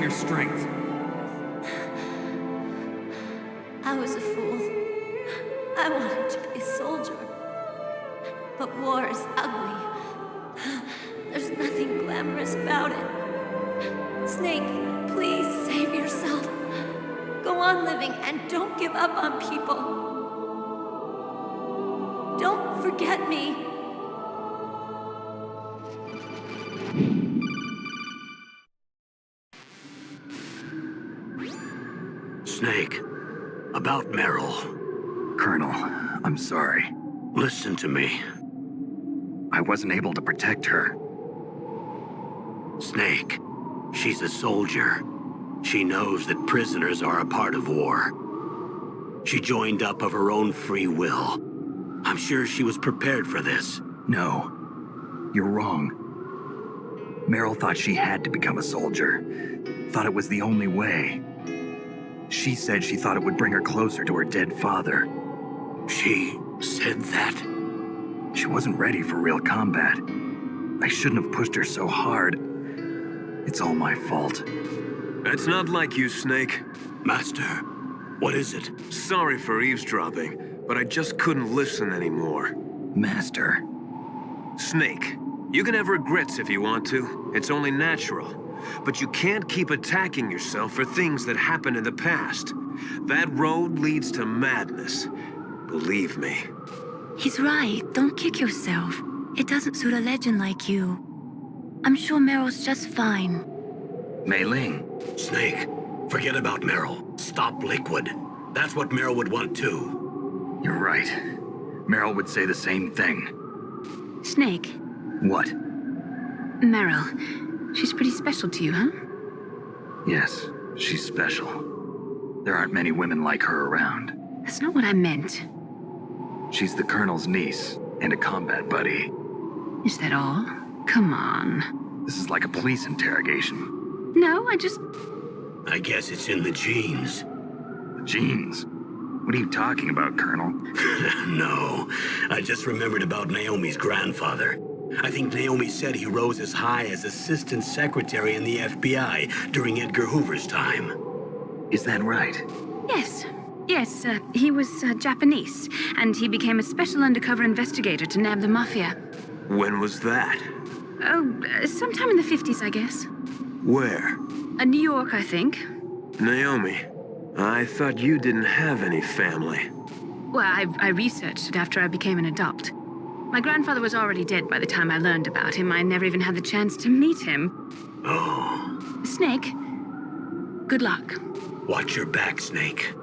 your strength. I was a fool. I wanted to be a soldier. But war is ugly. There's nothing glamorous about it. Snake, please save yourself. Go on living and don't give up on people. Don't forget me. Snake, about Meryl. Colonel, I'm sorry. Listen to me. I wasn't able to protect her. Snake, she's a soldier. She knows that prisoners are a part of war. She joined up of her own free will. I'm sure she was prepared for this. No, you're wrong. Meryl thought she had to become a soldier. Thought it was the only way. She said she thought it would bring her closer to her dead father. She said that? She wasn't ready for real combat. I shouldn't have pushed her so hard. It's all my fault. That's not like you, Snake. Master, what is it? Sorry for eavesdropping, but I just couldn't listen anymore. Master. Snake, you can have regrets if you want to. It's only natural. But you can't keep attacking yourself for things that happened in the past. That road leads to madness. Believe me. He's right. Don't kick yourself. It doesn't suit a legend like you. I'm sure Meryl's just fine. Mei Ling. Snake, forget about Meryl. Stop Liquid. That's what Meryl would want too. You're right. Meryl would say the same thing. Snake. What? Meryl. She's pretty special to you, huh? Yes, she's special. There aren't many women like her around. That's not what I meant. She's the Colonel's niece and a combat buddy. Is that all? Come on. This is like a police interrogation. No, I guess it's in the genes. Genes? What are you talking about, Colonel? No, I just remembered about Naomi's grandfather. I think Naomi said he rose as high as assistant secretary in the FBI during Edgar Hoover's time. Is that right? Yes. Yes, he was Japanese, and he became a special undercover investigator to nab the Mafia. When was that? Oh, sometime in the 50s, I guess. Where? New York, I think. Naomi, I thought you didn't have any family. Well, I researched it after I became an adopt. My grandfather was already dead by the time I learned about him. I never even had the chance to meet him. Oh. Snake, good luck. Watch your back, Snake.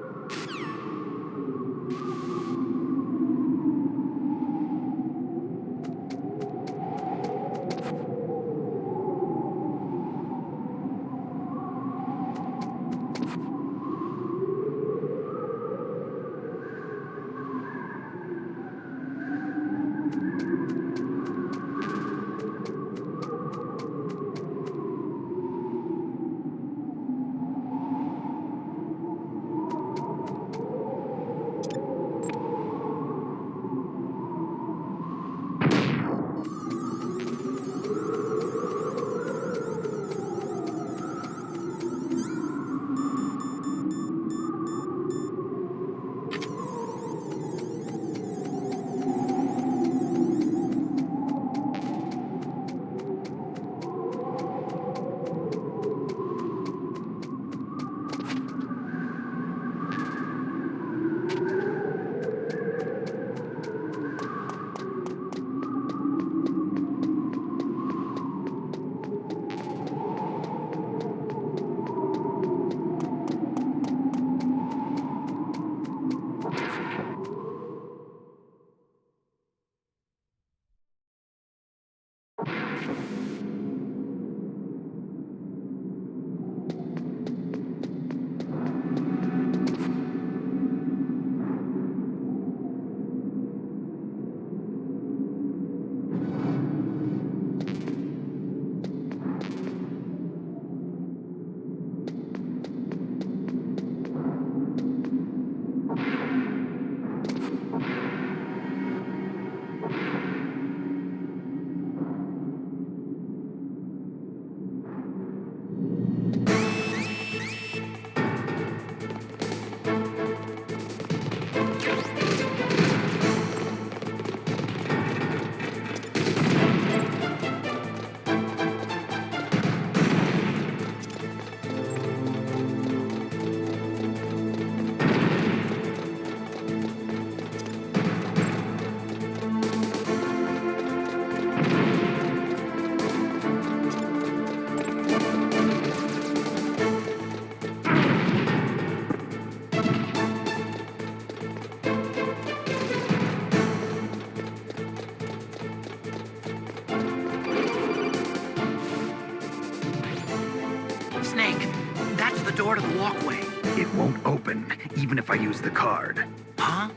door to the walkway. It won't open, even if I use the card. Huh?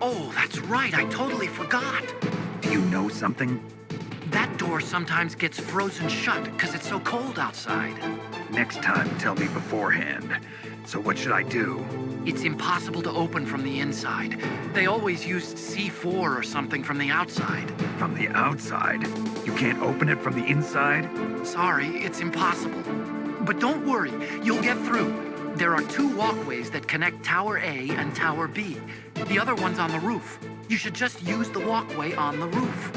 Oh, that's right, I totally forgot. Do you know something? That door sometimes gets frozen shut because it's so cold outside. Next time, tell me beforehand. So what should I do? It's impossible to open from the inside. They always used C4 or something from the outside. From the outside? You can't open it from the inside? Sorry, it's impossible. But don't worry, you'll get through. There are 2 walkways that connect Tower A and Tower B. The other one's on the roof. You should just use the walkway on the roof.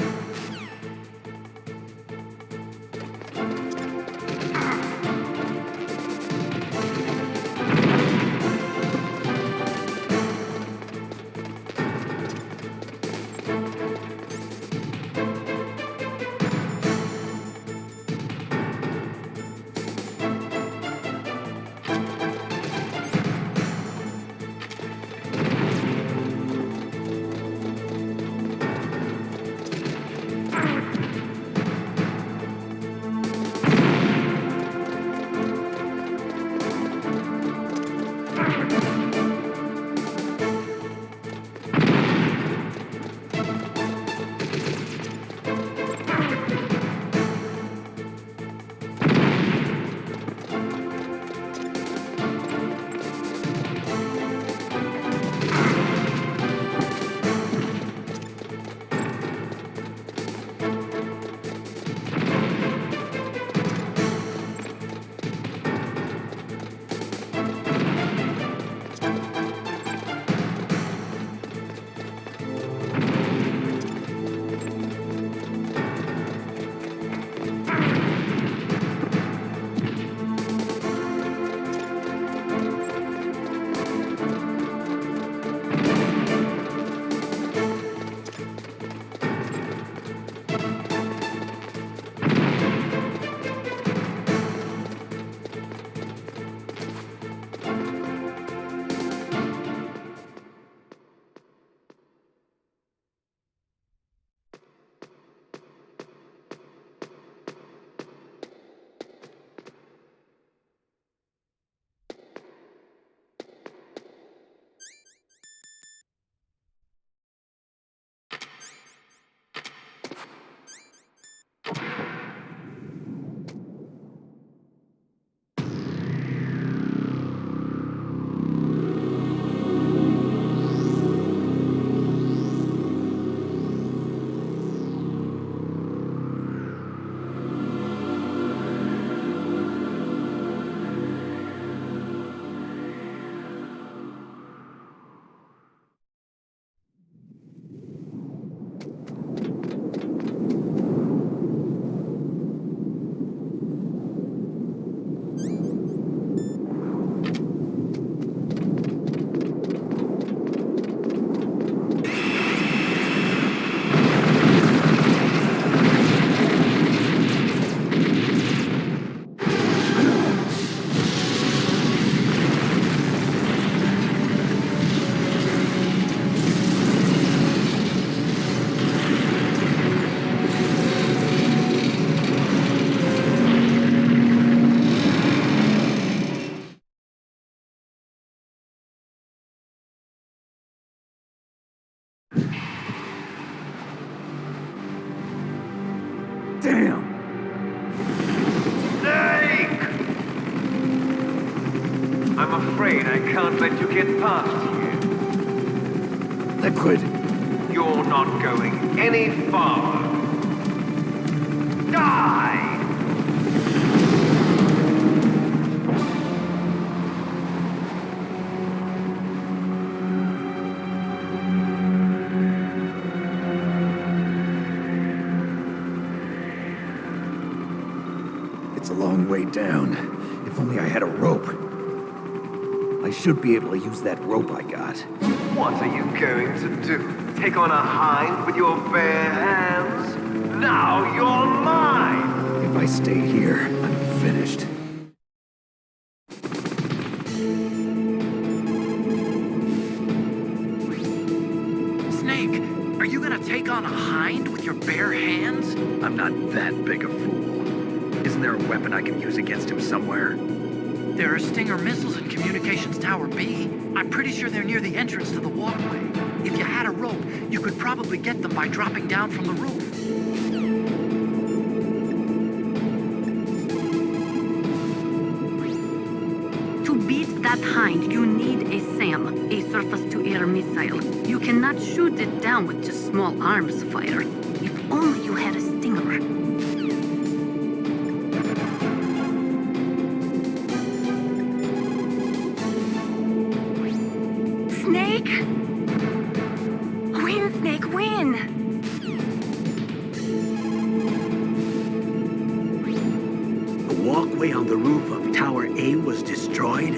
Damn! Snake! I'm afraid I can't let you get past here. Liquid! You're not going any farther. Die! It's a long way down. If only I had a rope. I should be able to use that rope I got. What are you going to do? Take on a hind with your bare hands? Now you're mine! If I stay here, I'm finished. Snake, are you gonna take on a hind with your bare hands? I'm not that big a fool. Isn't there a weapon I can use against him somewhere? There are Stinger missiles in Communications Tower B. I'm pretty sure they're near the entrance to the walkway. If you had a rope, you could probably get them by dropping down from the roof. To beat that hind, you need a SAM, a surface-to-air missile. You cannot shoot it down with just small arms fire. If only you had a Stinger. Snake? Win, Snake, win! The walkway on the roof of Tower A was destroyed?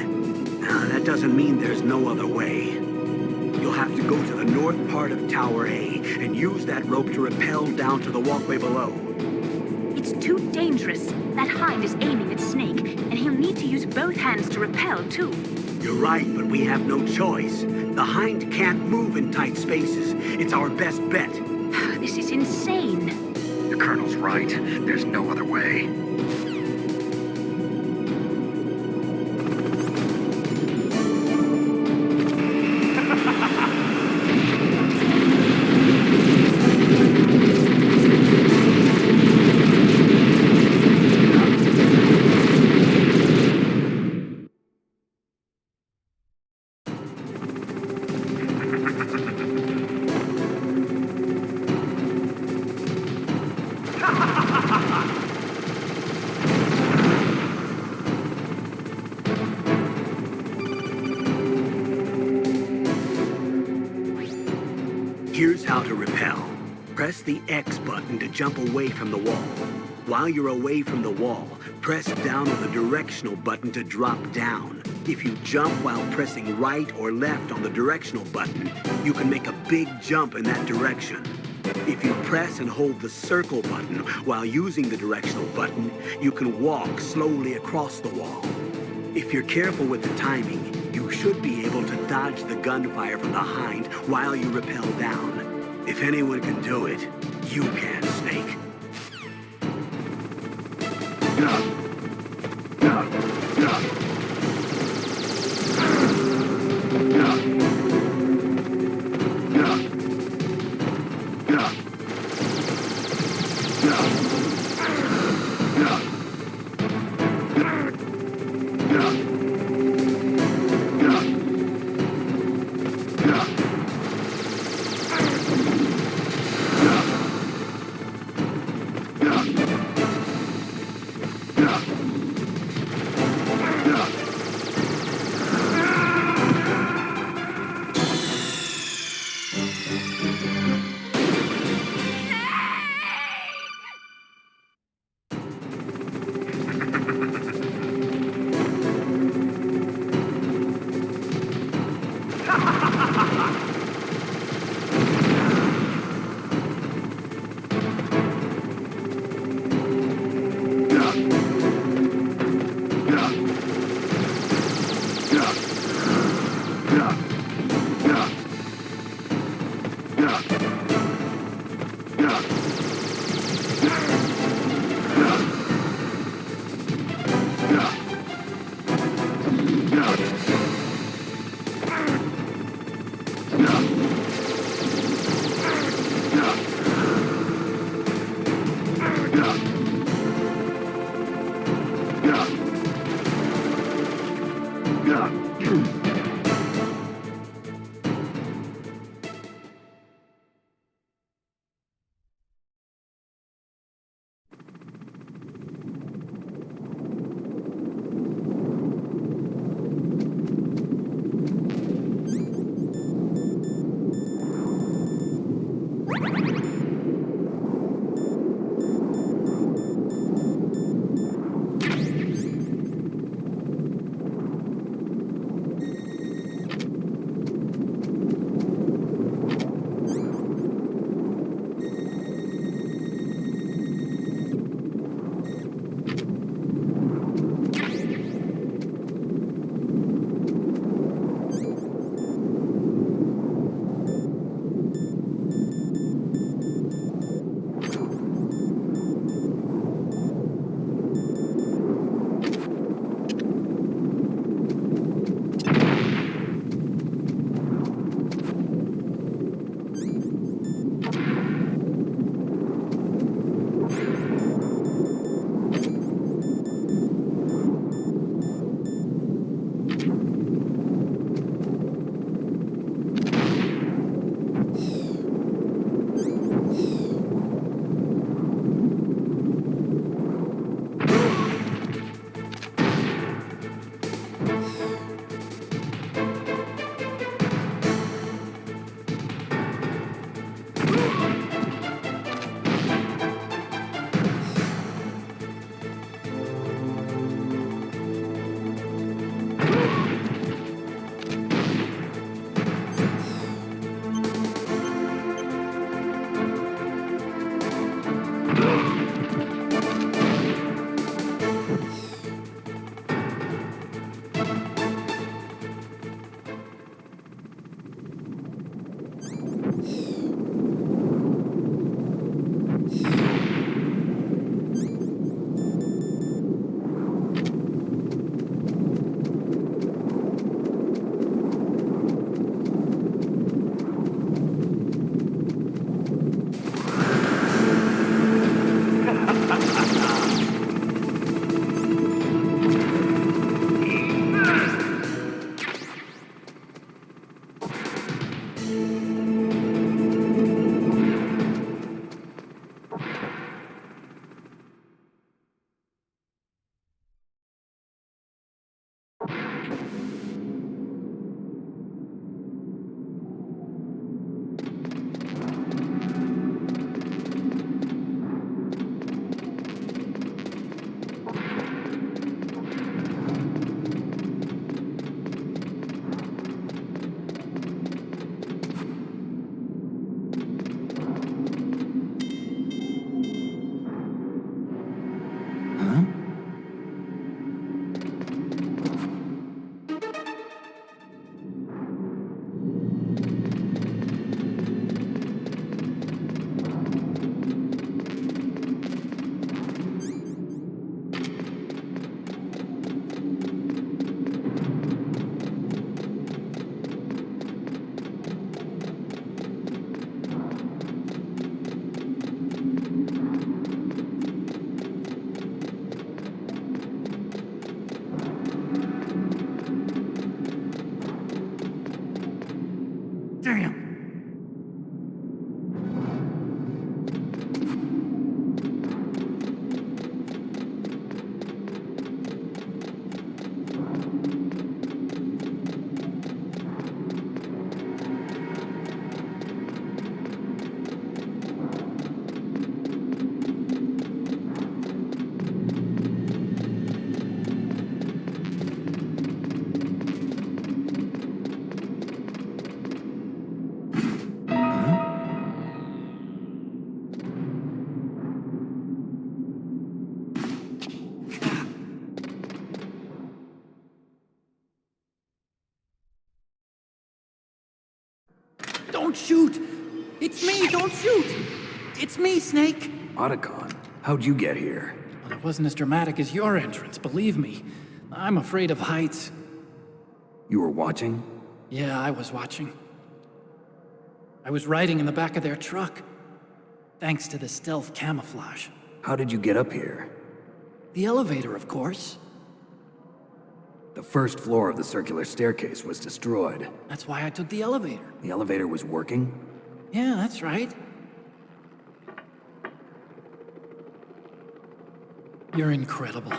That doesn't mean there's no other way. You'll have to go to the north part of Tower A and use that rope to rappel down to the walkway below. It's too dangerous. That hind is aiming at Snake, and he'll need to use both hands to repel, too. You're right, but we have no choice. The hind can't move in tight spaces. It's our best bet. This is insane. The Colonel's right. There's no other way. Here's how to rappel. Press the X button to jump away from the wall. While you're away from the wall, press down on the directional button to drop down. If you jump while pressing right or left on the directional button, you can make a big jump in that direction. If you press and hold the circle button while using the directional button, you can walk slowly across the wall. If you're careful with the timing, you should be able to dodge the gunfire from the hind while you rappel down. If anyone can do it, you can, Snake. Damn. Don't shoot! It's me, don't shoot! It's me, Snake! Otacon, how'd you get here? Well, it wasn't as dramatic as your entrance, believe me. I'm afraid of heights. You were watching? Yeah, I was watching. I was riding in the back of their truck. Thanks to the stealth camouflage. How did you get up here? The elevator, of course. The first floor of the circular staircase was destroyed. That's why I took the elevator. The elevator was working? Yeah, that's right. You're incredible.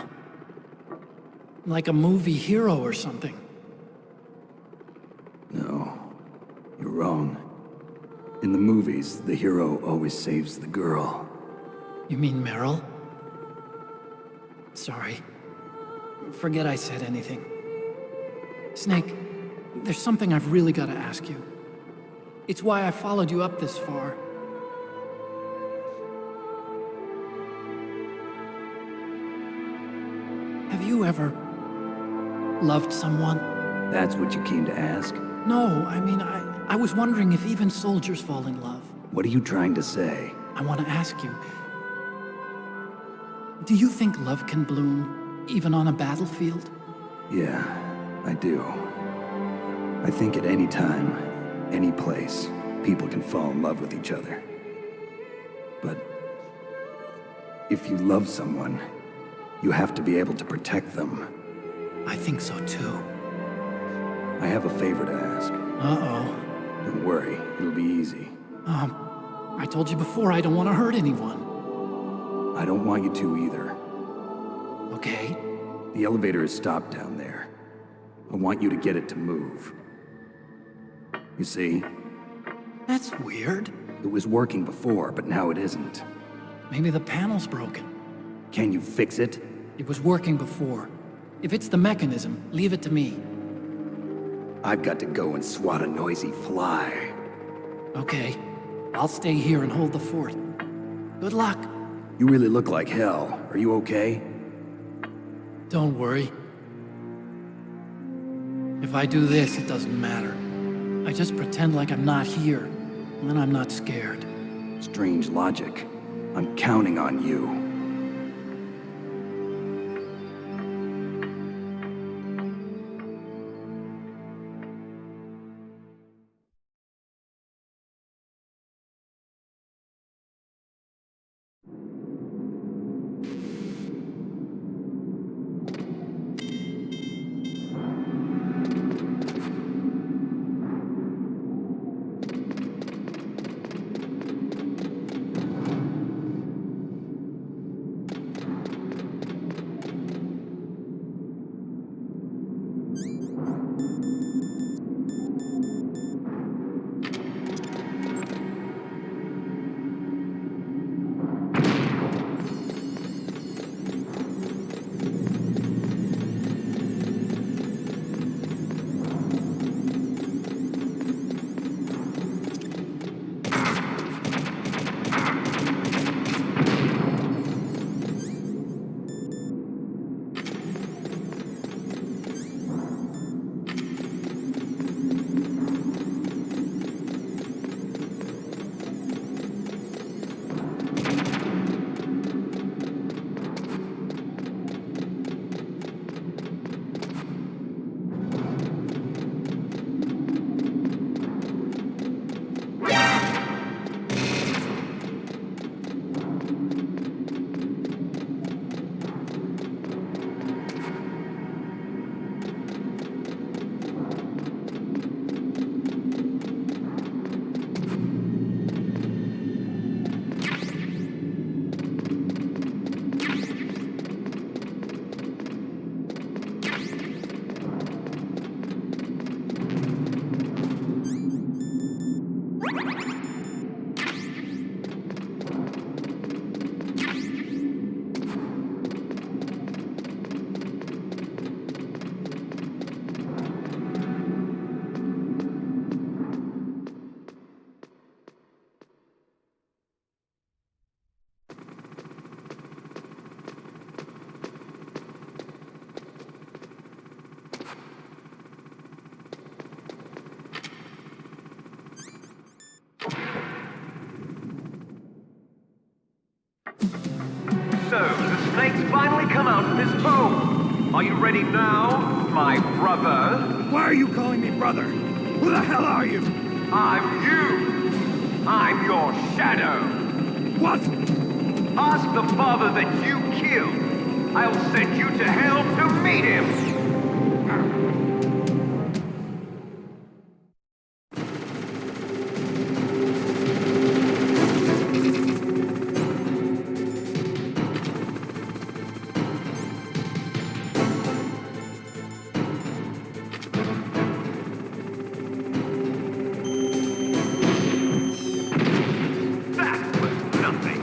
Like a movie hero or something. No, you're wrong. In the movies, the hero always saves the girl. You mean Meryl? Sorry. Forget I said anything. Snake, there's something I've really got to ask you. It's why I followed you up this far. Have you ever loved someone? That's what you came to ask? No, I mean, I was wondering if even soldiers fall in love. What are you trying to say? I want to ask you, do you think love can bloom even on a battlefield? Yeah, I do. I think at any time, any place, people can fall in love with each other. But if you love someone, you have to be able to protect them. I think so too. I have a favor to ask. Uh-oh. Don't worry, it'll be easy. I told you before I don't want to hurt anyone. I don't want you to either. Okay? The elevator is stopped down there. I want you to get it to move. You see, That's weird. it was working before, but now it isn't. Maybe the panel's broken. Can you fix it? It was working before. If it's the mechanism, leave it to me. I've got to go and swat a noisy fly. Okay. I'll stay here and hold the fort. Good luck. You really look like hell. Are you okay? Don't worry. If I do this, it doesn't matter. I just pretend like I'm not here, and then I'm not scared. Strange logic. I'm counting on you. Are you ready now, my brother? Why are you calling me brother? Who the hell are you? I'm you. I'm your shadow. What? Ask the father that you killed. I'll send you to hell to meet him. That was nothing.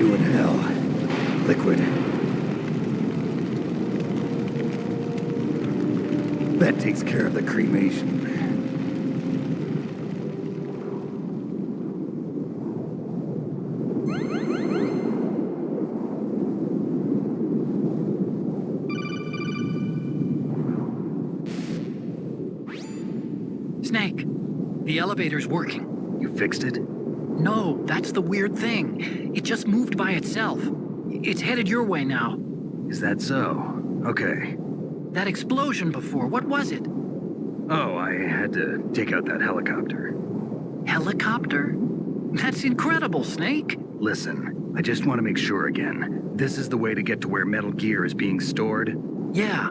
you in hell. Liquid. That takes care of the cremation. Snake, the elevator's working. You fixed it? No, that's the weird thing. It just moved by itself. It's headed your way now. Is that so? Okay. That explosion before, what was it? Oh, I had to take out that helicopter. Helicopter? That's incredible, Snake. Listen, I just want to make sure again. This is the way to get to where Metal Gear is being stored? Yeah.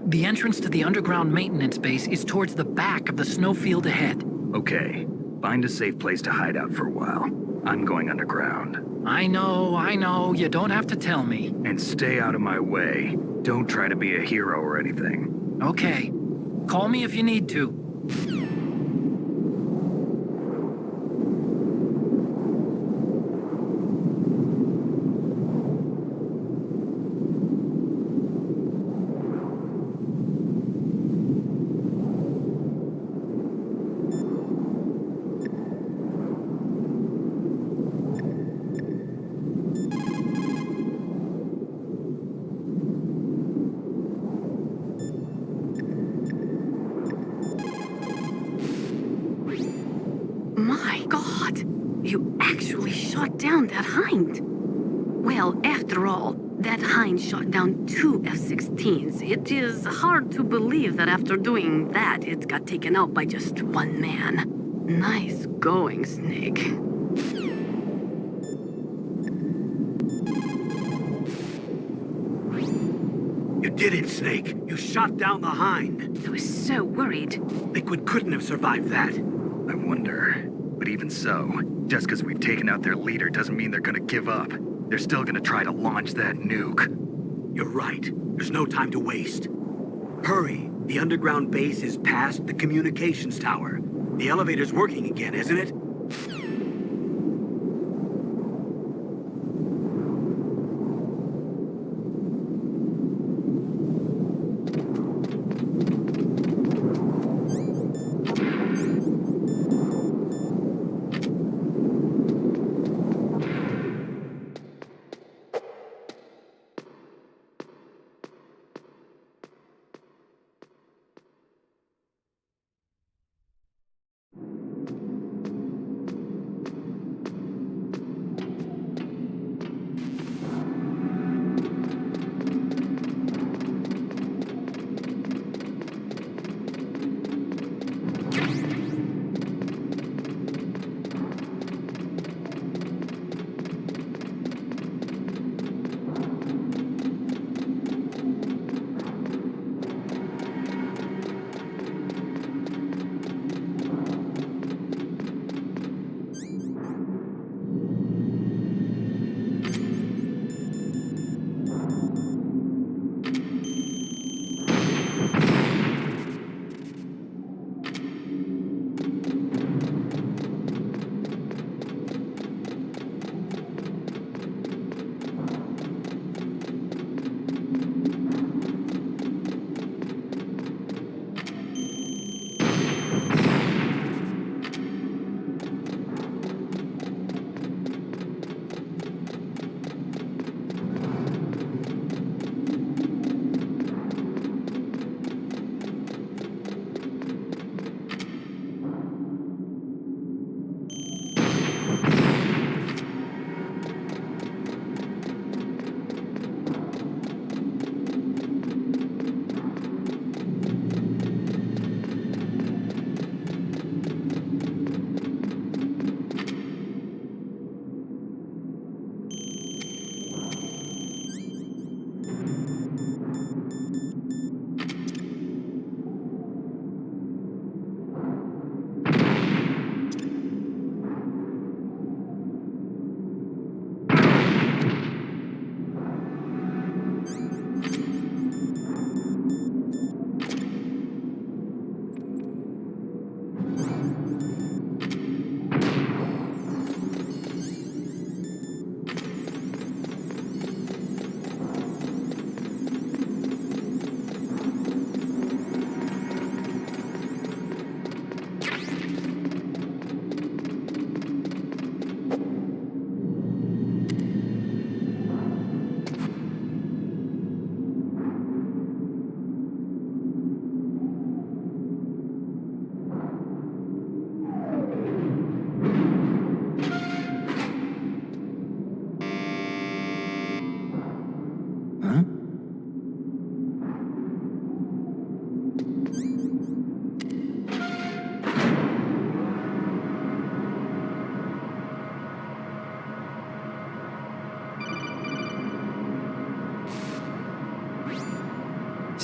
The entrance to the underground maintenance base is towards the back of the snowfield ahead. Okay. Find a safe place to hide out for a while. I'm going underground. I know. You don't have to tell me. And stay out of my way. Don't try to be a hero or anything. Okay. Call me if you need to. My God! You actually shot down that Hind! Well, after all, that Hind shot down 2 F-16s. It is hard to believe that after doing that, it got taken out by just one man. Nice going, Snake. You did it, Snake. You shot down the Hind. I was so worried. Liquid couldn't have survived that. I wonder. But even so, just because we've taken out their leader doesn't mean they're gonna give up. They're still gonna try to launch that nuke. You're right. There's no time to waste. Hurry. The underground base is past the communications tower. The elevator's working again, isn't it?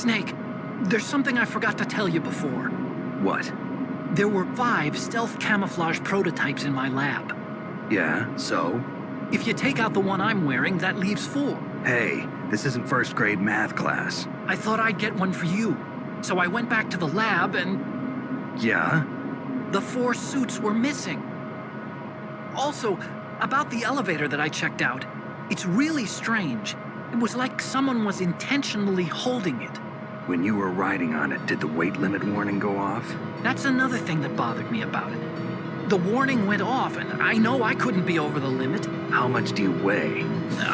Snake, there's something I forgot to tell you before. What? There were 5 stealth camouflage prototypes in my lab. Yeah, so? If you take out the one I'm wearing, that leaves 4. Hey, this isn't first grade math class. I thought I'd get one for you. So I went back to the lab and Yeah? the 4 suits were missing. Also, about the elevator that I checked out, it's really strange. It was like someone was intentionally holding it. When you were riding on it, did the weight limit warning go off? That's another thing that bothered me about it. The warning went off, and I know I couldn't be over the limit. How much do you weigh?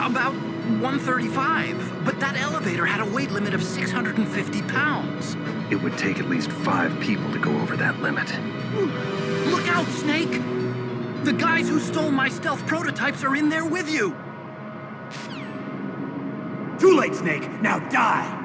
About 135, but that elevator had a weight limit of 650 pounds. It would take at least 5 people to go over that limit. Look out, Snake! The guys who stole my stealth prototypes are in there with you! Too late, Snake. Now die!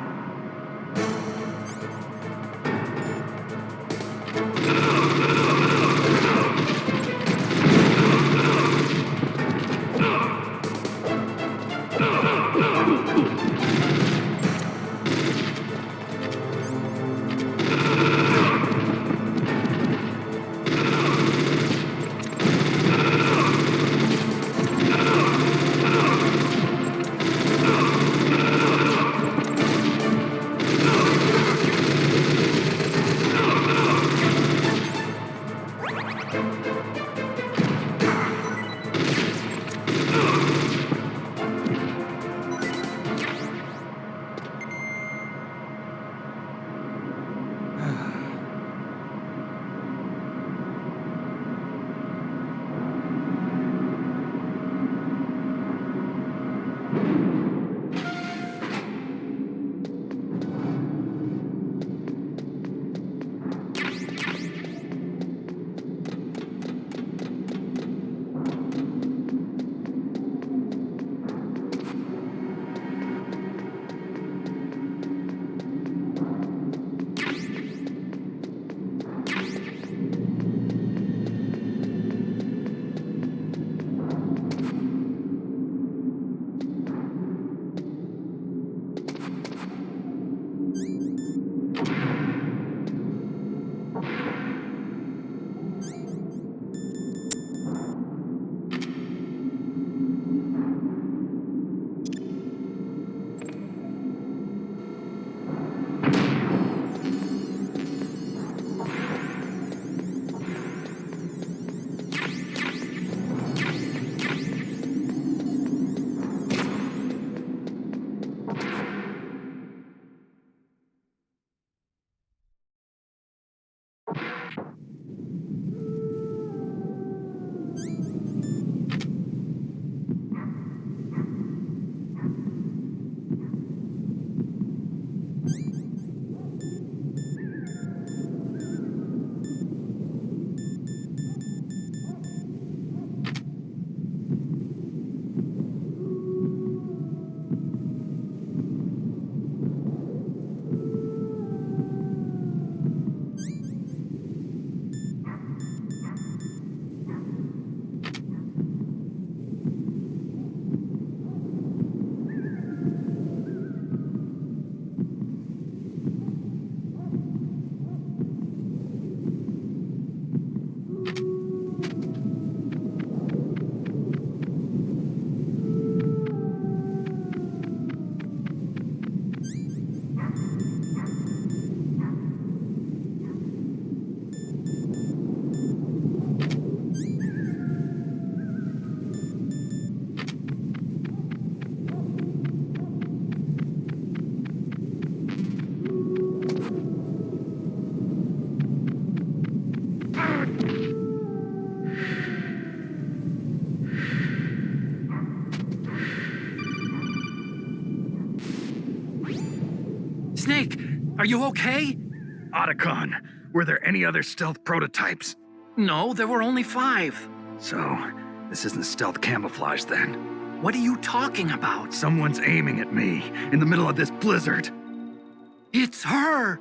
Snake, are you okay? Otacon, were there any other stealth prototypes? No, there were only 5. So, this isn't stealth camouflage then. What are you talking about? Someone's aiming at me in the middle of this blizzard. It's her!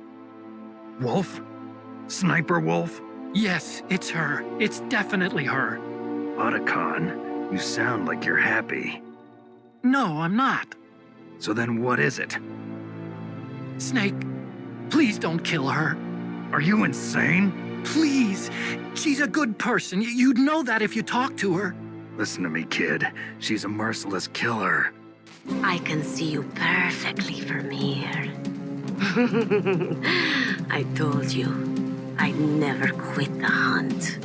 Wolf? Sniper Wolf? Yes, it's her. It's definitely her. Otacon, you sound like you're happy. No, I'm not. So then what is it? Snake, please don't kill her. Are you insane? Please. She's a good person. You'd know that if you talked to her. Listen to me, kid. She's a merciless killer. I can see you perfectly from here. I told you, I'd never quit the hunt.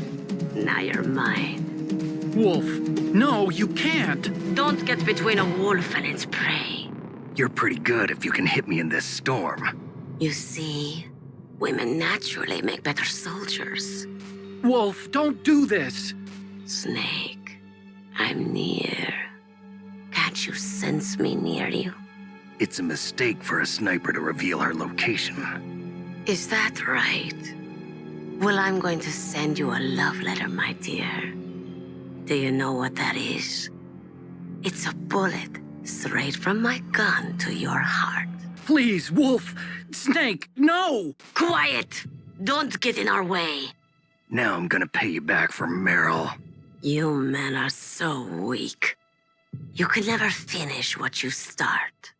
Now you're mine. Wolf, no, you can't. Don't get between a wolf and its prey. You're pretty good if you can hit me in this storm. You see, women naturally make better soldiers. Wolf, don't do this. Snake, I'm near. Can't you sense me near you? It's a mistake for a sniper to reveal her location. Is that right? Well, I'm going to send you a love letter, my dear. Do you know what that is? It's a bullet straight from my gun to your heart. Please, Wolf. Snake, no! Quiet! Don't get in our way. Now I'm gonna pay you back for Meryl. You men are so weak. You can never finish what you start.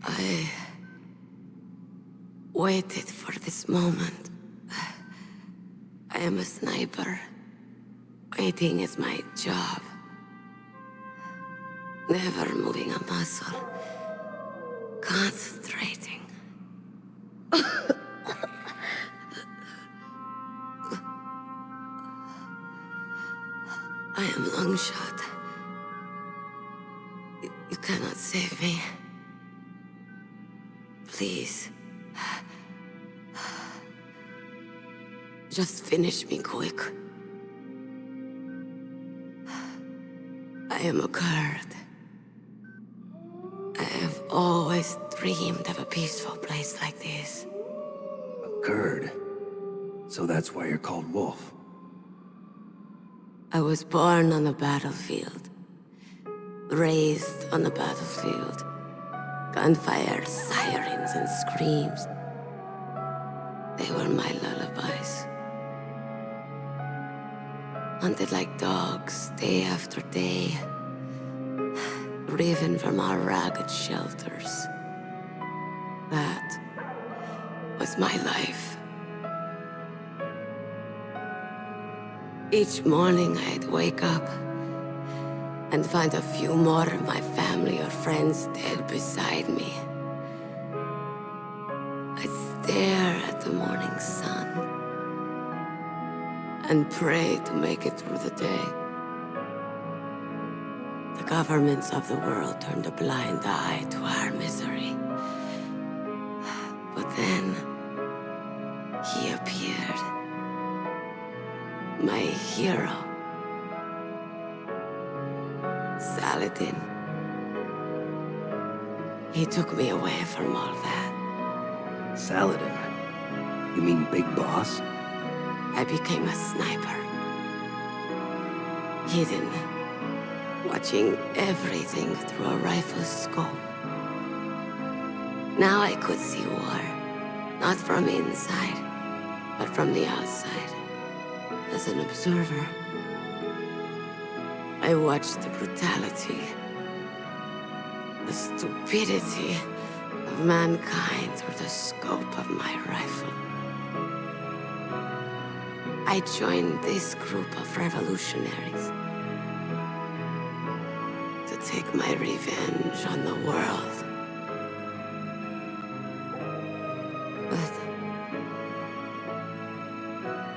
I waited for this moment. I am a sniper. Waiting is my job. Never moving a muscle. Concentrating. I am Longshot. You cannot save me. Please. Just finish me quick. I am a Kurd. I have always dreamed of a peaceful place like this. A Kurd. So that's why you're called Wolf. I was born on the battlefield. Raised on the battlefield. Gunfire, sirens, and screams. They were my lullabies. Hunted like dogs, day after day. Driven from our ragged shelters. That was my life. Each morning I'd wake up and find a few more of my family or friends dead beside me. I'd stare at the morning sun and pray to make it through the day. The governments of the world turned a blind eye to our misery. But then, he appeared. My hero. Saladin. He took me away from all that. Saladin? You mean Big Boss? I became a sniper. Hidden. Watching everything through a rifle's scope. Now I could see war. Not from inside, but from the outside. As an observer. I watched the brutality, the stupidity of mankind through the scope of my rifle. I joined this group of revolutionaries to take my revenge on the world. But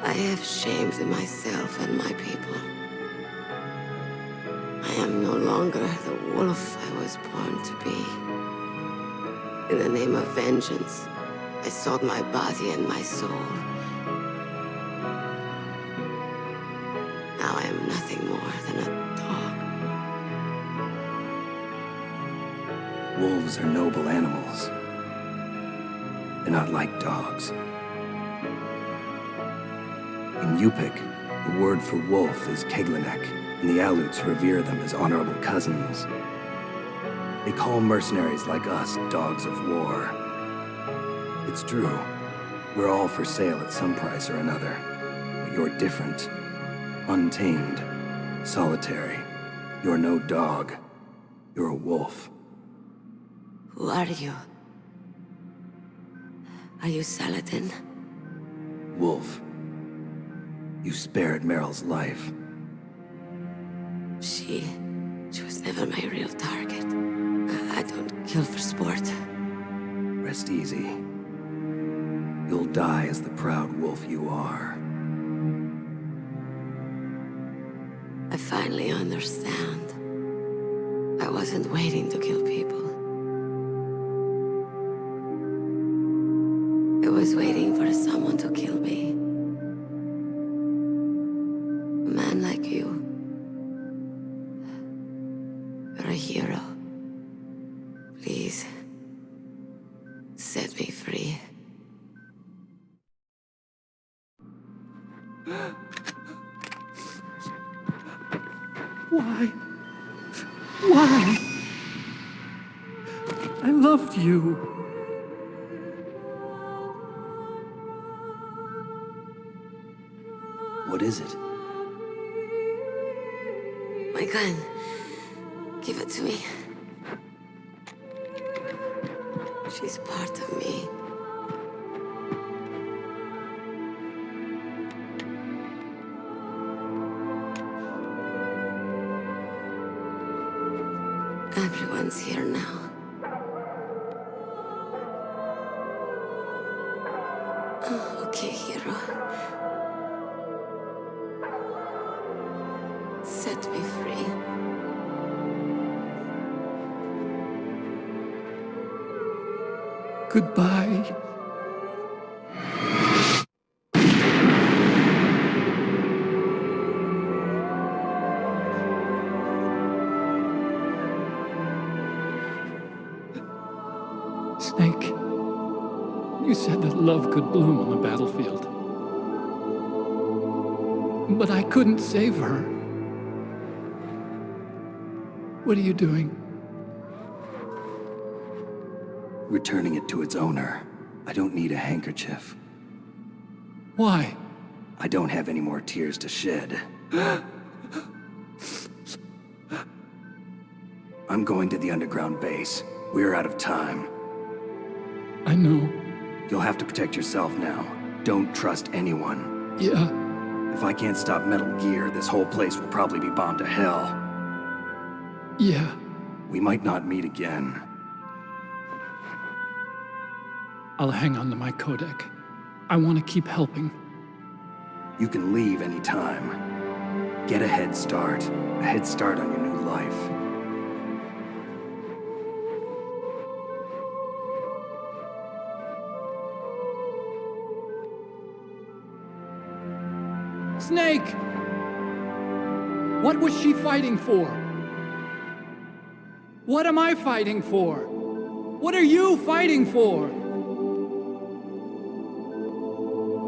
I have shamed myself and my people. I am no longer the wolf I was born to be. In the name of vengeance, I sold my body and my soul. Now I am nothing more than a dog. Wolves are noble animals. They're not like dogs. In Yupik, the word for wolf is Keglanek, and the Aleuts revere them as honorable cousins. They call mercenaries like us dogs of war. It's true. We're all for sale at some price or another. But you're different. Untamed. Solitary. You're no dog. You're a wolf. Who are you? Are you Saladin? Wolf. You spared Meryl's life. She was never my real target. I don't kill for sport. Rest easy. You'll die as the proud wolf you are. I finally understand. I wasn't waiting to kill people. I was waiting for someone to kill me. A man like you. You're a hero. Please, set me free. Why? Why? I loved you. What is it? My gun. Give it to me. She's part of me. Everyone's here now. Oh, okay, hero. Set me free. Goodbye. Snake, you said that love could bloom on the battlefield. But I couldn't save her. What are you doing? Returning it to its owner. I don't need a handkerchief. Why? I don't have any more tears to shed. I'm going to the underground base. We're out of time. I know. You'll have to protect yourself now. Don't trust anyone. Yeah. If I can't stop Metal Gear, this whole place will probably be bombed to hell. Yeah. We might not meet again. I'll hang on to my codec. I want to keep helping. You can leave anytime. Get a head start. A head start on your new life. Snake! What was she fighting for? What am I fighting for? What are you fighting for?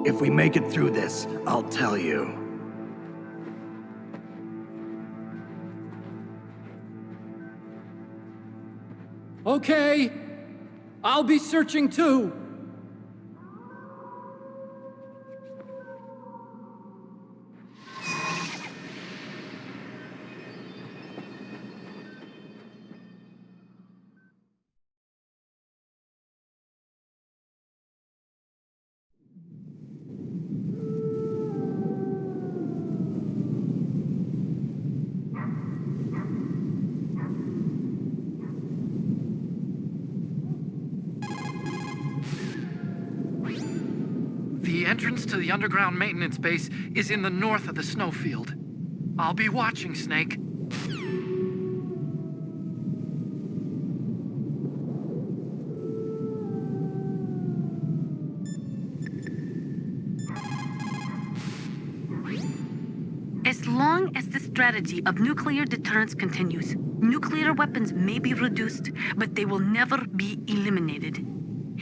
If we make it through this, I'll tell you. Okay. I'll be searching too. The entrance to the underground maintenance base is in the north of the snowfield. I'll be watching, Snake. As long as the strategy of nuclear deterrence continues, nuclear weapons may be reduced, but they will never be eliminated.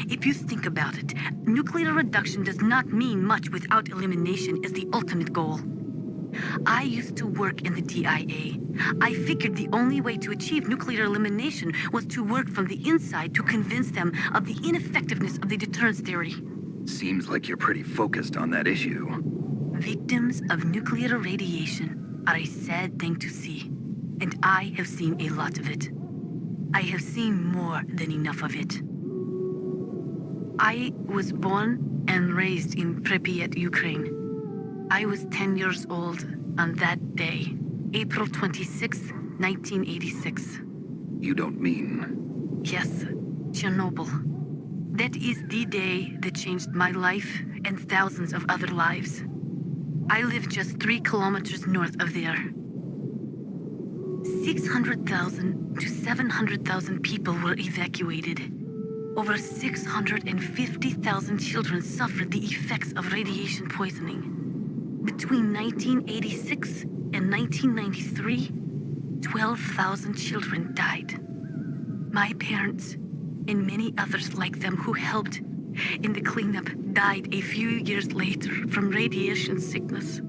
If you think about it, nuclear reduction does not mean much without elimination as the ultimate goal. I used to work in the DIA. I figured the only way to achieve nuclear elimination was to work from the inside to convince them of the ineffectiveness of the deterrence theory. Seems like you're pretty focused on that issue. Victims of nuclear radiation are a sad thing to see, and I have seen a lot of it. I have seen more than enough of it. I was born and raised in Pripyat, Ukraine. I was 10 years old on that day, April 26, 1986. You don't mean... Yes, Chernobyl. That is the day that changed my life and thousands of other lives. I live just 3 kilometers north of there. 600,000 to 700,000 people were evacuated. Over 650,000 children suffered the effects of radiation poisoning. Between 1986 and 1993, 12,000 children died. My parents, and many others like them who helped in the cleanup, died a few years later from radiation sickness.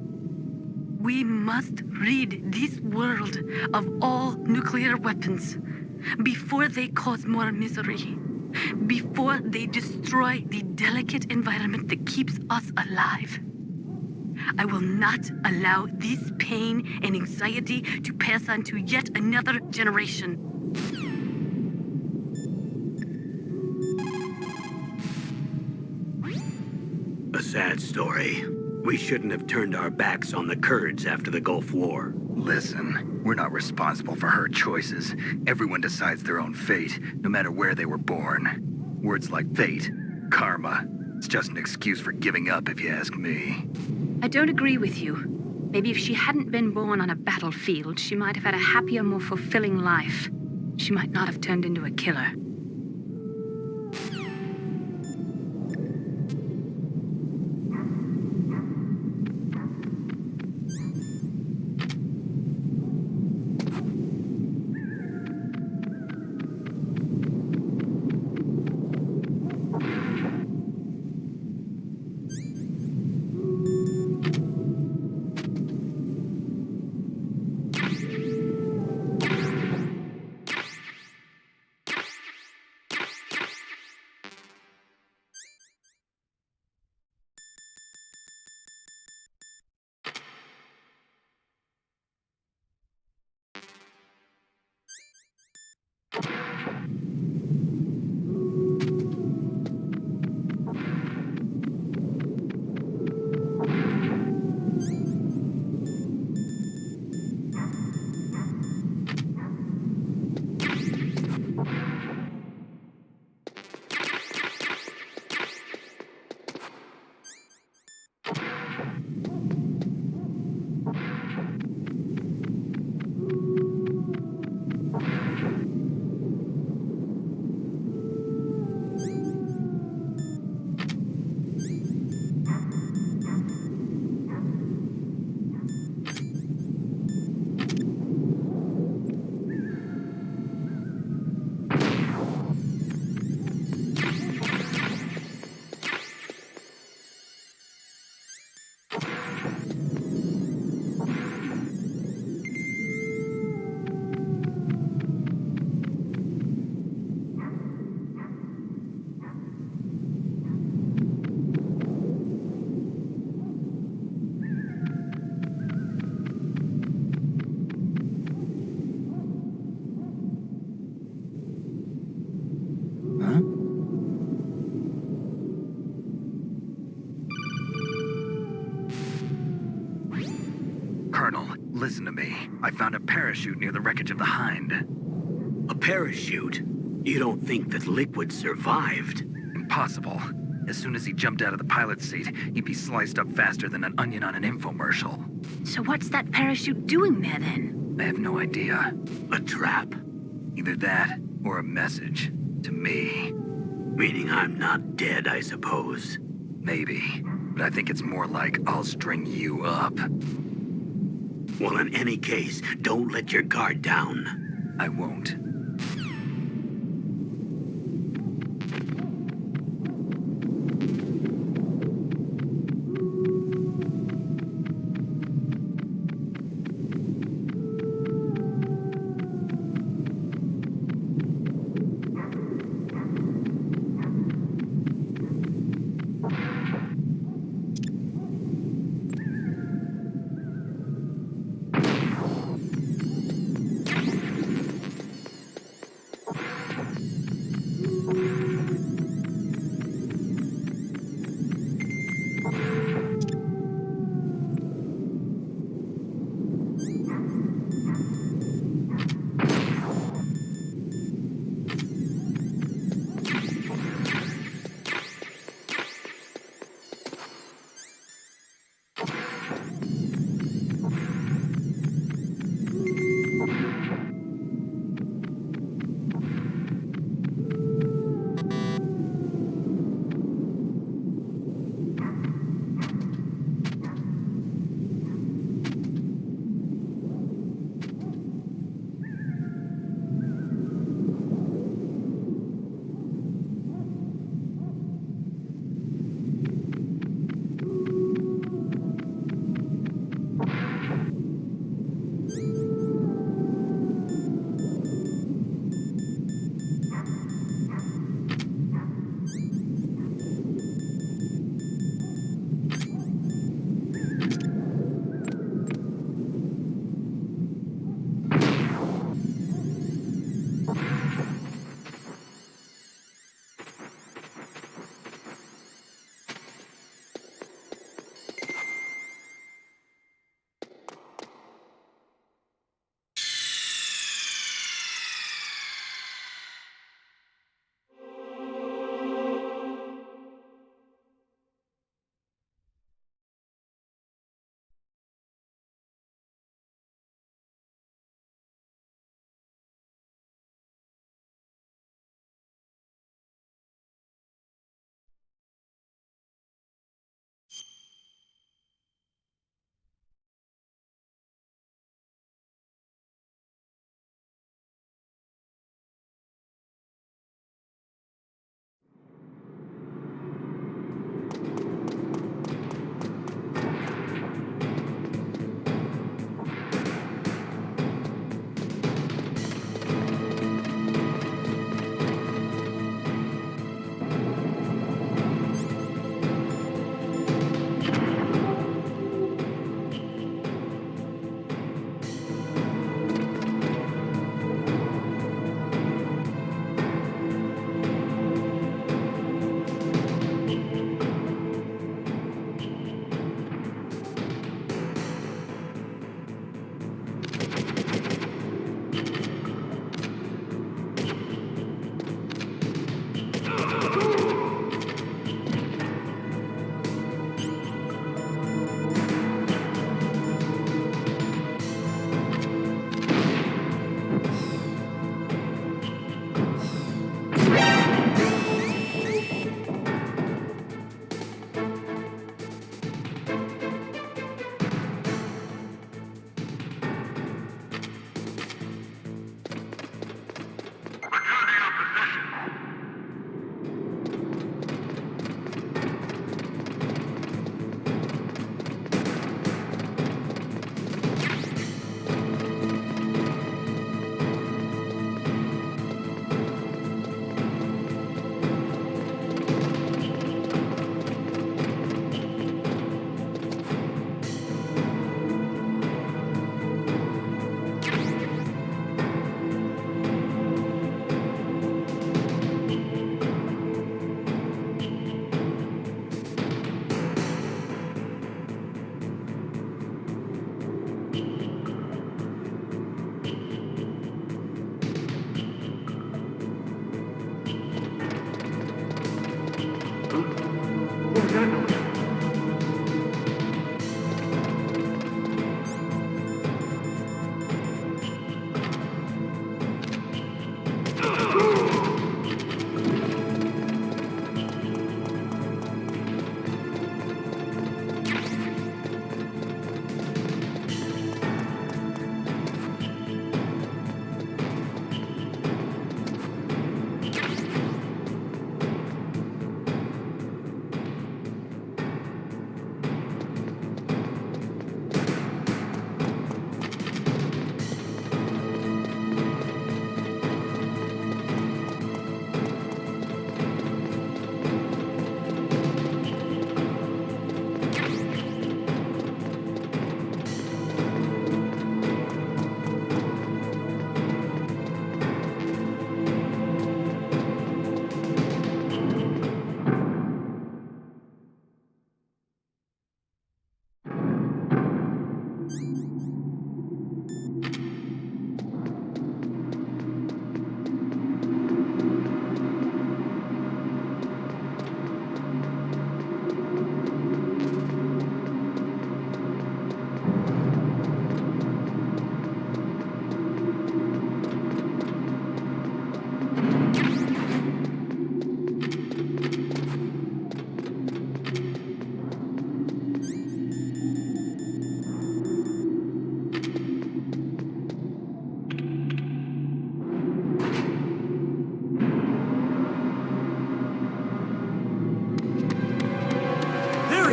We must rid this world of all nuclear weapons before they cause more misery. Before they destroy the delicate environment that keeps us alive. I will not allow this pain and anxiety to pass on to yet another generation. A sad story. We shouldn't have turned our backs on the Kurds after the Gulf War. Listen, we're not responsible for her choices. Everyone decides their own fate, no matter where they were born. Words like fate, karma, it's just an excuse for giving up if you ask me. I don't agree with you. Maybe if she hadn't been born on a battlefield, she might have had a happier, more fulfilling life. She might not have turned into a killer. Colonel, listen to me. I found a parachute near the wreckage of the Hind. A parachute? You don't think that Liquid survived? Impossible. As soon as he jumped out of the pilot's seat, he'd be sliced up faster than an onion on an infomercial. So what's that parachute doing there, then? I have no idea. A trap? Either that, or a message. To me. Meaning I'm not dead, I suppose. Maybe. But I think it's more like I'll string you up. Well, in any case, don't let your guard down. I won't.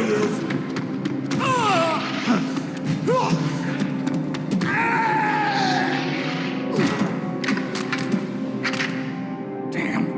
he is! Damn.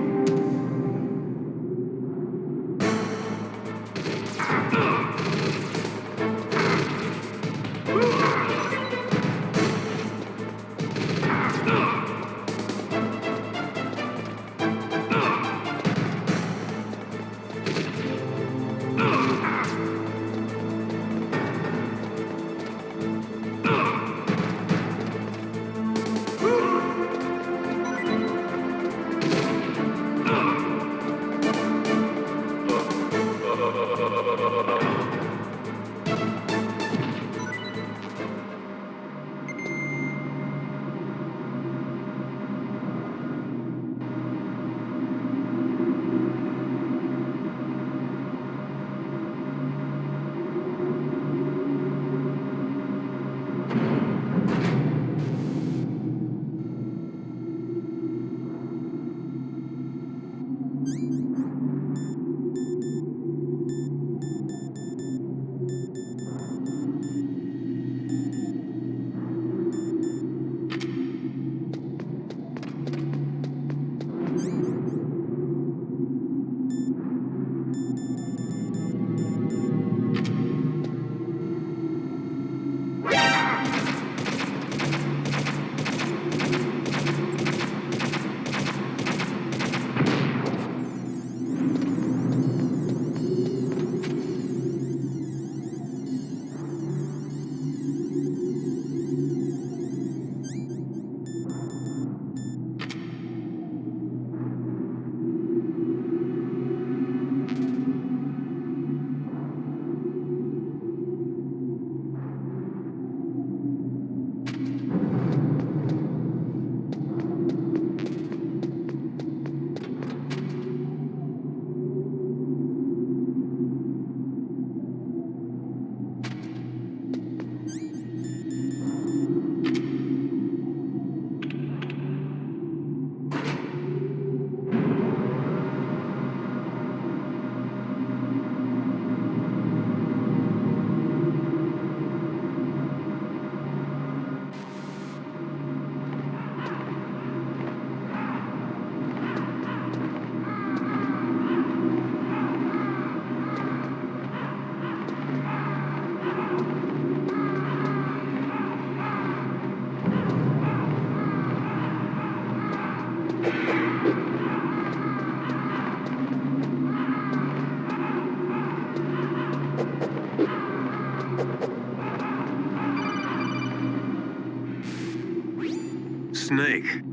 Snake,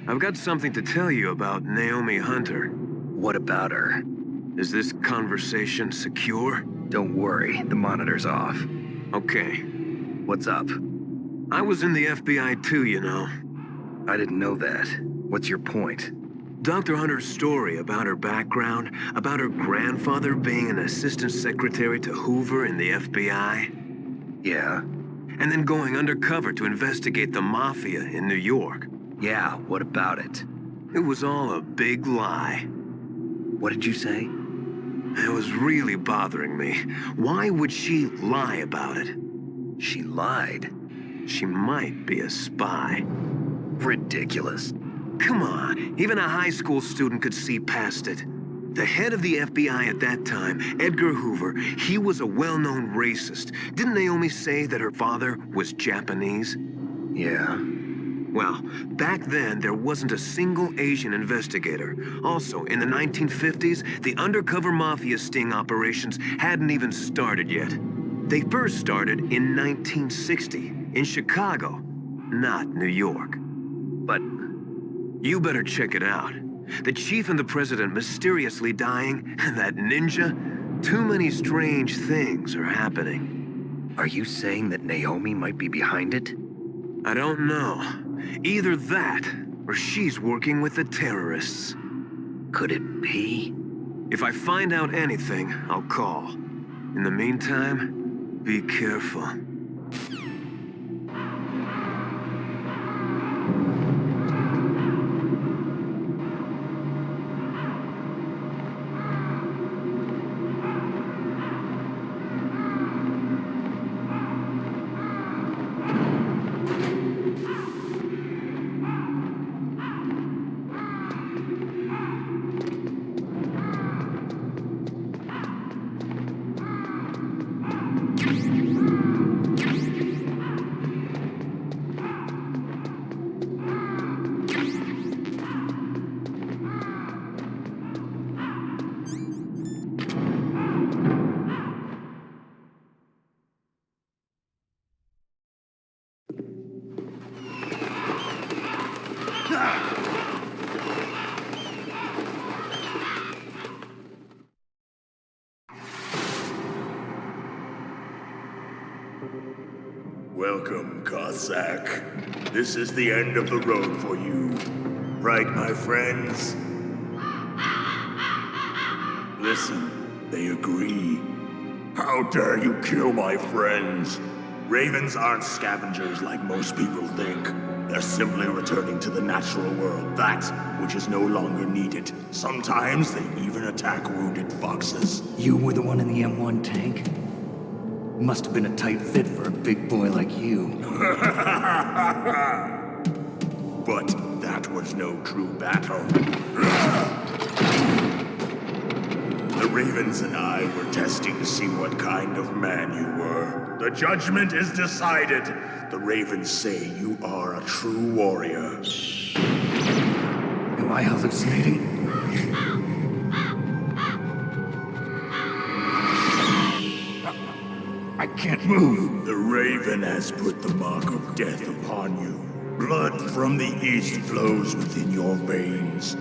I've got something to tell you about Naomi Hunter. What about her? Is this conversation secure? Don't worry, the monitor's off. Okay. What's up? I was in the FBI too, you know. I didn't know that. What's your point? Dr. Hunter's story about her background, about her grandfather being an assistant secretary to Hoover in the FBI. Yeah? And then going undercover to investigate the mafia in New York. Yeah, what about it? It was all a big lie. What did you say? It was really bothering me. Why would she lie about it? She lied? She might be a spy. Ridiculous. Come on, even a high school student could see past it. The head of the FBI at that time, Edgar Hoover, he was a well-known racist. Didn't Naomi say that her father was Japanese? Yeah. Well, back then, there wasn't a single Asian investigator. Also, in the 1950s, the undercover mafia sting operations hadn't even started yet. They first started in 1960, in Chicago, not New York. But you better check it out. The chief and the president mysteriously dying, and that ninja? Too many strange things are happening. are you saying that Naomi might be behind it? I don't know. Either that, or she's working with the terrorists. Could it be? If I find out anything, I'll call. In the meantime, be careful. Welcome, Cossack. This is the end of the road for you. Right, my friends? Listen, they agree. How dare you kill my friends? Ravens aren't scavengers like most people think. They're simply returning to the natural world, that which is no longer needed. Sometimes they even attack wounded foxes. You were the one in the M1 tank? Must have been a tight fit for a big boy like you. But that was no true battle. The Ravens and I were testing to see what kind of man you were. The judgment is decided. The Ravens say you are a true warrior. Am I hallucinating? I can't move. The Raven has put the mark of death upon you. Blood from the east flows within your veins.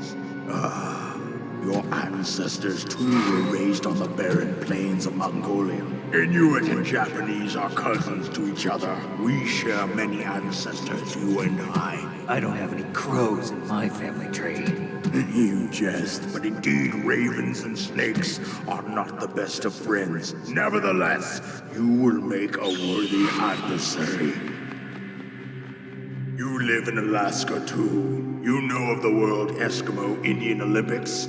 Your ancestors too were raised on the barren plains of Mongolia. Inuit and Japanese are cousins to each other. We share many ancestors, you and I. I don't have any crows in my family tree. You jest, but indeed ravens and snakes are not the best of friends. Nevertheless, you will make a worthy adversary. You live in Alaska too. You know of the World Eskimo Indian Olympics?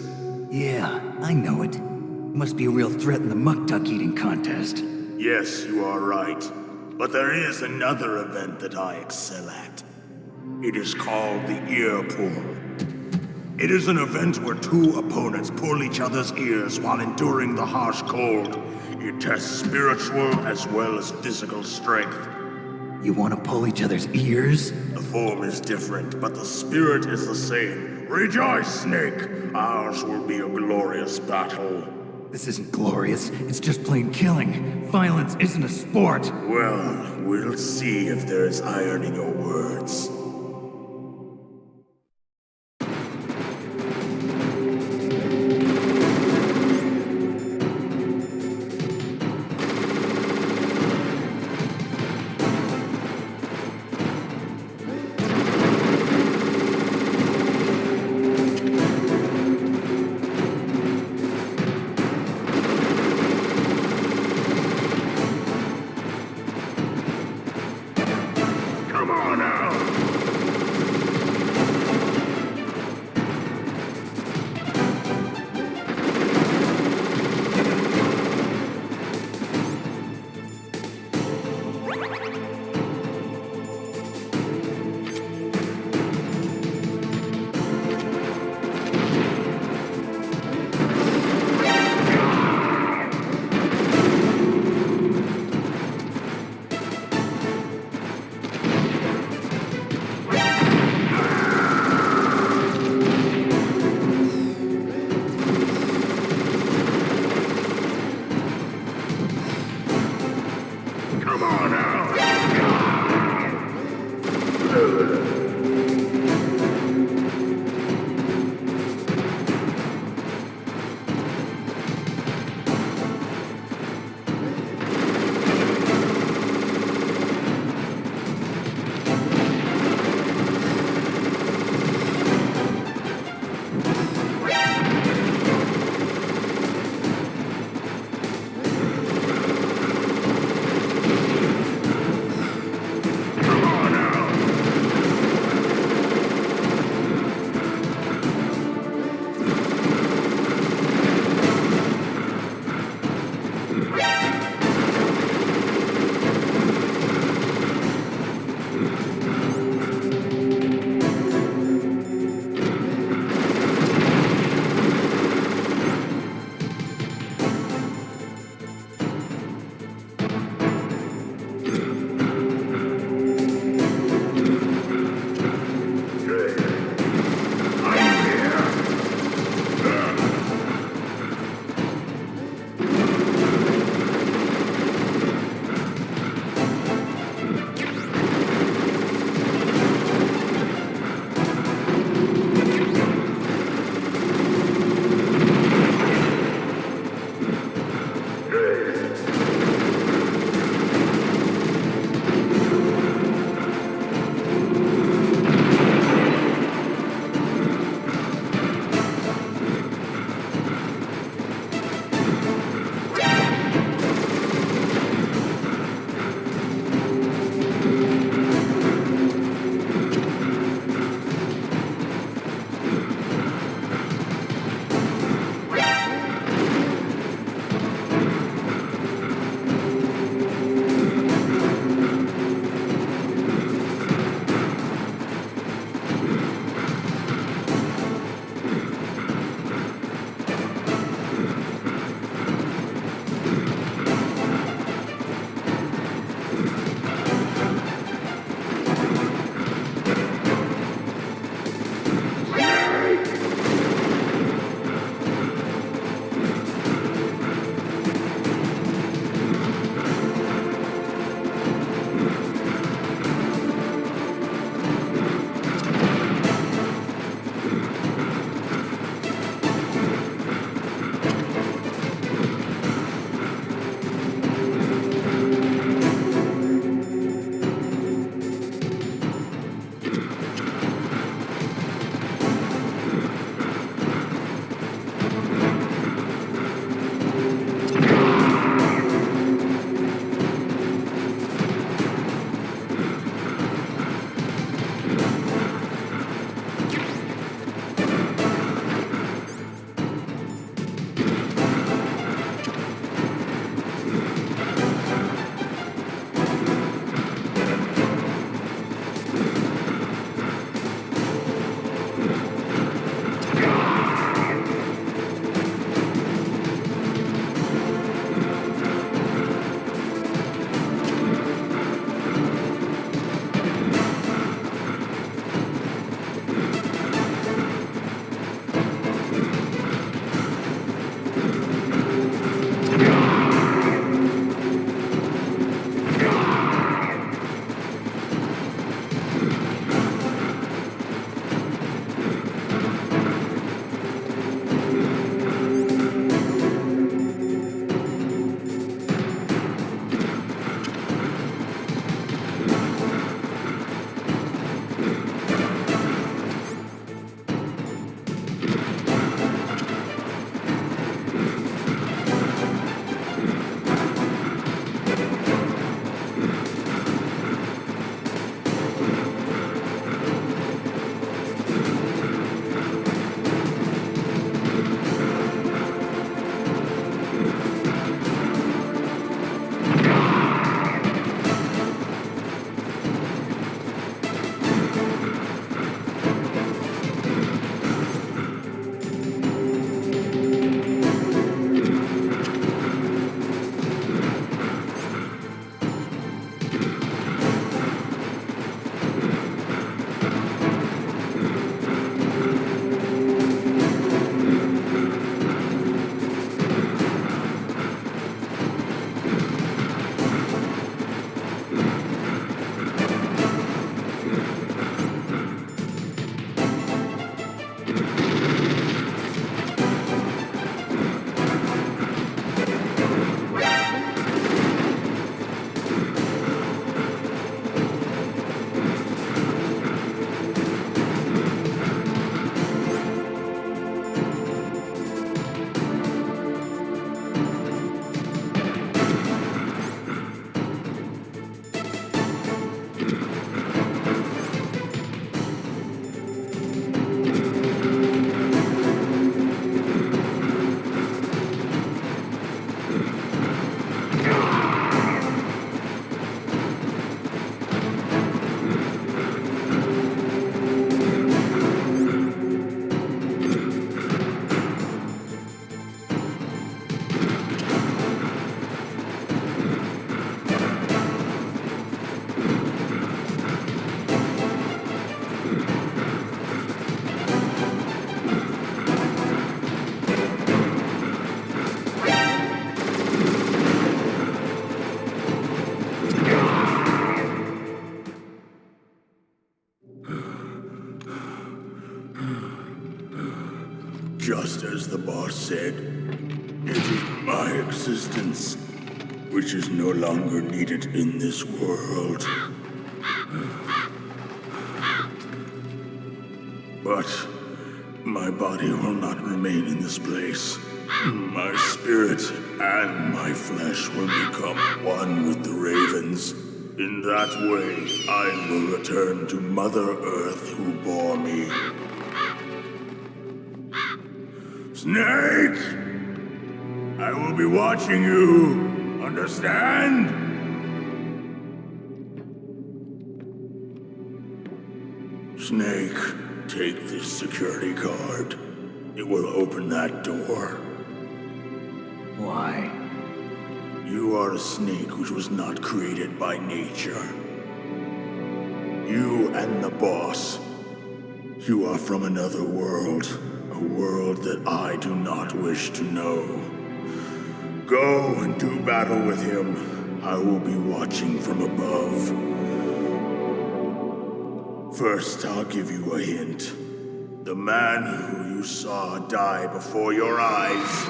Yeah, I know it. Must be a real threat in the muck-duck eating contest. Yes, you are right. But there is another event that I excel at. It is called the ear pull. It is an event where two opponents pull each other's ears while enduring the harsh cold. It tests spiritual as well as physical strength. You want to pull each other's ears? The form is different, but the spirit is the same. Rejoice, Snake! Ours will be a glorious battle. This isn't glorious. It's just plain killing. Violence isn't a sport. Well, we'll see if there's iron in your words. Come on out! Just as the boss said, it is my existence which is no longer needed in this world. But my body will not remain in this place. My spirit and my flesh will become one with the ravens. In that way, I will return to Mother Earth who bore me. Snake! I will be watching you. Understand? Snake, take this security card. It will open that door. Why? You are a snake which was not created by nature. You and the boss. You are from another world. A world that I do not wish to know. Go and do battle with him. I will be watching from above. First, I'll give you a hint. The man who you saw die before your eyes.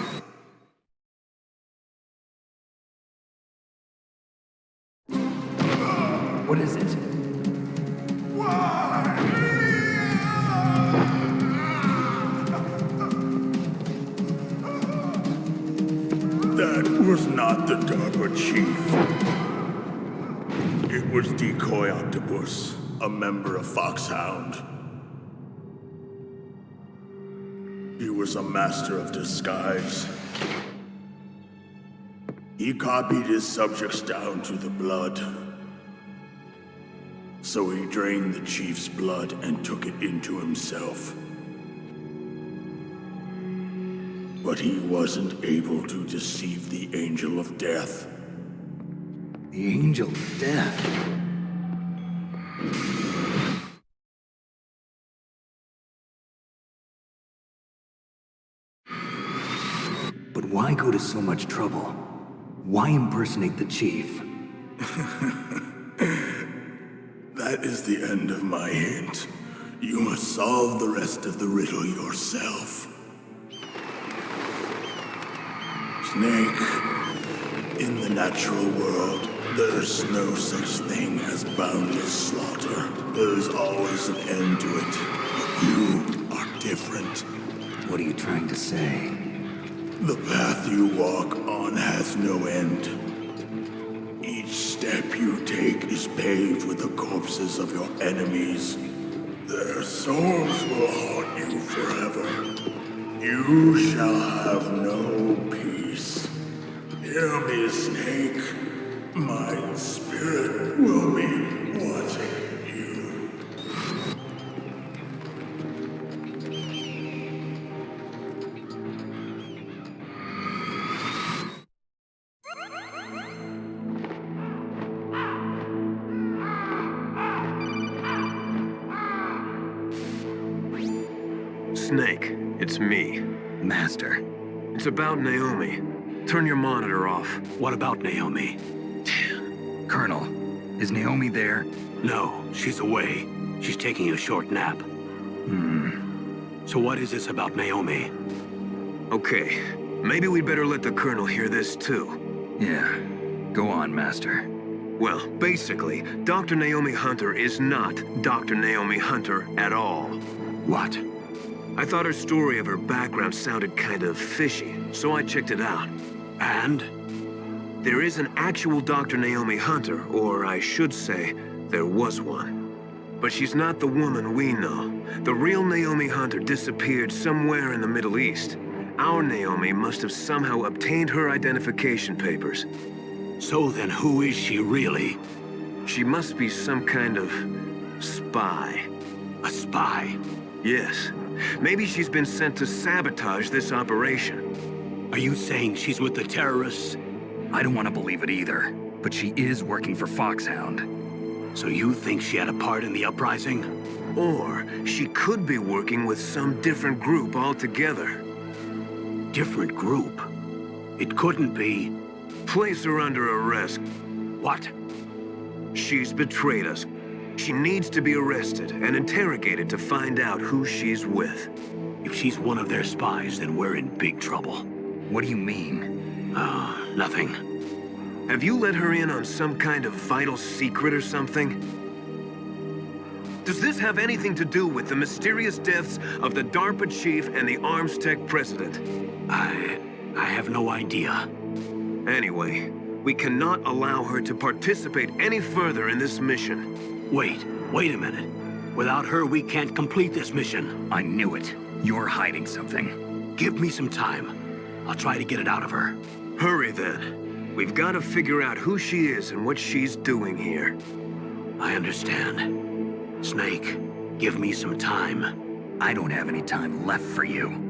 What is it? That was not the DARPA chief. It was Decoy Octopus, a member of Foxhound. He was a master of disguise. He copied his subjects down to the blood. So he drained the chief's blood and took it into himself. But he wasn't able to deceive the Angel of Death. The Angel of Death. But why go to so much trouble? Why impersonate the chief? That is the end of my hint. You must solve the rest of the riddle yourself. Snake, in the natural world, there's no such thing as boundless slaughter. There's always an end to it. But you are different. What are you trying to say? The path you walk on has no end. Each step you take is paved with the corpses of your enemies. Their souls will haunt you forever. You shall have no peace. Hear me, Snake. My spirit will be watching you. Snake, it's me. Master. It's about Naomi. Turn your monitor off. What about Naomi? Colonel, is Naomi there? No, she's away. She's taking a short nap. So what is this about Naomi? Okay, maybe we'd better let the Colonel hear this too. Yeah. Go on, Master. Well, basically, Dr. Naomi Hunter is not Dr. Naomi Hunter at all. What? I thought her story of her background sounded kind of fishy, so I checked it out. And? There is an actual Dr. Naomi Hunter, or I should say, there was one. But she's not the woman we know. The real Naomi Hunter disappeared somewhere in the Middle East. Our Naomi must have somehow obtained her identification papers. So then who is she really? She must be some kind of spy. A spy? Yes. Maybe she's been sent to sabotage this operation. Are you saying she's with the terrorists? I don't want to believe it either, but she is working for Foxhound. So you think she had a part in the uprising? Or she could be working with some different group altogether. Different group? It couldn't be. Place her under arrest. What? She's betrayed us. She needs to be arrested and interrogated to find out who she's with. If she's one of their spies, then we're in big trouble. What do you mean? Nothing. Have you let her in on some kind of vital secret or something? Does this have anything to do with the mysterious deaths of the DARPA chief and the Arms Tech president? I have no idea. Anyway, we cannot allow her to participate any further in this mission. Wait a minute. Without her, we can't complete this mission. I knew it. You're hiding something. Give me some time. I'll try to get it out of her. Hurry then. We've got to figure out who she is and what she's doing here. I understand. Snake, give me some time. I don't have any time left for you.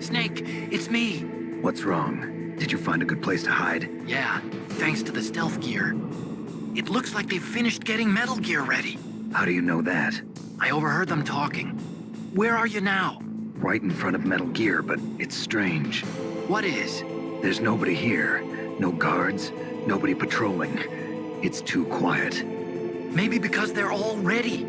Snake, it's me. What's wrong? Did you find a good place to hide? Yeah, thanks to the stealth gear. It looks like they've finished getting Metal Gear ready. How do you know that? I overheard them talking. Where are you now? Right in front of Metal Gear, but it's strange. What is? There's nobody here. No guards, nobody patrolling. It's too quiet. Maybe because they're all ready.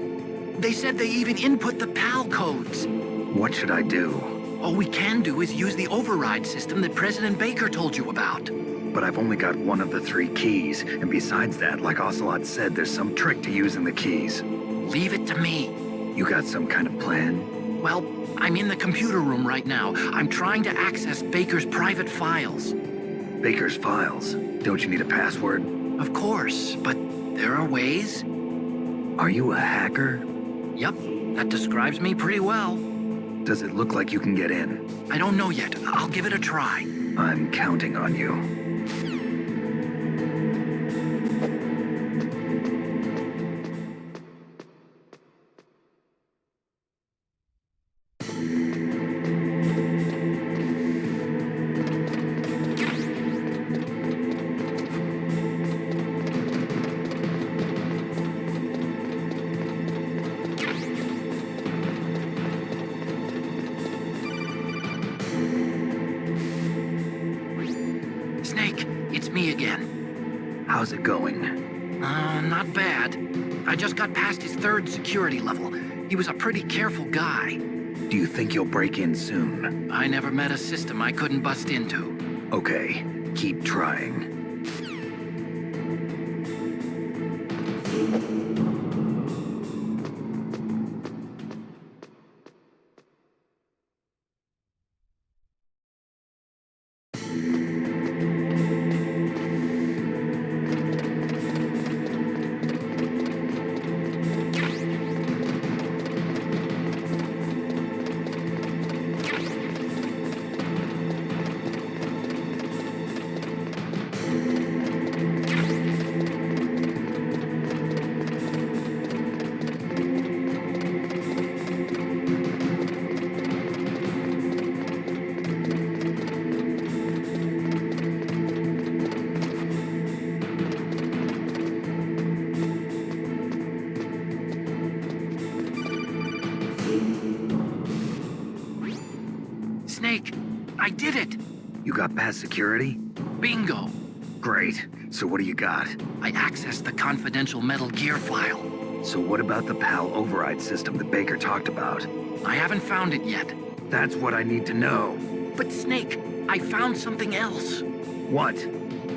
They said they even input the PAL codes. What should I do? All we can do is use the override system that President Baker told you about. But I've only got one of the 3 keys, and besides that, like Ocelot said, there's some trick to using the keys. Leave it to me. You got some kind of plan? Well, I'm in the computer room right now. I'm trying to access Baker's private files. Baker's files? Don't you need a password? Of course, but there are ways. Are you a hacker? Yep, that describes me pretty well. Does it look like you can get in? I don't know yet. I'll give it a try. I'm counting on you. me again. How's it going? Not bad. I just got past his 3rd security level. He was a pretty careful guy. Do you think you'll break in soon? I never met a system I couldn't bust into. Okay, keep trying. Snake, I did it! You got past security? Bingo! Great. So what do you got? I accessed the confidential Metal Gear file. So what about the PAL override system that Baker talked about? I haven't found it yet. That's what I need to know. But Snake, I found something else. What?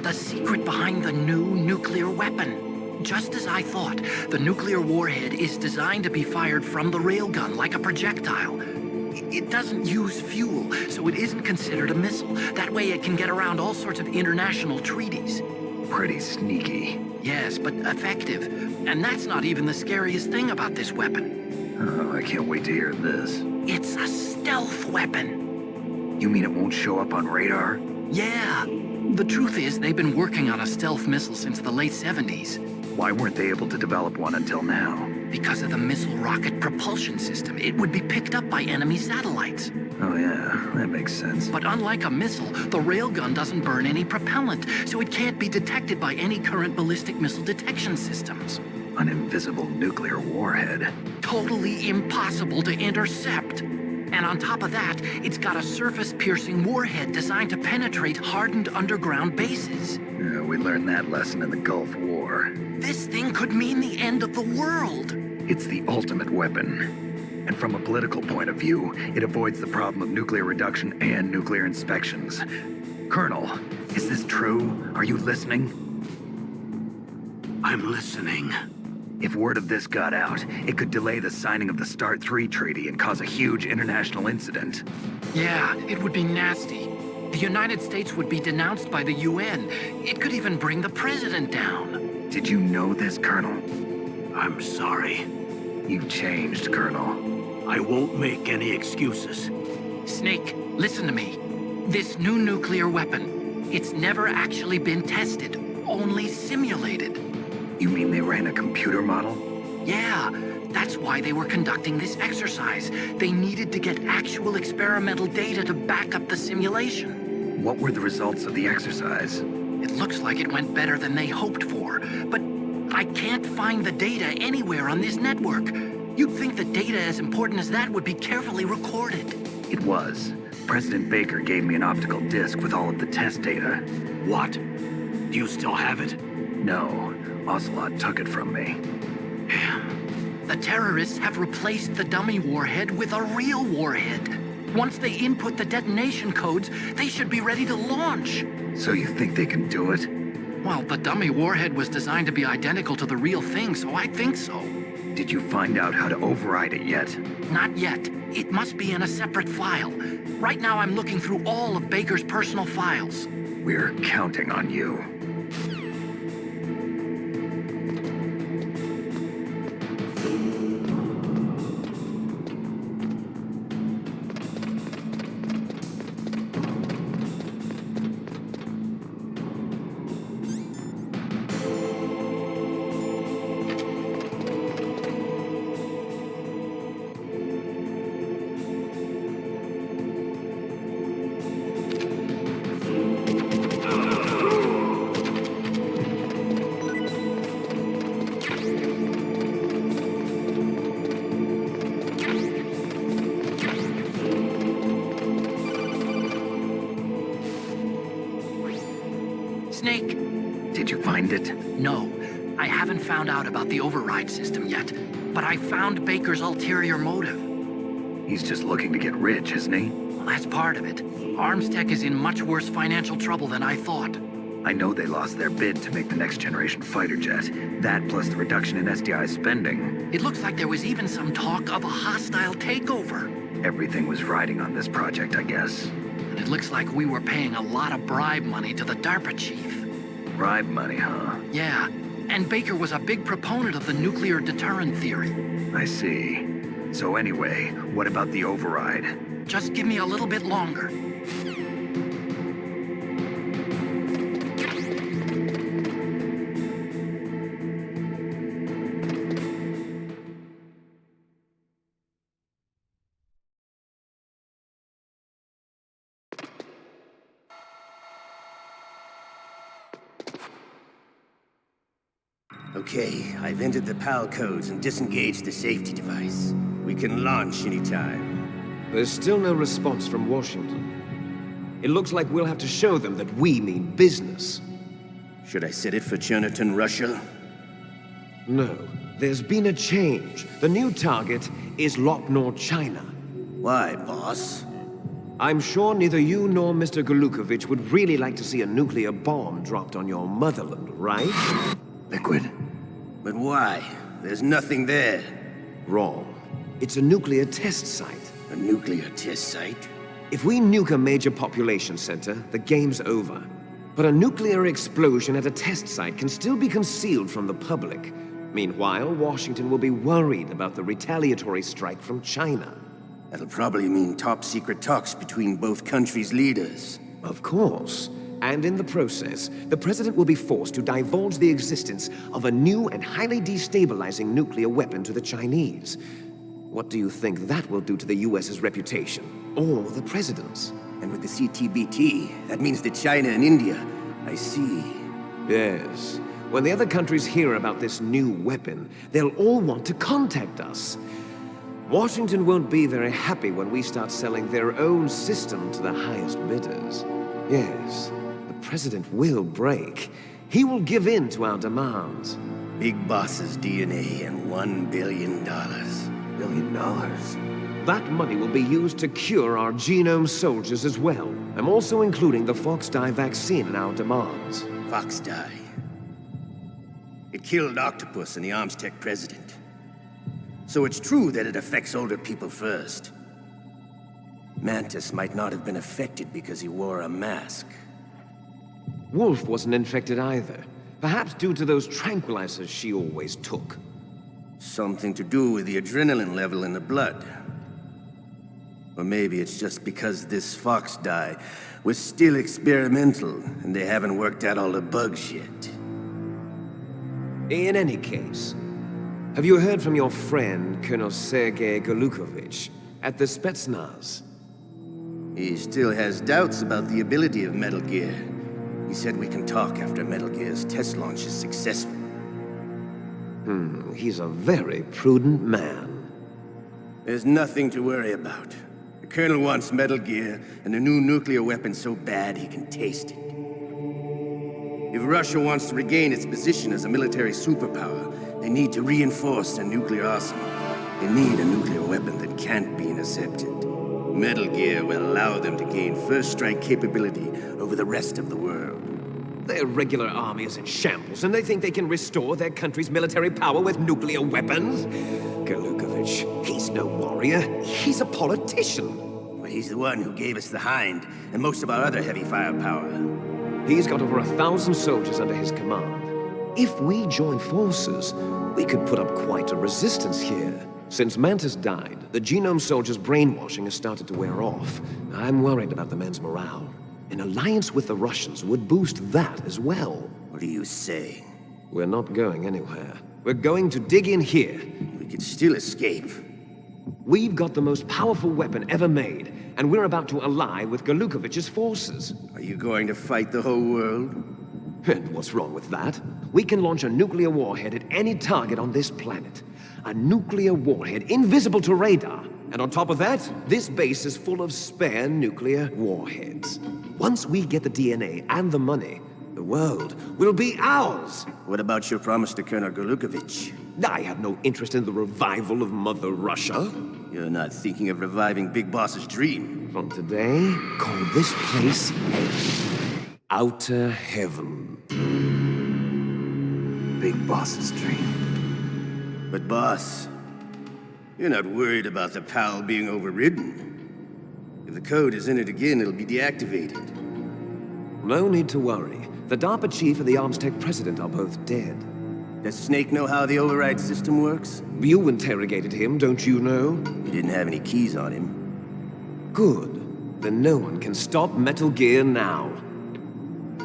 The secret behind the new nuclear weapon. Just as I thought, the nuclear warhead is designed to be fired from the railgun like a projectile. It doesn't use fuel, so it isn't considered a missile. That way it can get around all sorts of international treaties. Pretty sneaky. Yes, but effective. And that's not even the scariest thing about this weapon. Oh, I can't wait to hear this. It's a stealth weapon. You mean it won't show up on radar? Yeah. The truth is, they've been working on a stealth missile since the late 70s. Why weren't they able to develop one until now? Because of the missile rocket propulsion system. It would be picked up by enemy satellites. Oh yeah, that makes sense. But unlike a missile, the railgun doesn't burn any propellant, so it can't be detected by any current ballistic missile detection systems. An invisible nuclear warhead. Totally impossible to intercept. And on top of that, it's got a surface-piercing warhead designed to penetrate hardened underground bases. Yeah, we learned that lesson in the Gulf War. This thing could mean the end of the world. It's the ultimate weapon. And from a political point of view, it avoids the problem of nuclear reduction and nuclear inspections. Colonel, is this true? Are you listening? I'm listening. If word of this got out, it could delay the signing of the START 3 treaty and cause a huge international incident. Yeah, it would be nasty. The United States would be denounced by the UN. It could even bring the president down. Did you know this, Colonel? I'm sorry. You've changed, Colonel. I won't make any excuses. Snake, listen to me. This new nuclear weapon, it's never actually been tested, only simulated. You mean they ran a computer model? Yeah, that's why they were conducting this exercise. They needed to get actual experimental data to back up the simulation. What were the results of the exercise? It looks like it went better than they hoped for, but I can't find the data anywhere on this network. You'd think that data as important as that would be carefully recorded. It was. President Baker gave me an optical disc with all of the test data. What? Do you still have it? No. Ocelot took it from me. The terrorists have replaced the dummy warhead with a real warhead. Once they input the detonation codes, they should be ready to launch. So you think they can do it? Well, the dummy warhead was designed to be identical to the real thing, so I think so. Did you find out how to override it yet? Not yet. It must be in a separate file. Right now I'm looking through all of Baker's personal files. We're counting on you. Snake? Did you find it? No, I haven't found out about the override system yet, but I found Baker's ulterior motive. He's just looking to get rich, isn't he? Well, that's part of it. Armstech is in much worse financial trouble than I thought. I know they lost their bid to make the next generation fighter jet. That plus the reduction in SDI spending. It looks like there was even some talk of a hostile takeover. Everything was riding on this project, I guess. And it looks like we were paying a lot of bribe money to the DARPA chief. Bribe money, huh? Yeah, and Baker was a big proponent of the nuclear deterrent theory. I see. So anyway, what about the override? Just give me a little bit longer. Okay, I've entered the PAL codes and disengaged the safety device. We can launch anytime. There's still no response from Washington. It looks like we'll have to show them that we mean business. Should I set it for Cherniton, Russia? No, there's been a change. The new target is Lopnor, China. Why, boss? I'm sure neither you nor Mr. Golukovich would really like to see a nuclear bomb dropped on your motherland, right? Liquid. But why? There's nothing there. Wrong. It's a nuclear test site. A nuclear test site? If we nuke a major population center, the game's over. But a nuclear explosion at a test site can still be concealed from the public. Meanwhile, Washington will be worried about the retaliatory strike from China. That'll probably mean top-secret talks between both countries' leaders. Of course. And in the process, the president will be forced to divulge the existence of a new and highly destabilizing nuclear weapon to the Chinese. What do you think that will do to the US's reputation? Or the president's? And with the CTBT, that means that China and India... I see. Yes. When the other countries hear about this new weapon, they'll all want to contact us. Washington won't be very happy when we start selling their own system to the highest bidders. Yes. The president will break. He will give in to our demands. Big Boss's DNA and $1 billion. $1 billion? That money will be used to cure our genome soldiers as well. I'm also including the Fox-Die vaccine in our demands. Fox-Die? It killed Octopus and the Armstech president. So it's true that it affects older people first. Mantis might not have been affected because he wore a mask. Wolf wasn't infected either. Perhaps due to those tranquilizers she always took. Something to do with the adrenaline level in the blood. Or maybe it's just because this Fox-Die was still experimental and they haven't worked out all the bugs yet. In any case, have you heard from your friend, Colonel Sergei Golukovich, at the Spetsnaz? He still has doubts about the ability of Metal Gear. He said we can talk after Metal Gear's test launch is successful. He's a very prudent man. There's nothing to worry about. The Colonel wants Metal Gear and a new nuclear weapon so bad he can taste it. If Russia wants to regain its position as a military superpower, they need to reinforce their nuclear arsenal. They need a nuclear weapon that can't be intercepted. Metal Gear will allow them to gain first strike capability over the rest of the world. Their regular army is in shambles, and they think they can restore their country's military power with nuclear weapons? Golukovich, he's no warrior. He's a politician. But he's the one who gave us the Hind and most of our other heavy firepower. He's got over 1,000 soldiers under his command. If we join forces, we could put up quite a resistance here. Since Mantis died, the genome soldiers' brainwashing has started to wear off. I'm worried about the men's morale. An alliance with the Russians would boost that as well. What are you saying? We're not going anywhere. We're going to dig in here. We could still escape. We've got the most powerful weapon ever made, and we're about to ally with Golukovich's forces. Are you going to fight the whole world? And what's wrong with that? We can launch a nuclear warhead at any target on this planet. A nuclear warhead invisible to radar. And on top of that, this base is full of spare nuclear warheads. Once we get the DNA and the money, The world will be ours. What about your promise to Colonel Golukovich? I have no interest in the revival of Mother Russia. You're not thinking of reviving Big Boss's dream. From today, call this place Outer Heaven. Big Boss's dream. But boss, you're not worried about the PAL being overridden. If the code is in it again, it'll be deactivated. No need to worry. The DARPA chief and the Arms Tech president are both dead. Does Snake know how the override system works? You interrogated him, don't you know? He didn't have any keys on him. Good. Then no one can stop Metal Gear now.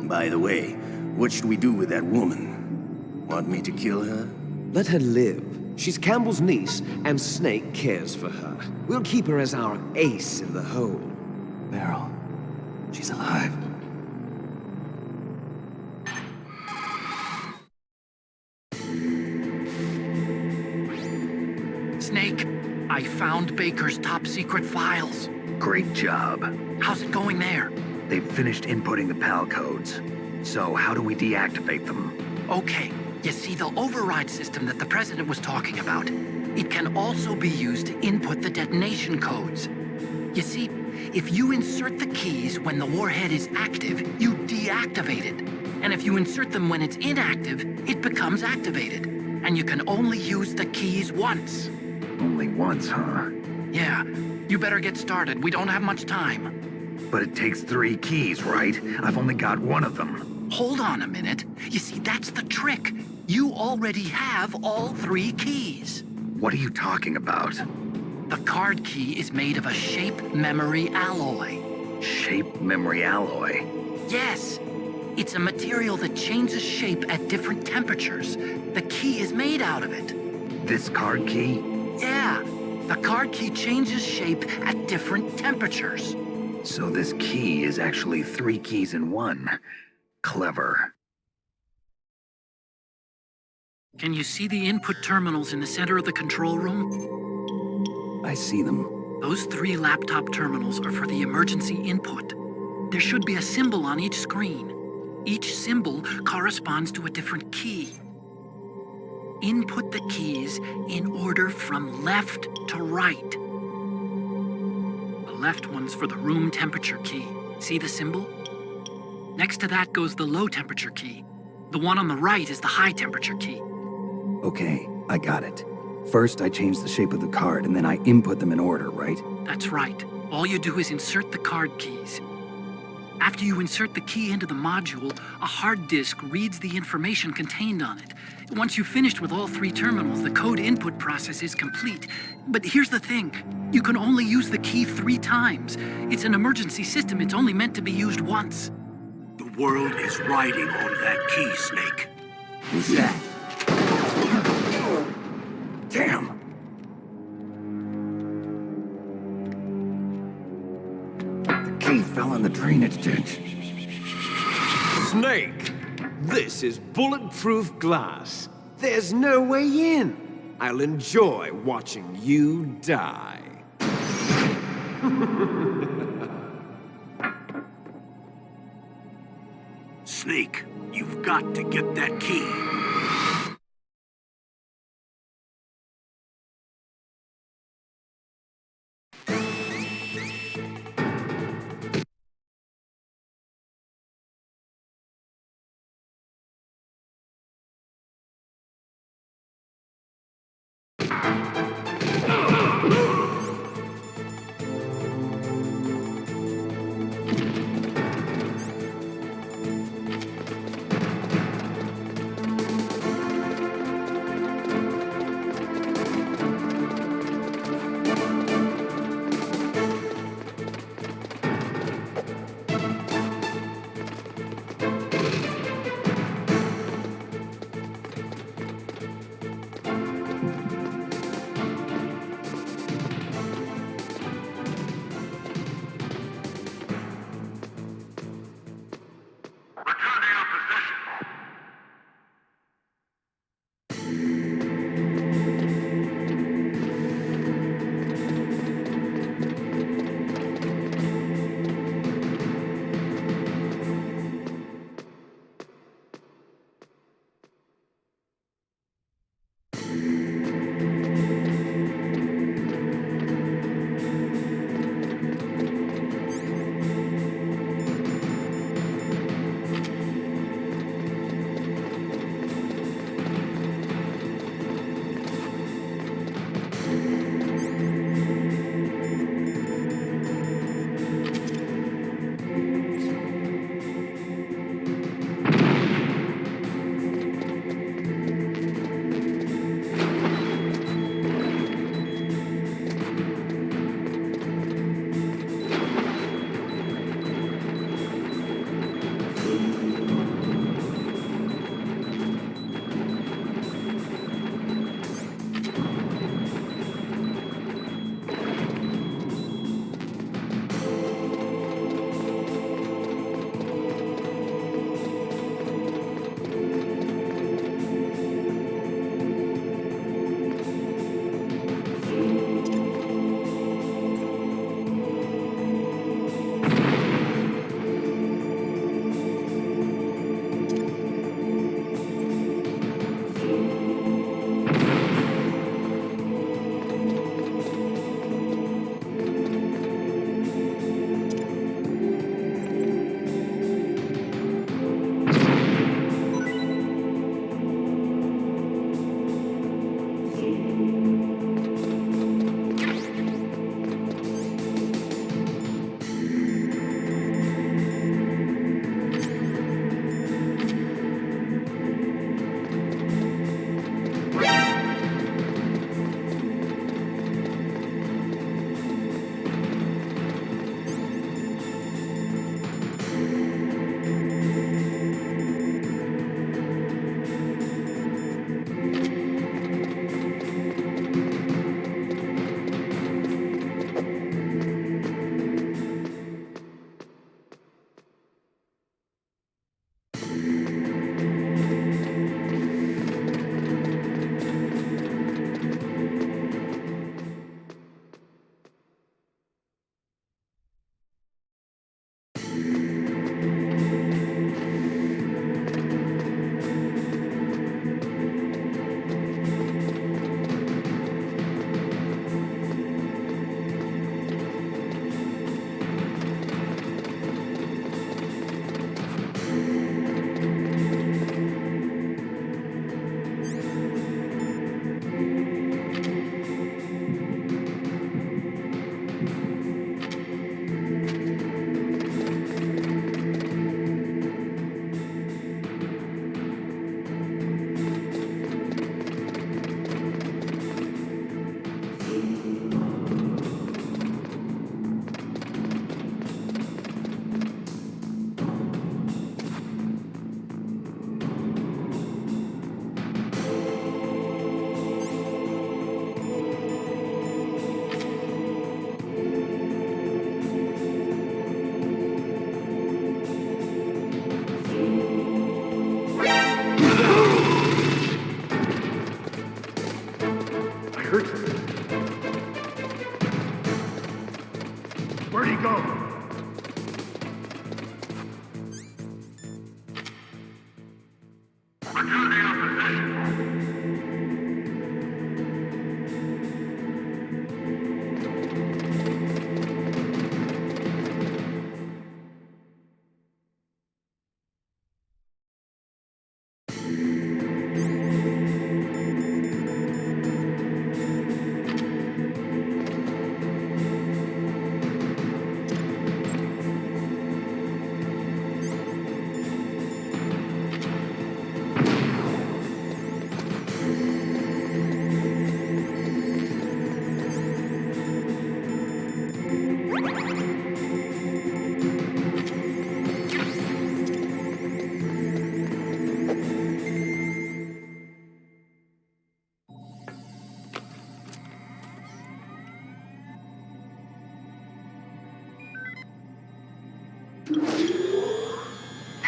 By the way, what should we do with that woman? Want me to kill her? Let her live. She's Campbell's niece, and Snake cares for her. We'll keep her as our ace in the hole. Meryl, she's alive. Snake, I found Baker's top secret files. Great job. How's it going there? They've finished inputting the PAL codes. So how do we deactivate them? Okay, you see the override system that the president was talking about. It can also be used to input the detonation codes. You see, if you insert the keys when the warhead is active, you deactivate it. And if you insert them when it's inactive, it becomes activated. And you can only use the keys once. Only once, huh? Yeah, you better get started. We don't have much time. But it takes 3 keys, right? I've only got 1 of them. Hold on a minute. You see, that's the trick. You already have all 3 keys. What are you talking about? The card key is made of a shape memory alloy. Shape memory alloy? Yes. It's a material that changes shape at different temperatures. The key is made out of it. This card key? Yeah. The card key changes shape at different temperatures. So this key is actually 3 keys in 1. Clever. Can you see the input terminals in the center of the control room? I see them. Those 3 laptop terminals are for the emergency input. There should be a symbol on each screen. Each symbol corresponds to a different key. Input the keys in order from left to right. The left one's for the room temperature key. See the symbol? Next to that goes the low temperature key. The one on the right is the high temperature key. Okay, I got it. First, I change the shape of the card, and then I input them in order, right? That's right. All you do is insert the card keys. After you insert the key into the module, a hard disk reads the information contained on it. Once you've finished with all 3 terminals, the code input process is complete. But here's the thing. You can only use the key 3 times. It's an emergency system. It's only meant to be used once. The world is riding on that key, Snake. Who's that? Damn! The key fell in the drainage ditch. Snake! This is bulletproof glass. There's no way in. I'll enjoy watching you die. Snake, you've got to get that key.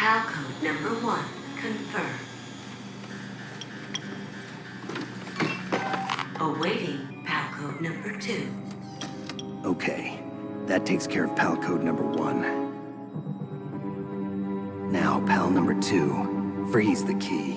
PAL code number 1, confirmed. Awaiting PAL code number 2. Okay, that takes care of PAL code number 1. Now, PAL number 2, freeze the key.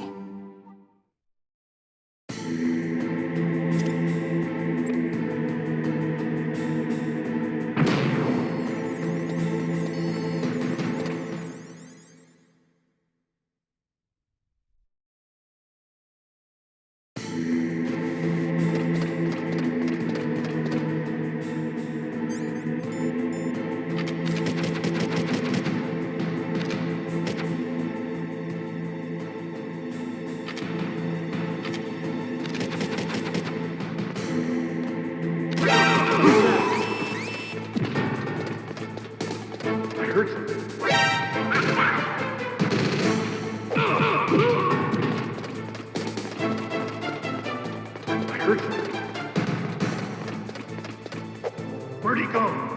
Where'd he go?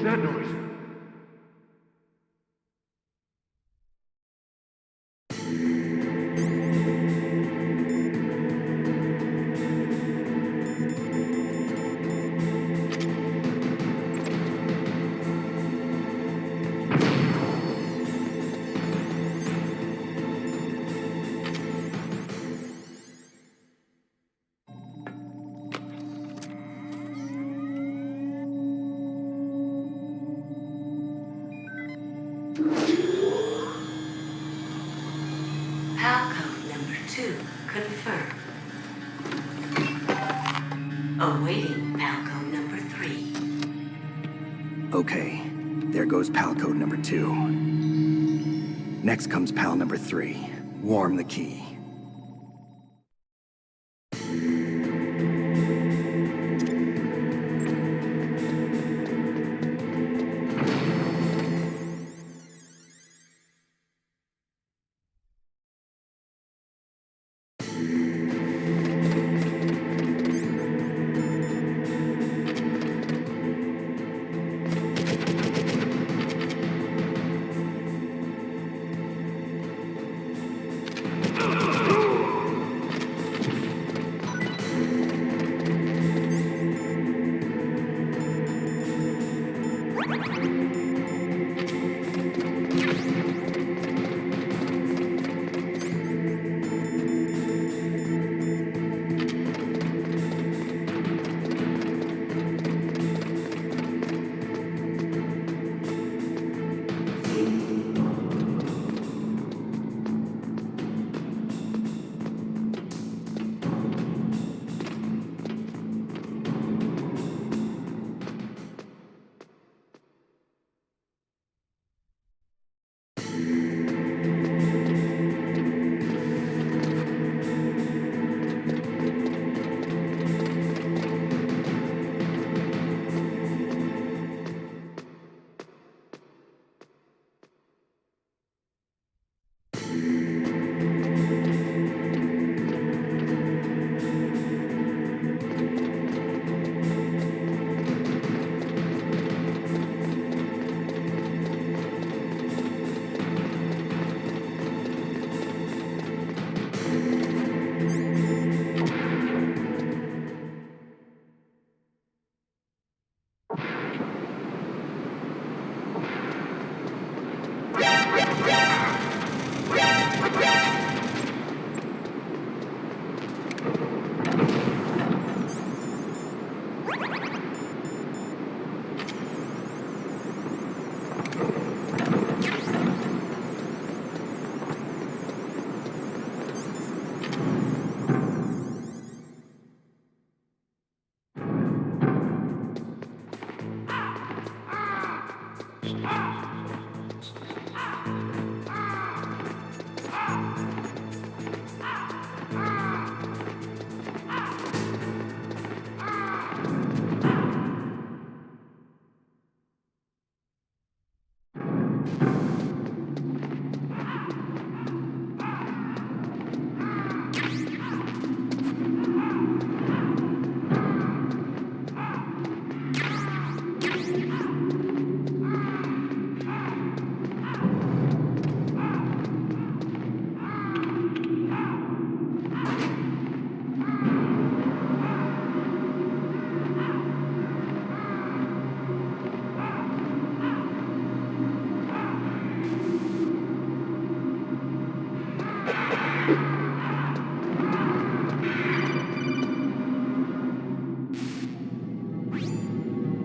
was that noise? Palcode number 2 confirmed. Awaiting Palcode number 3. Okay, there goes pal code number 2. Next comes pal number 3. Warm the key.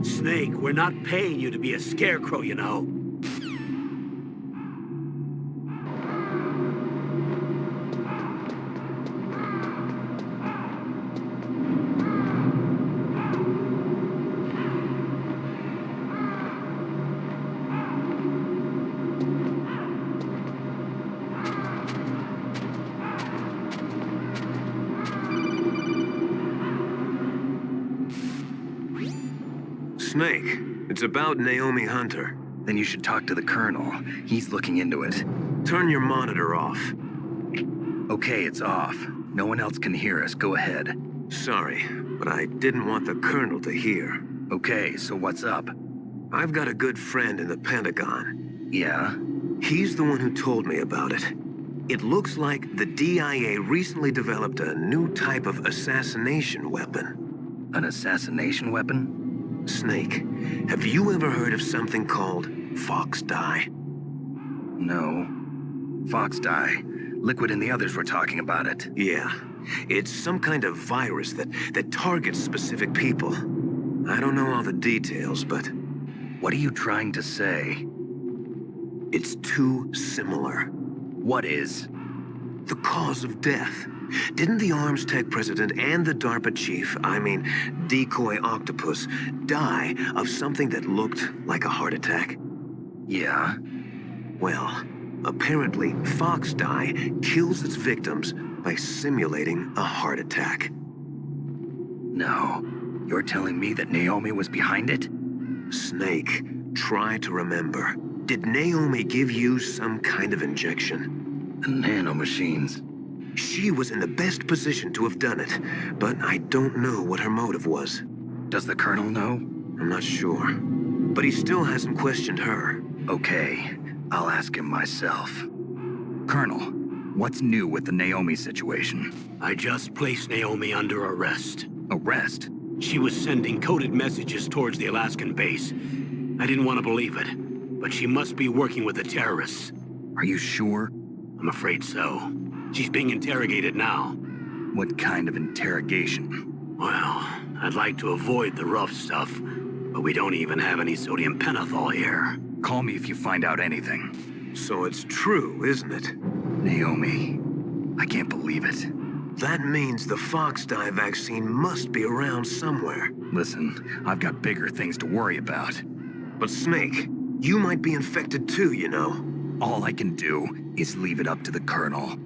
Snake, we're not paying you to be a scarecrow, you know. Snake, it's about Naomi Hunter. Then you should talk to the Colonel. He's looking into it. Turn your monitor off. Okay, it's off. No one else can hear us. Go ahead. Sorry, but I didn't want the Colonel to hear. Okay, so what's up? I've got a good friend in the Pentagon. Yeah? He's the one who told me about it. It looks like the DIA recently developed a new type of assassination weapon. An assassination weapon? Snake, have you ever heard of something called Fox Dye? No. Fox dye. Liquid and the others were talking about it. Yeah. It's some kind of virus that targets specific people. I don't know all the details, but... What are you trying to say? It's too similar. What is? The cause of death. Didn't the Arms Tech president and the DARPA chief, I mean, Decoy Octopus, die of something that looked like a heart attack? Yeah? Well, apparently, Fox Dye kills its victims by simulating a heart attack. No. You're telling me that Naomi was behind it? Snake, try to remember. Did Naomi give you some kind of injection? The nanomachines. She was in the best position to have done it, but I don't know what her motive was. Does the Colonel know? I'm not sure. But he still hasn't questioned her. Okay, I'll ask him myself. Colonel, what's new with the Naomi situation? I just placed Naomi under arrest. Arrest? She was sending coded messages towards the Alaskan base. I didn't want to believe it, but she must be working with the terrorists. Are you sure? I'm afraid so. She's being interrogated now. What kind of interrogation? Well, I'd like to avoid the rough stuff, but we don't even have any sodium pentothal here. Call me if you find out anything. So it's true, isn't it? Naomi, I can't believe it. That means the Fox Dye vaccine must be around somewhere. Listen, I've got bigger things to worry about. But Snake, you might be infected too, you know. All I can do is leave it up to the Colonel.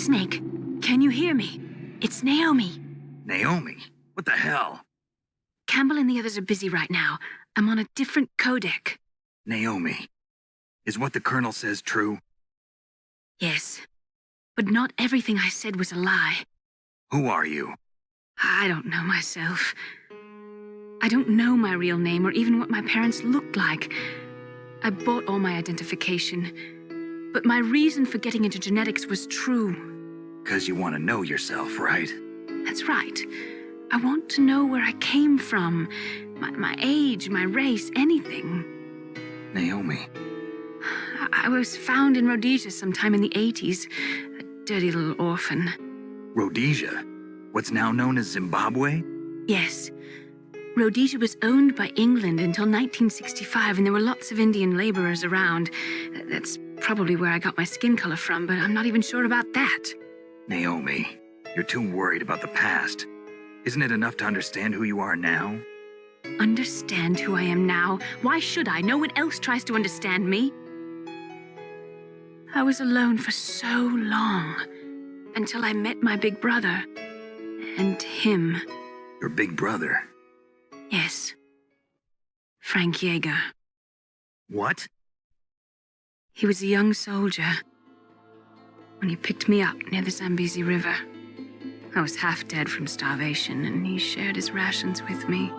Snake, can you hear me? It's Naomi. Naomi? What the hell? Campbell and the others are busy right now. I'm on a different codec. Naomi, is what the Colonel says true? Yes. But not everything I said was a lie. Who are you? I don't know myself. I don't know my real name or even what my parents looked like. I bought all my identification. But my reason for getting into genetics was true. 'Cause you want to know yourself, right? That's right. I want to know where I came from. My age, my race, anything. Naomi. I was found in Rhodesia sometime in the 80s. A dirty little orphan. Rhodesia? What's now known as Zimbabwe? Yes. Rhodesia was owned by England until 1965, and there were lots of Indian laborers around. That's probably where I got my skin color from, but I'm not even sure about that. Naomi, you're too worried about the past. Isn't it enough to understand who you are now? Understand who I am now? Why should I? No one else tries to understand me. I was alone for so long, until I met my big brother. And him. Your big brother? Yes. Frank Yeager. What? He was a young soldier when he picked me up near the Zambezi River. I was half dead from starvation, and he shared his rations with me.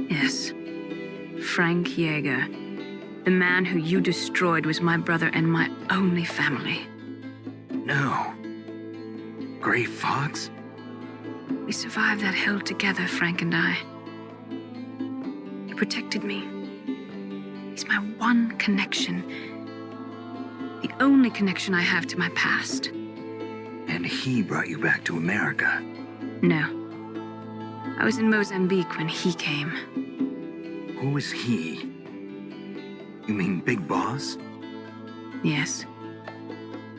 Yes. Frank Yeager. The man who you destroyed was my brother and my only family. No. Gray Fox? We survived that hell together, Frank and I. He protected me. He's my one connection. The only connection I have to my past. And he brought you back to America? No. I was in Mozambique when he came. Who is he? You mean Big Boss? Yes.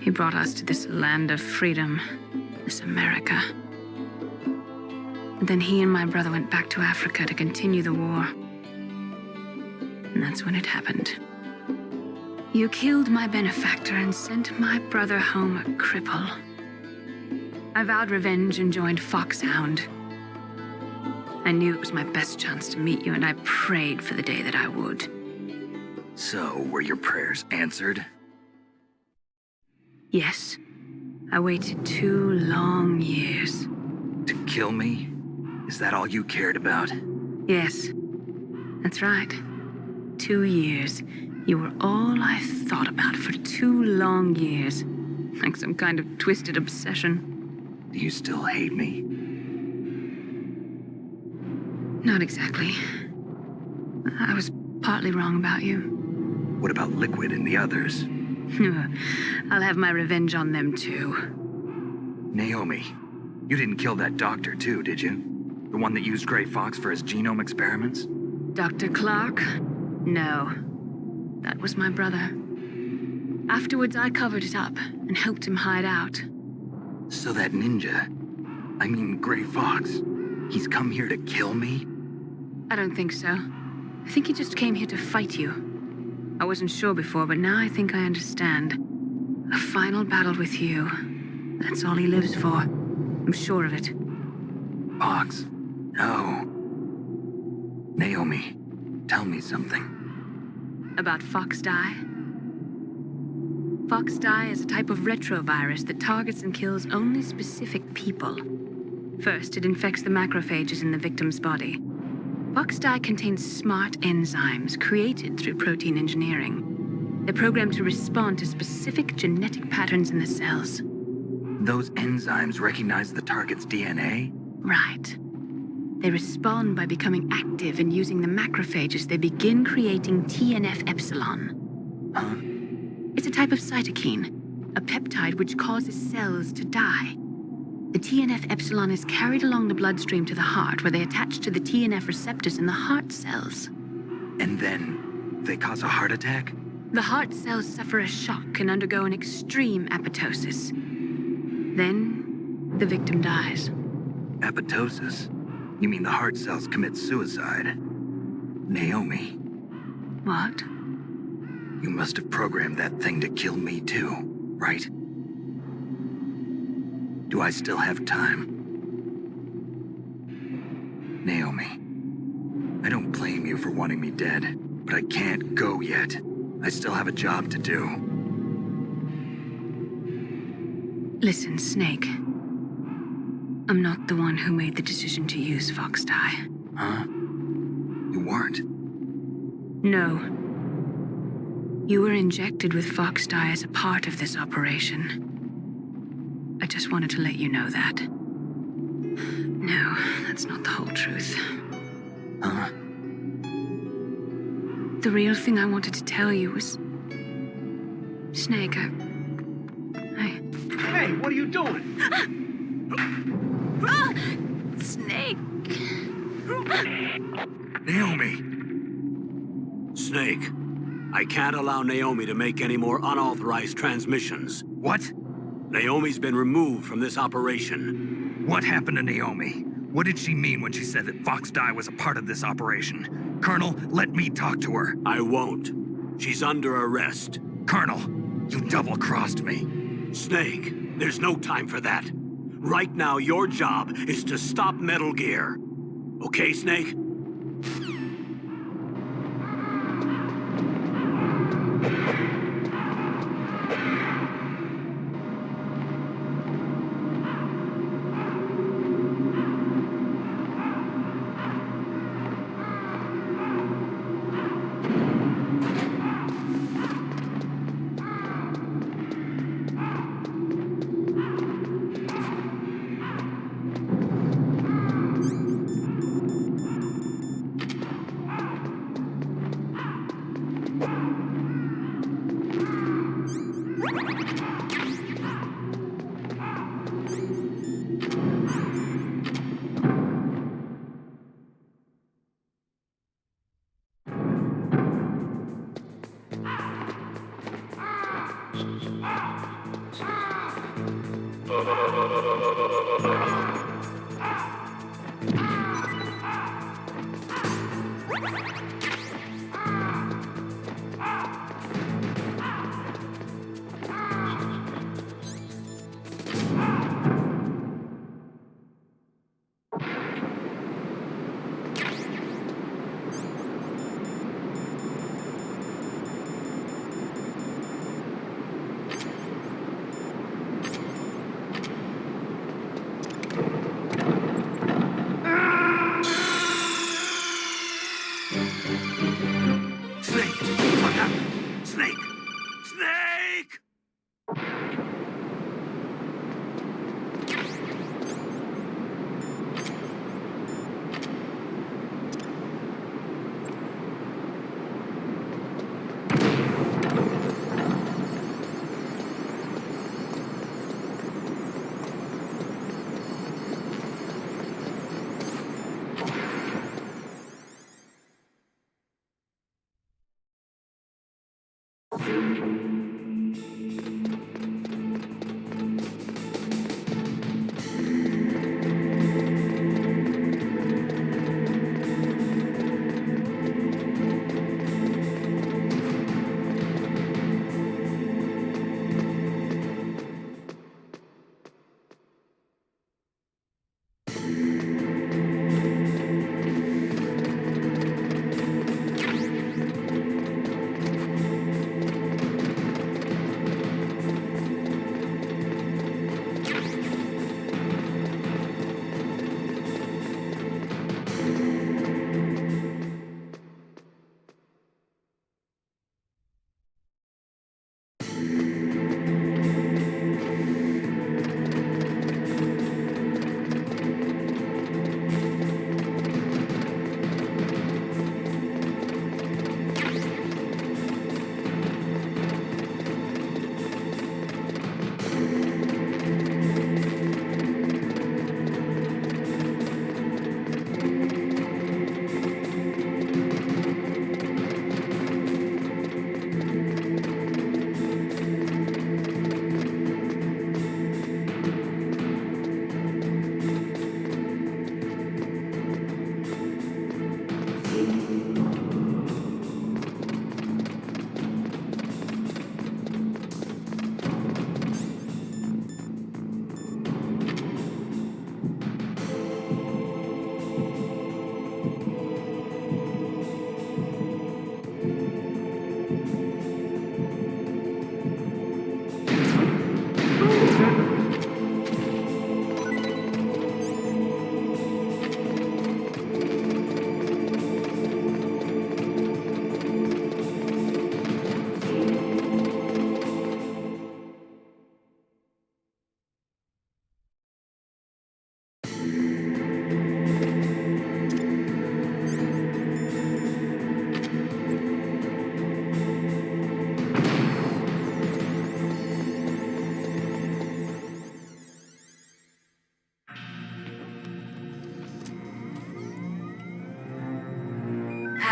He brought us to this land of freedom, this America. And then he and my brother went back to Africa to continue the war. And that's when it happened. You killed my benefactor and sent my brother home a cripple. I vowed revenge and joined Foxhound. I knew it was my best chance to meet you, and I prayed for the day that I would. So, were your prayers answered? Yes. I waited 2 long years. To kill me? Is that all you cared about? Yes. That's right. 2 years. You were all I thought about for 2 long years. Like some kind of twisted obsession. Do you still hate me? Not exactly. I was partly wrong about you. What about Liquid and the others? I'll have my revenge on them too. Naomi, you didn't kill that doctor too, did you? The one that used Gray Fox for his genome experiments? Dr. Clark? No. That was my brother. Afterwards, I covered it up and helped him hide out. So that ninja, I mean Gray Fox, he's come here to kill me? I don't think so. I think he just came here to fight you. I wasn't sure before, but now I think I understand. A final battle with you. That's all he lives for. I'm sure of it. Fox? No. Naomi, tell me something. About Fox Die? Fox Die is a type of retrovirus that targets and kills only specific people. First, it infects the macrophages in the victim's body. Fox Die contains smart enzymes created through protein engineering. They're programmed to respond to specific genetic patterns in the cells. Those enzymes recognize the target's DNA? Right. They respond by becoming active and using the macrophages. They begin creating TNF-epsilon. Huh? It's a type of cytokine, a peptide which causes cells to die. The TNF-epsilon is carried along the bloodstream to the heart, where they attach to the TNF receptors in the heart cells. And then they cause a heart attack? The heart cells suffer a shock and undergo an extreme apoptosis. Then, the victim dies. Apoptosis? You mean the heart cells commit suicide? Naomi. What? You must have programmed that thing to kill me too, right? Do I still have time? Naomi, I don't blame you for wanting me dead, but I can't go yet. I still have a job to do. Listen, Snake. I'm not the one who made the decision to use Fox Dye. Huh? You weren't? No. You were injected with Fox Dye as a part of this operation. I just wanted to let you know that. No, that's not the whole truth. Huh? The real thing I wanted to tell you was... Snake, I... Hey, what are you doing? Snake! Naomi! Snake, I can't allow Naomi to make any more unauthorized transmissions. What? Naomi's been removed from this operation. What happened to Naomi? What did she mean when she said that Fox Dye was a part of this operation? Colonel, let me talk to her. I won't. She's under arrest. Colonel, you double-crossed me. Snake, there's no time for that. Right now, your job is to stop Metal Gear. Okay, Snake?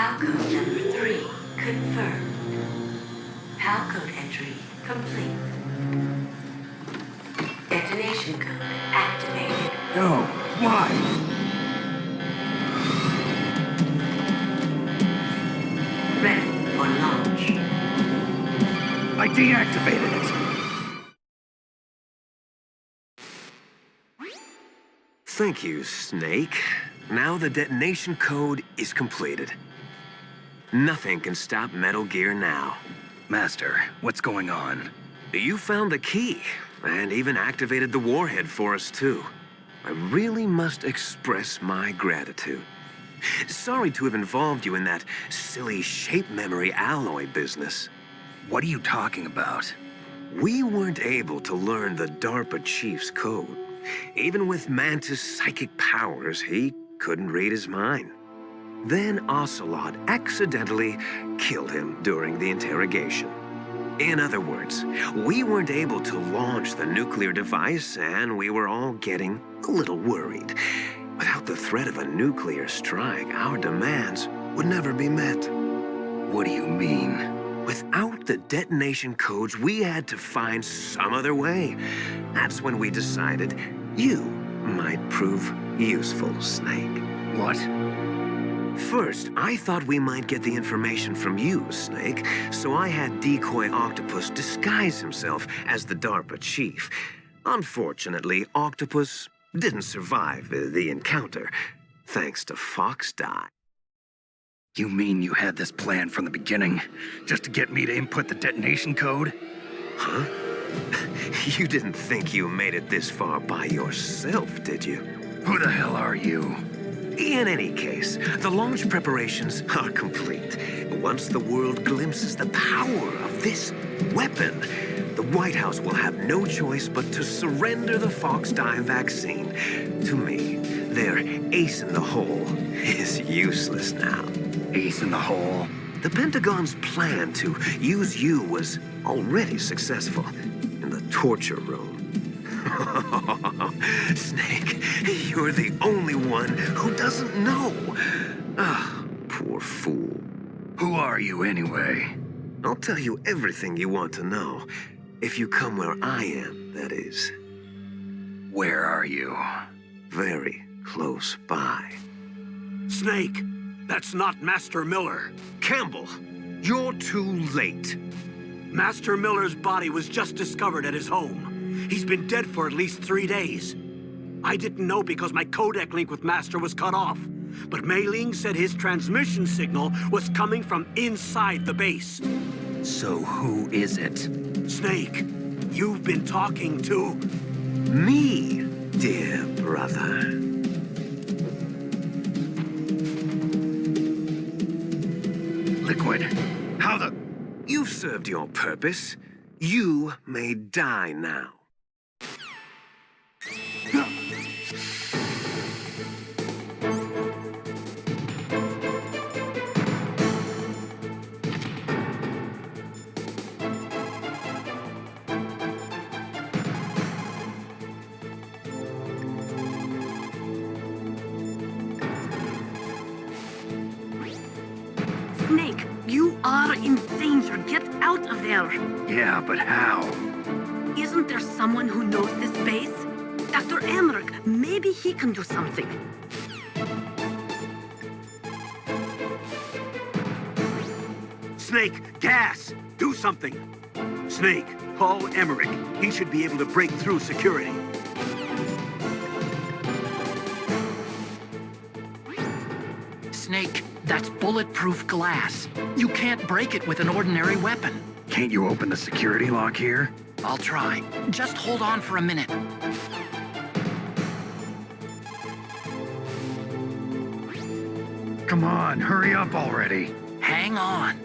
PAL code number 3 confirmed. PAL code entry complete. Detonation code activated. No, why? Ready for launch. I deactivated it. Thank you, Snake. Now the detonation code is completed. Nothing can stop Metal Gear now. Master, what's going on? You found the key, and even activated the warhead for us, too. I really must express my gratitude. Sorry to have involved you in that silly shape memory alloy business. What are you talking about? We weren't able to learn the DARPA chief's code. Even with Mantis' psychic powers, he couldn't read his mind. Then Ocelot accidentally killed him during the interrogation. In other words, we weren't able to launch the nuclear device, and we were all getting a little worried. Without the threat of a nuclear strike, our demands would never be met. What do you mean? Without the detonation codes, we had to find some other way. That's when we decided you might prove useful, Snake. What? First, I thought we might get the information from you, Snake, so I had Decoy Octopus disguise himself as the DARPA chief. Unfortunately, Octopus didn't survive the encounter, thanks to Fox Die. You mean you had this plan from the beginning, just to get me to input the detonation code? Huh? You didn't think you made it this far by yourself, did you? Who the hell are you? In any case, the launch preparations are complete. Once the world glimpses the power of this weapon, the White House will have no choice but to surrender the Fox Die vaccine to me. Their ace in the hole is useless now. Ace in the hole? The Pentagon's plan to use you was already successful in the torture room. Snake, you're the only one who doesn't know. Ah, poor fool. Who are you anyway? I'll tell you everything you want to know. If you come where I am, that is. Where are you? Very close by. Snake, that's not Master Miller. Campbell, you're too late. Master Miller's body was just discovered at his home. He's been dead for at least 3 days. I didn't know because my codec link with Master was cut off. But Mei Ling said his transmission signal was coming from inside the base. So who is it? Snake, you've been talking to... Me, dear brother. Liquid, how the... You've served your purpose. You may die now. Snake, you are in danger. Get out of there. Yeah, but how? Isn't there someone who knows this base? Dr. Emmerich, maybe he can do something. Snake, gas! Do something! Snake, Paul Emmerich. He should be able to break through security. Snake, that's bulletproof glass. You can't break it with an ordinary weapon. Can't you open the security lock here? I'll try. Just hold on for a minute. Come on, hurry up already. Hang on.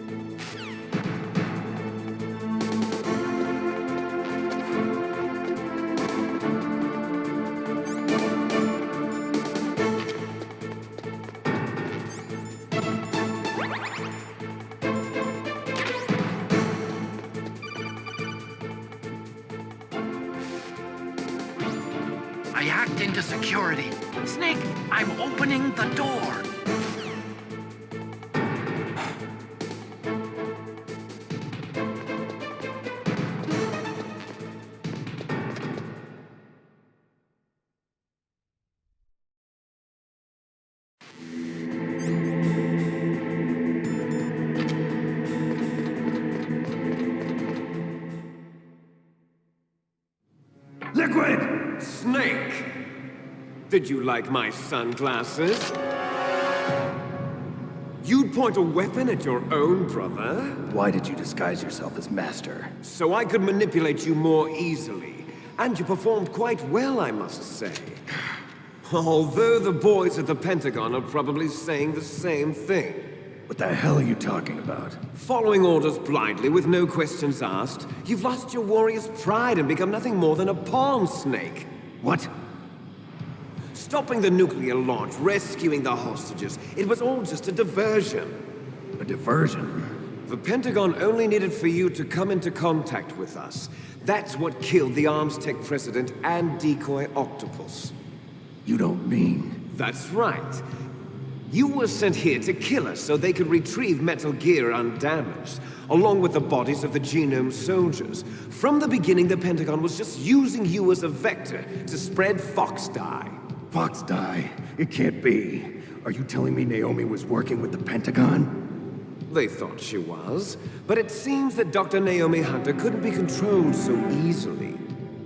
I hacked into security. Snake, I'm opening the door. Liquid! Snake! Did you like my sunglasses? You'd point a weapon at your own brother? Why did you disguise yourself as Master? So I could manipulate you more easily. And you performed quite well, I must say. Although the boys at the Pentagon are probably saying the same thing. What the hell are you talking about? Following orders blindly with no questions asked, you've lost your warrior's pride and become nothing more than a pawn, Snake. What? Stopping the nuclear launch, rescuing the hostages, it was all just a diversion. A diversion? The Pentagon only needed for you to come into contact with us. That's what killed the Arms Tech president and decoy octopus. You don't mean... That's right. You were sent here to kill us so they could retrieve Metal Gear undamaged, along with the bodies of the Genome soldiers. From the beginning, the Pentagon was just using you as a vector to spread Fox dye. Fox dye? It can't be. Are you telling me Naomi was working with the Pentagon? They thought she was, but it seems that Dr. Naomi Hunter couldn't be controlled so easily.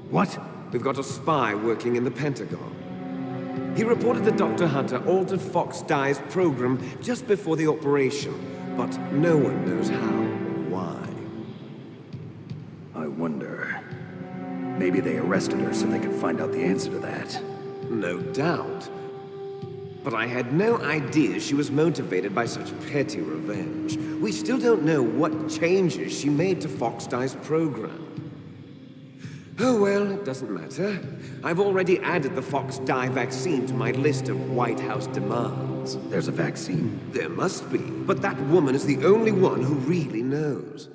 What? We've got a spy working in the Pentagon. He reported that Dr. Hunter altered Fox Dye's program just before the operation, but no one knows how or why. I wonder... Maybe they arrested her so they could find out the answer to that. No doubt. But I had no idea she was motivated by such petty revenge. We still don't know what changes she made to Fox Dye's program. Oh well, it doesn't matter. I've already added the Fox Dye vaccine to my list of White House demands. There's a vaccine? There must be, but that woman is the only one who really knows.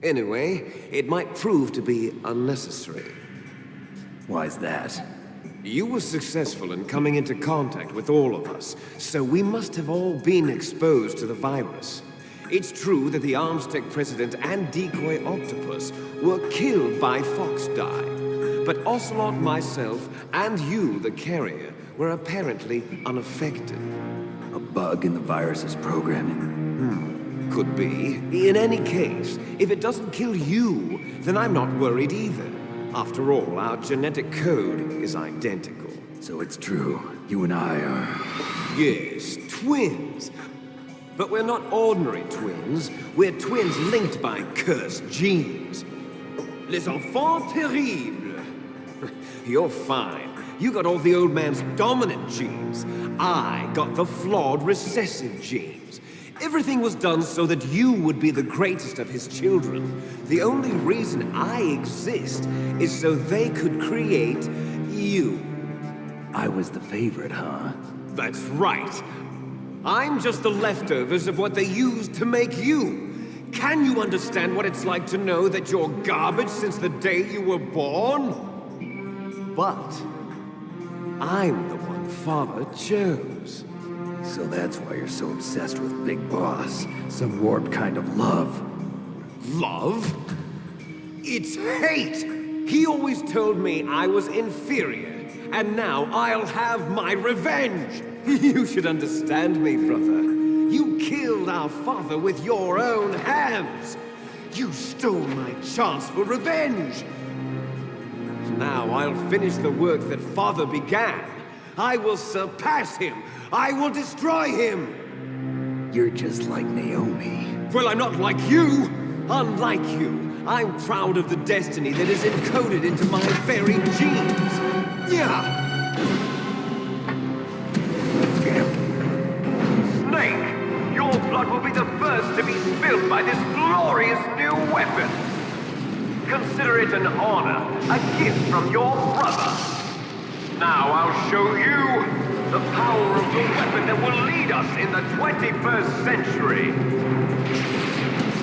Anyway, it might prove to be unnecessary. Why's that? You were successful in coming into contact with all of us, so we must have all been exposed to the virus. It's true that the Arms Tech president and decoy octopus were killed by Fox Dye, but Ocelot, myself, and you, the carrier, were apparently unaffected. A bug in the virus's programming? Could be. In any case, if it doesn't kill you, then I'm not worried either. After all, our genetic code is identical. So it's true. You and I are... Yes, twins. But we're not ordinary twins. We're twins linked by cursed genes. Les enfants terribles. You're fine. You got all the old man's dominant genes. I got the flawed recessive genes. Everything was done so that you would be the greatest of his children. The only reason I exist is so they could create you. I was the favorite, huh? That's right. I'm just the leftovers of what they used to make you. Can you understand what it's like to know that you're garbage since the day you were born? But I'm the one Father chose. So that's why you're so obsessed with Big Boss. Some warped kind of love. Love? It's hate! He always told me I was inferior, and now I'll have my revenge! You should understand me, brother. You killed our father with your own hands! You stole my chance for revenge! Now I'll finish the work that Father began. I will surpass him! I will destroy him! You're just like Naomi. Well, I'm not like you! Unlike you, I'm proud of the destiny that is encoded into my very genes! Yeah! Snake, your blood will be the first to be spilled by this glorious new weapon. Consider it an honor, a gift from your brother. Now I'll show you the power of the weapon that will lead us in the 21st century.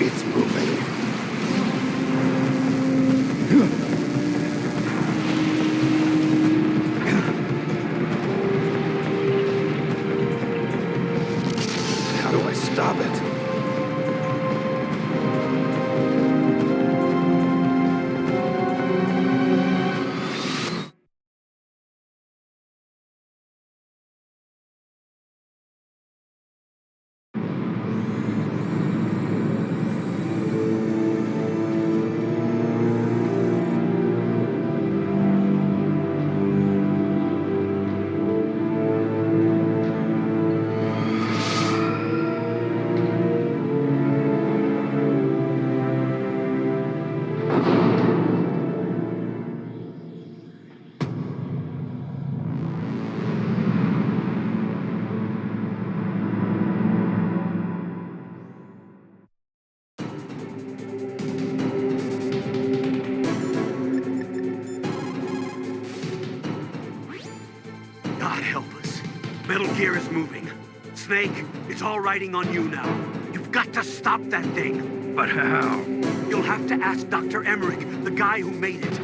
It's moving. How do I stop it? Metal Gear is moving. Snake, it's all riding on you now. You've got to stop that thing. But how? You'll have to ask Dr. Emmerich, the guy who made it.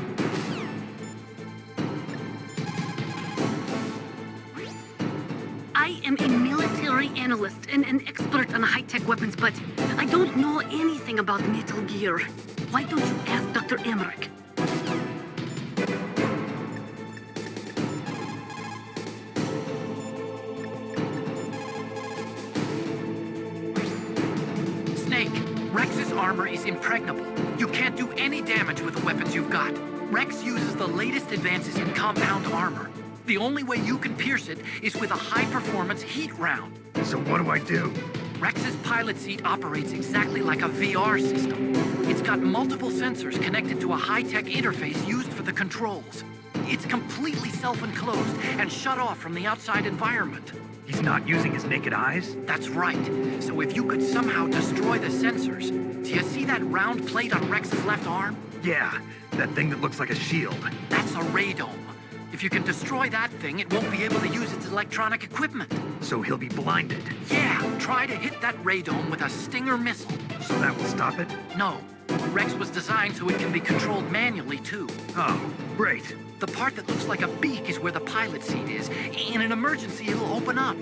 I am a military analyst and an expert on high-tech weapons, but I don't know anything about Metal Gear. Why don't you ask Dr. Emmerich? Snake, Rex's armor is impregnable. You can't do any damage with the weapons you've got. Rex uses the latest advances in compound armor. The only way you can pierce it is with a high-performance heat round. So what do I do? Rex's pilot seat operates exactly like a VR system. It's got multiple sensors connected to a high-tech interface used for the controls. It's completely self-enclosed and shut off from the outside environment. He's not using his naked eyes? That's right. So if you could somehow destroy the sensors... Do you see that round plate on Rex's left arm? Yeah, that thing that looks like a shield. That's a radome. If you can destroy that thing, it won't be able to use its electronic equipment. So he'll be blinded. Yeah, try to hit that radome with a Stinger missile. So that will stop it? No. Rex was designed so it can be controlled manually, too. Oh, great. The part that looks like a beak is where the pilot seat is. In an emergency, it'll open up.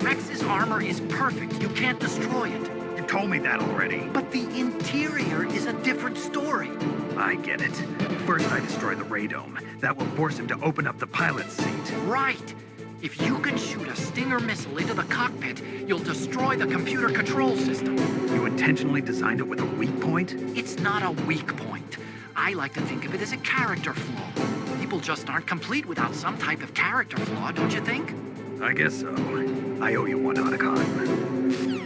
Rex's armor is perfect. You can't destroy it. You told me that already. But the interior is a different story. I get it. First I destroy the radome. That will force him to open up the pilot's seat. Right. If you can shoot a Stinger missile into the cockpit, you'll destroy the computer control system. You intentionally designed it with a weak point? It's not a weak point. I like to think of it as a character flaw. People just aren't complete without some type of character flaw, don't you think? I guess so. I owe you one, Otacon.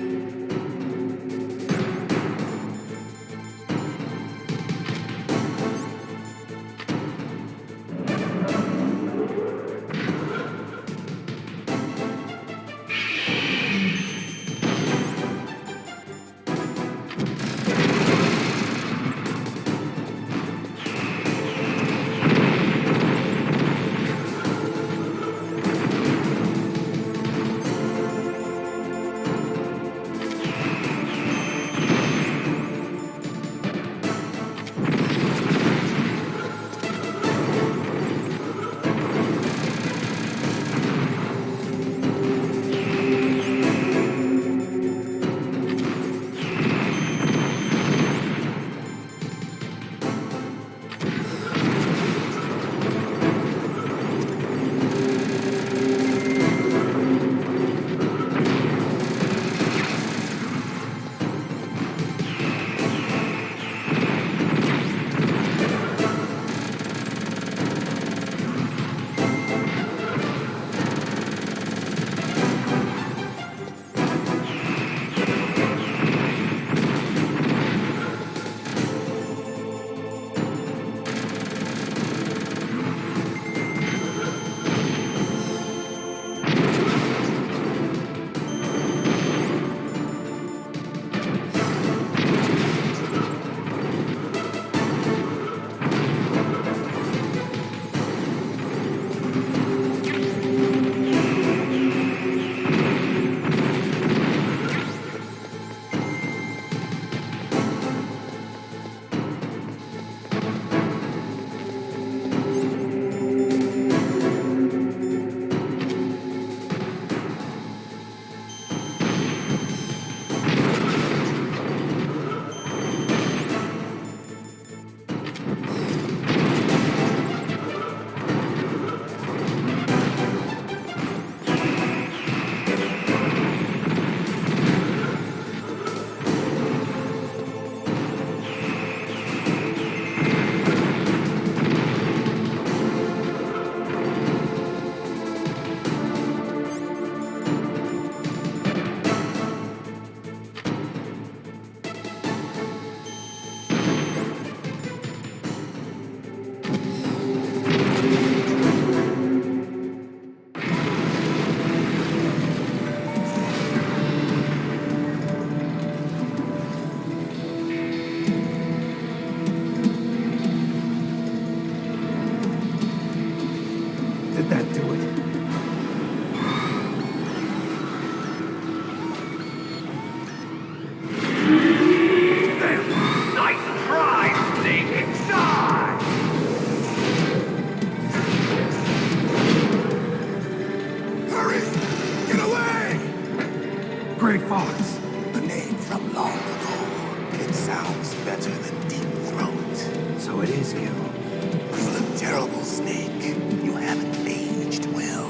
So it is you. You look terrible, Snake. You haven't aged well.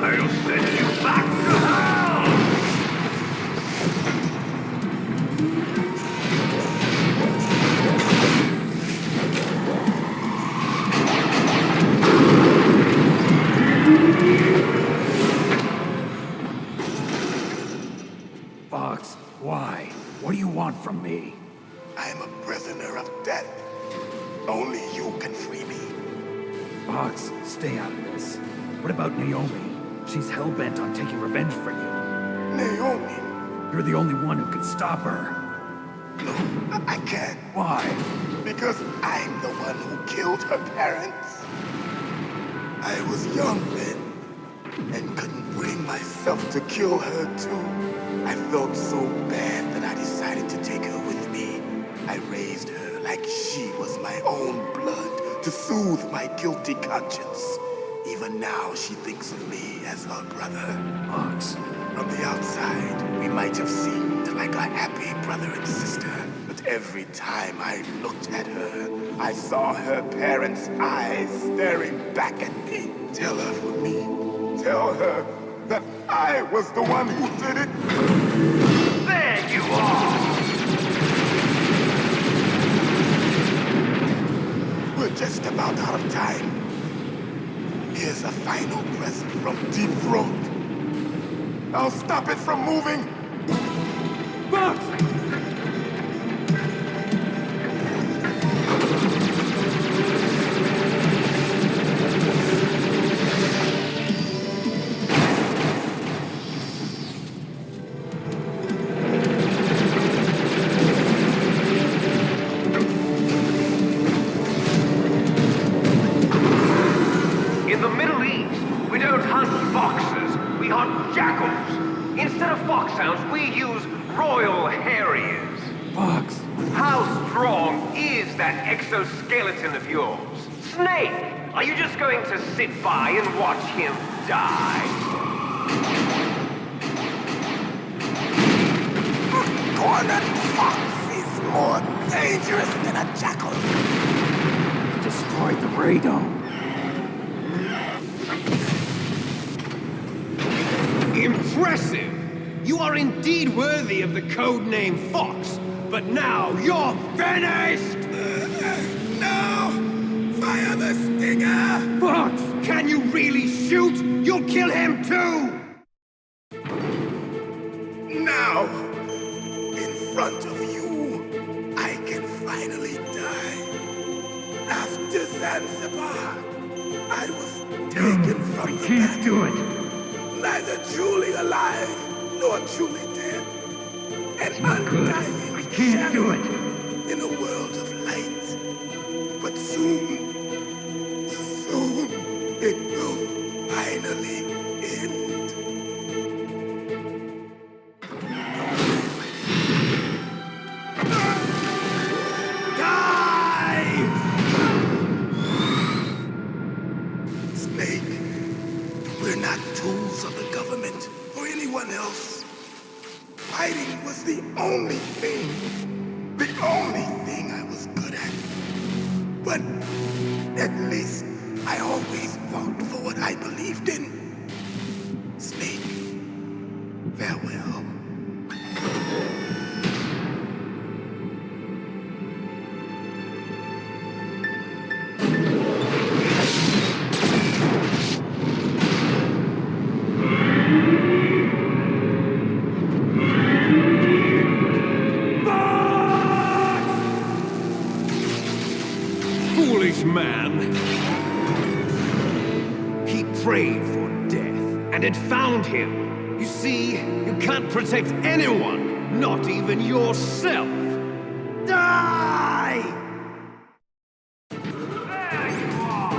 I'll send you back to hell! Fox, why? What do you want from me? I'm a prisoner of death. Only you can free me. Fox, stay out of this. What about Naomi? She's hell-bent on taking revenge for you. Naomi? You're the only one who can stop her. No, I can't. Why? Because I'm the one who killed her parents. I was young then, and couldn't bring myself to kill her too. I felt so bad that I decided to take her with me. I raised her like she was my own blood to soothe my guilty conscience. Even now, she thinks of me as her brother. Fox, from the outside, we might have seemed like a happy brother and sister. But every time I looked at her, I saw her parents' eyes staring back at me. Tell her for me. Tell her that I was the one who did it. There you are! We're just about out of time. Here's a final present from Deep Throat. I'll stop it from moving. Fox! In the Middle East, we don't hunt foxes, we hunt jackals. Instead of foxhounds, we use royal harriers. Fox! How strong is that exoskeleton of yours? Snake, are you just going to sit by and watch him die? A cornered fox is more dangerous than a jackal. He destroyed the radome. Impressive! You are indeed worthy of the codename Fox, but now you're finished! No! Fire the stinger! Fox! Can you really shoot? You'll kill him too! Now, in front of you, I can finally die. After Zanzibar, I was taken from the Can't do it! neither truly alive nor truly dead. An undying I can't do it! in a world of light. But soon it will finally end. Die! Snake, we're not tools of the government or anyone else. Fighting was the only thing I was good at. But at least I always fought for what I believed in. Snake, farewell. Foolish man! He prayed for death, and it found him. You see, you can't protect anyone, not even yourself. Die! There you are!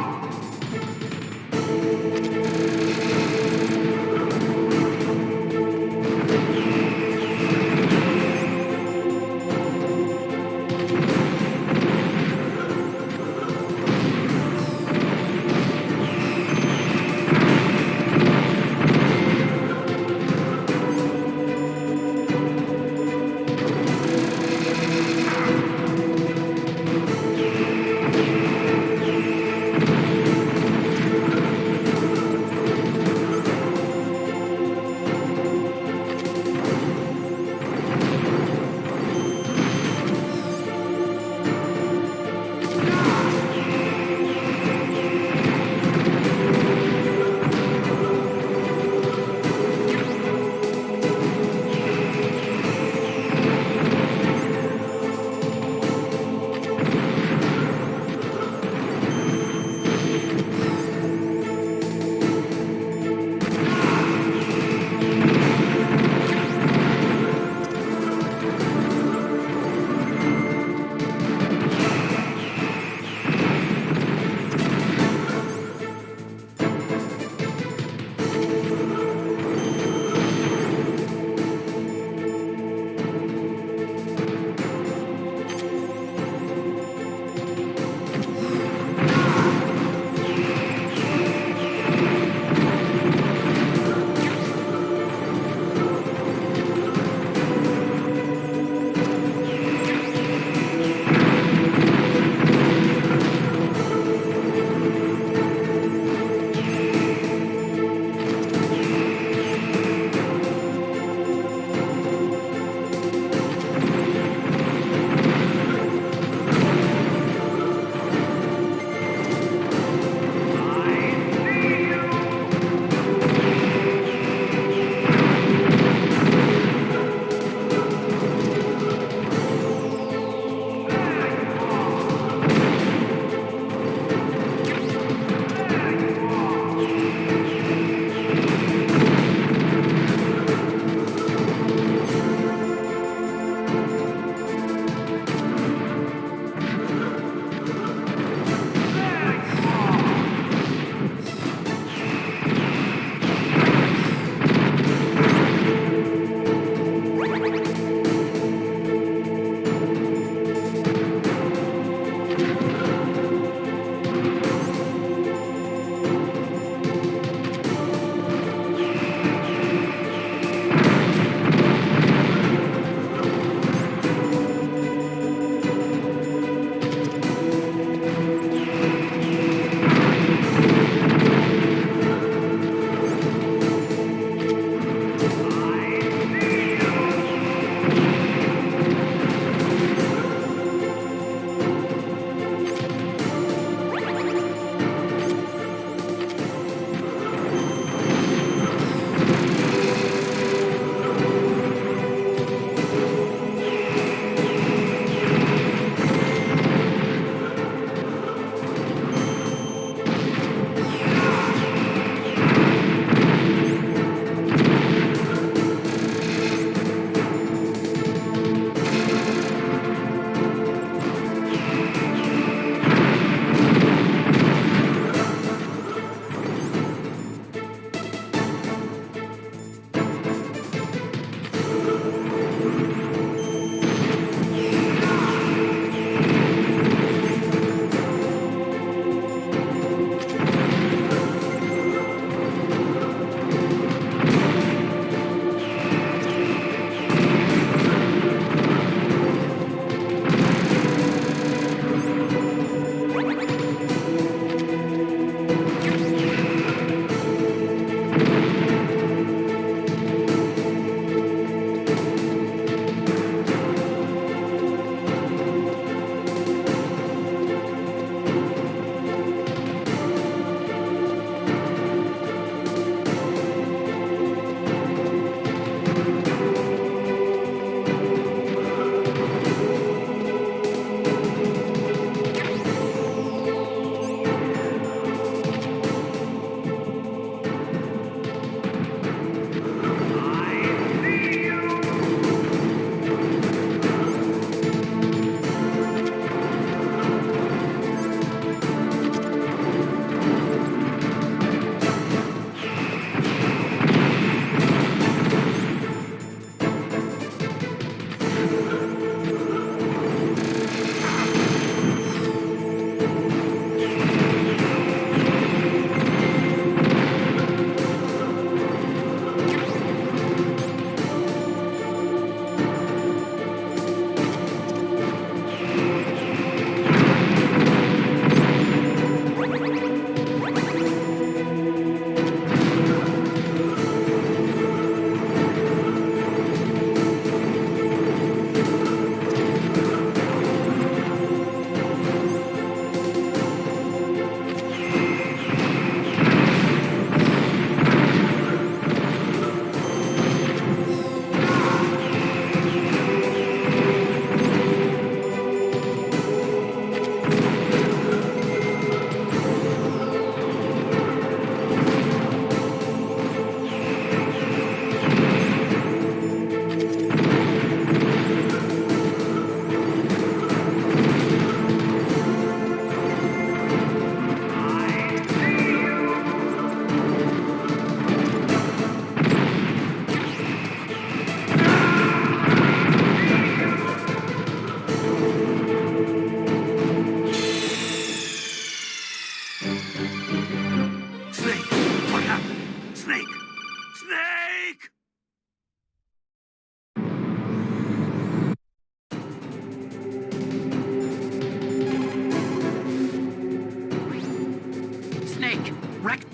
Snake, Rex...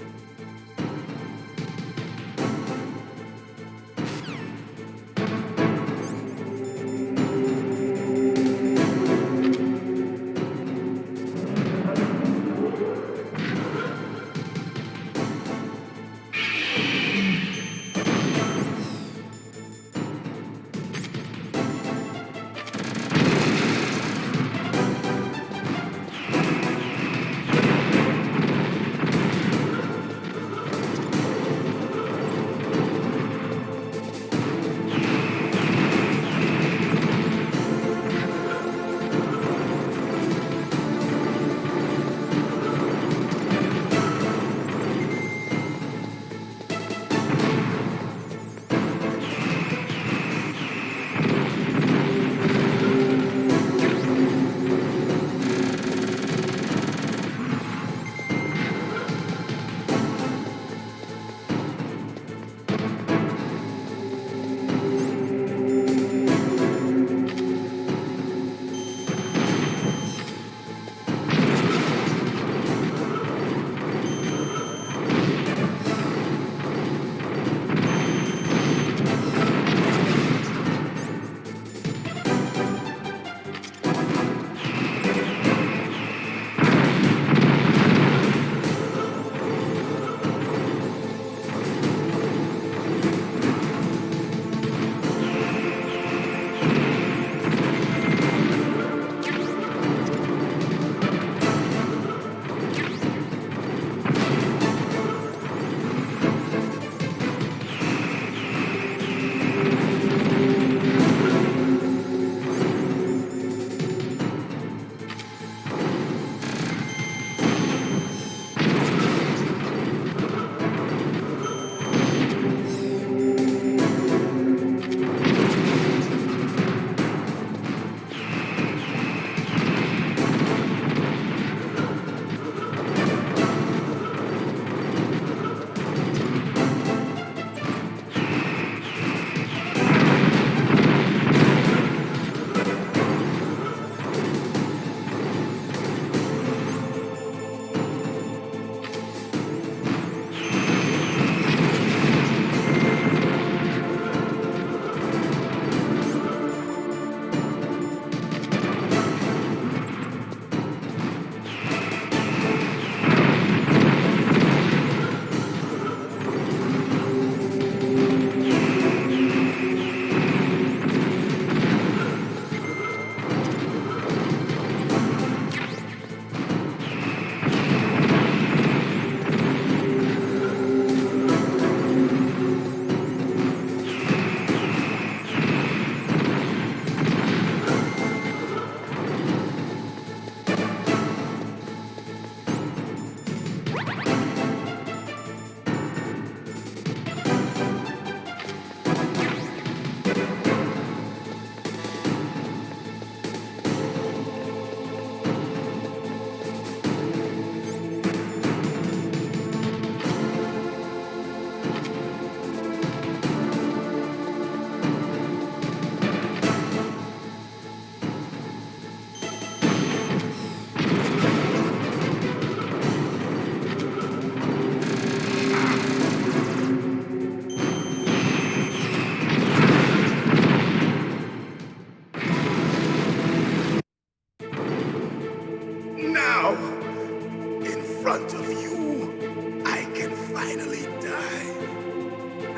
front of you, I can finally die.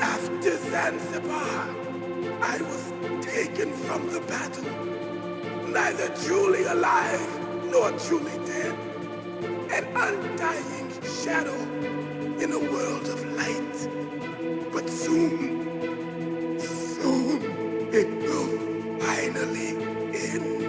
After Zanzibar, I was taken from the battle, neither truly alive nor truly dead. An undying shadow in a world of light. But soon it will finally end.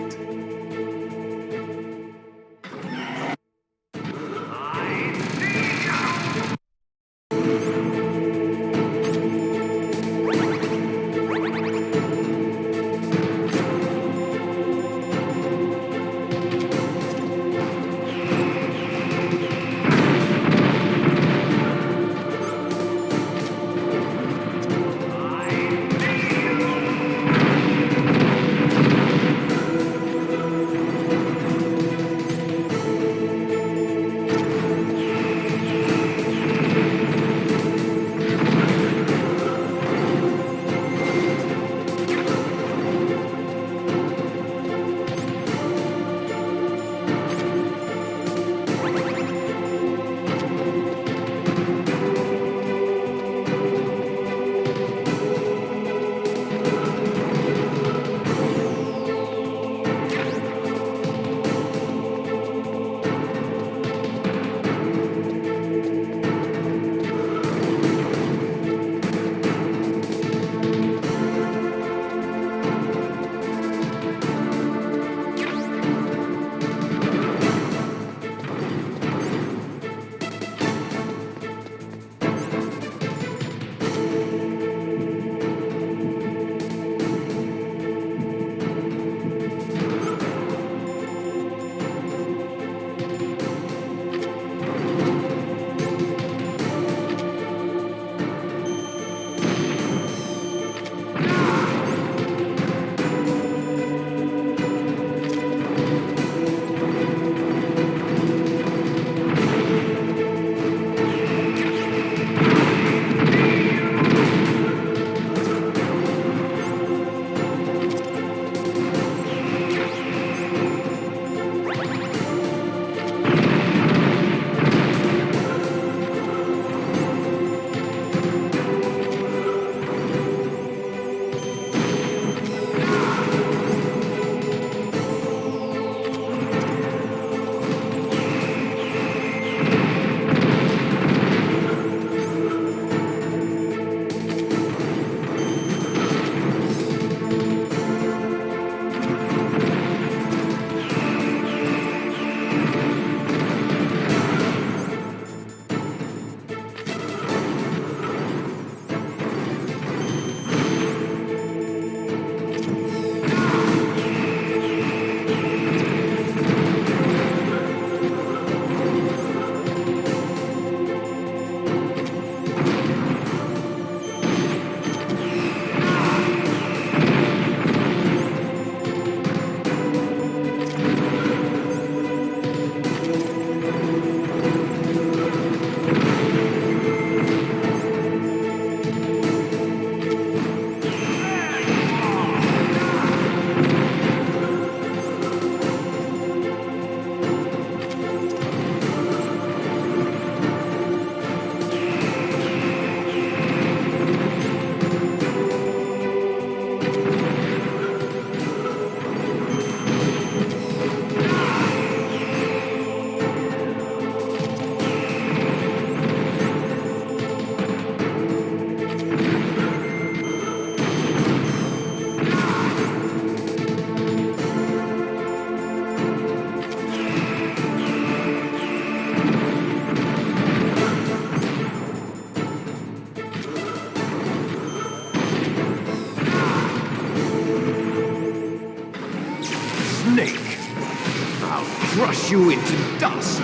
dust.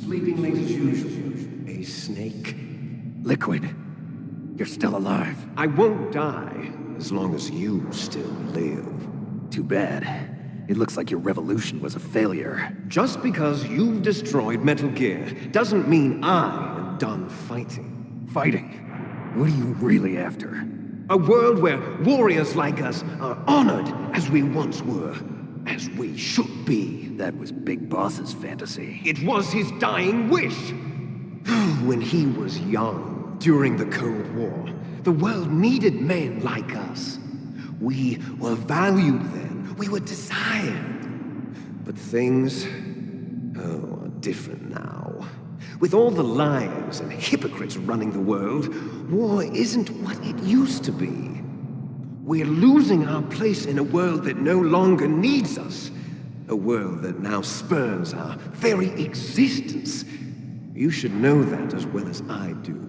Sleeping late as usual. A snake. Liquid, you're still alive. I won't die as long as you still live. Too bad. It looks like your revolution was a failure. Just because you've destroyed Metal Gear doesn't mean I am done fighting. Fighting? What are you really after? A world where warriors like us are honored as we once were, as we should be. That was Big Boss's fantasy. It was his dying wish. When he was young, during the Cold War, the world needed men like us. We were valued then. We were desired. But things, are different now. With all the liars and hypocrites running the world, war isn't what it used to be. We're losing our place in a world that no longer needs us. A world that now spurns our very existence. You should know that as well as I do.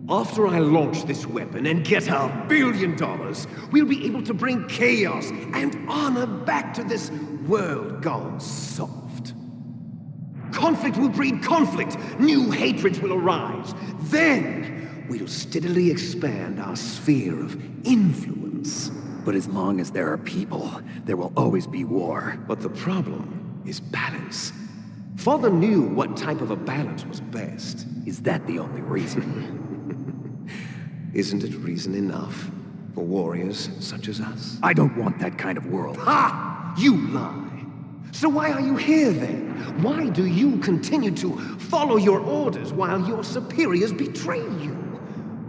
After I launch this weapon and get our $1 billion, we'll be able to bring chaos and honor back to this world gone soft. Conflict will breed conflict. New hatreds will arise. Then, we'll steadily expand our sphere of influence. But as long as there are people, there will always be war. But the problem is balance. Father knew what type of a balance was best. Is that the only reason? Isn't it reason enough for warriors such as us? I don't want that kind of world. Ha! You lie! So why are you here then? Why do you continue to follow your orders while your superiors betray you?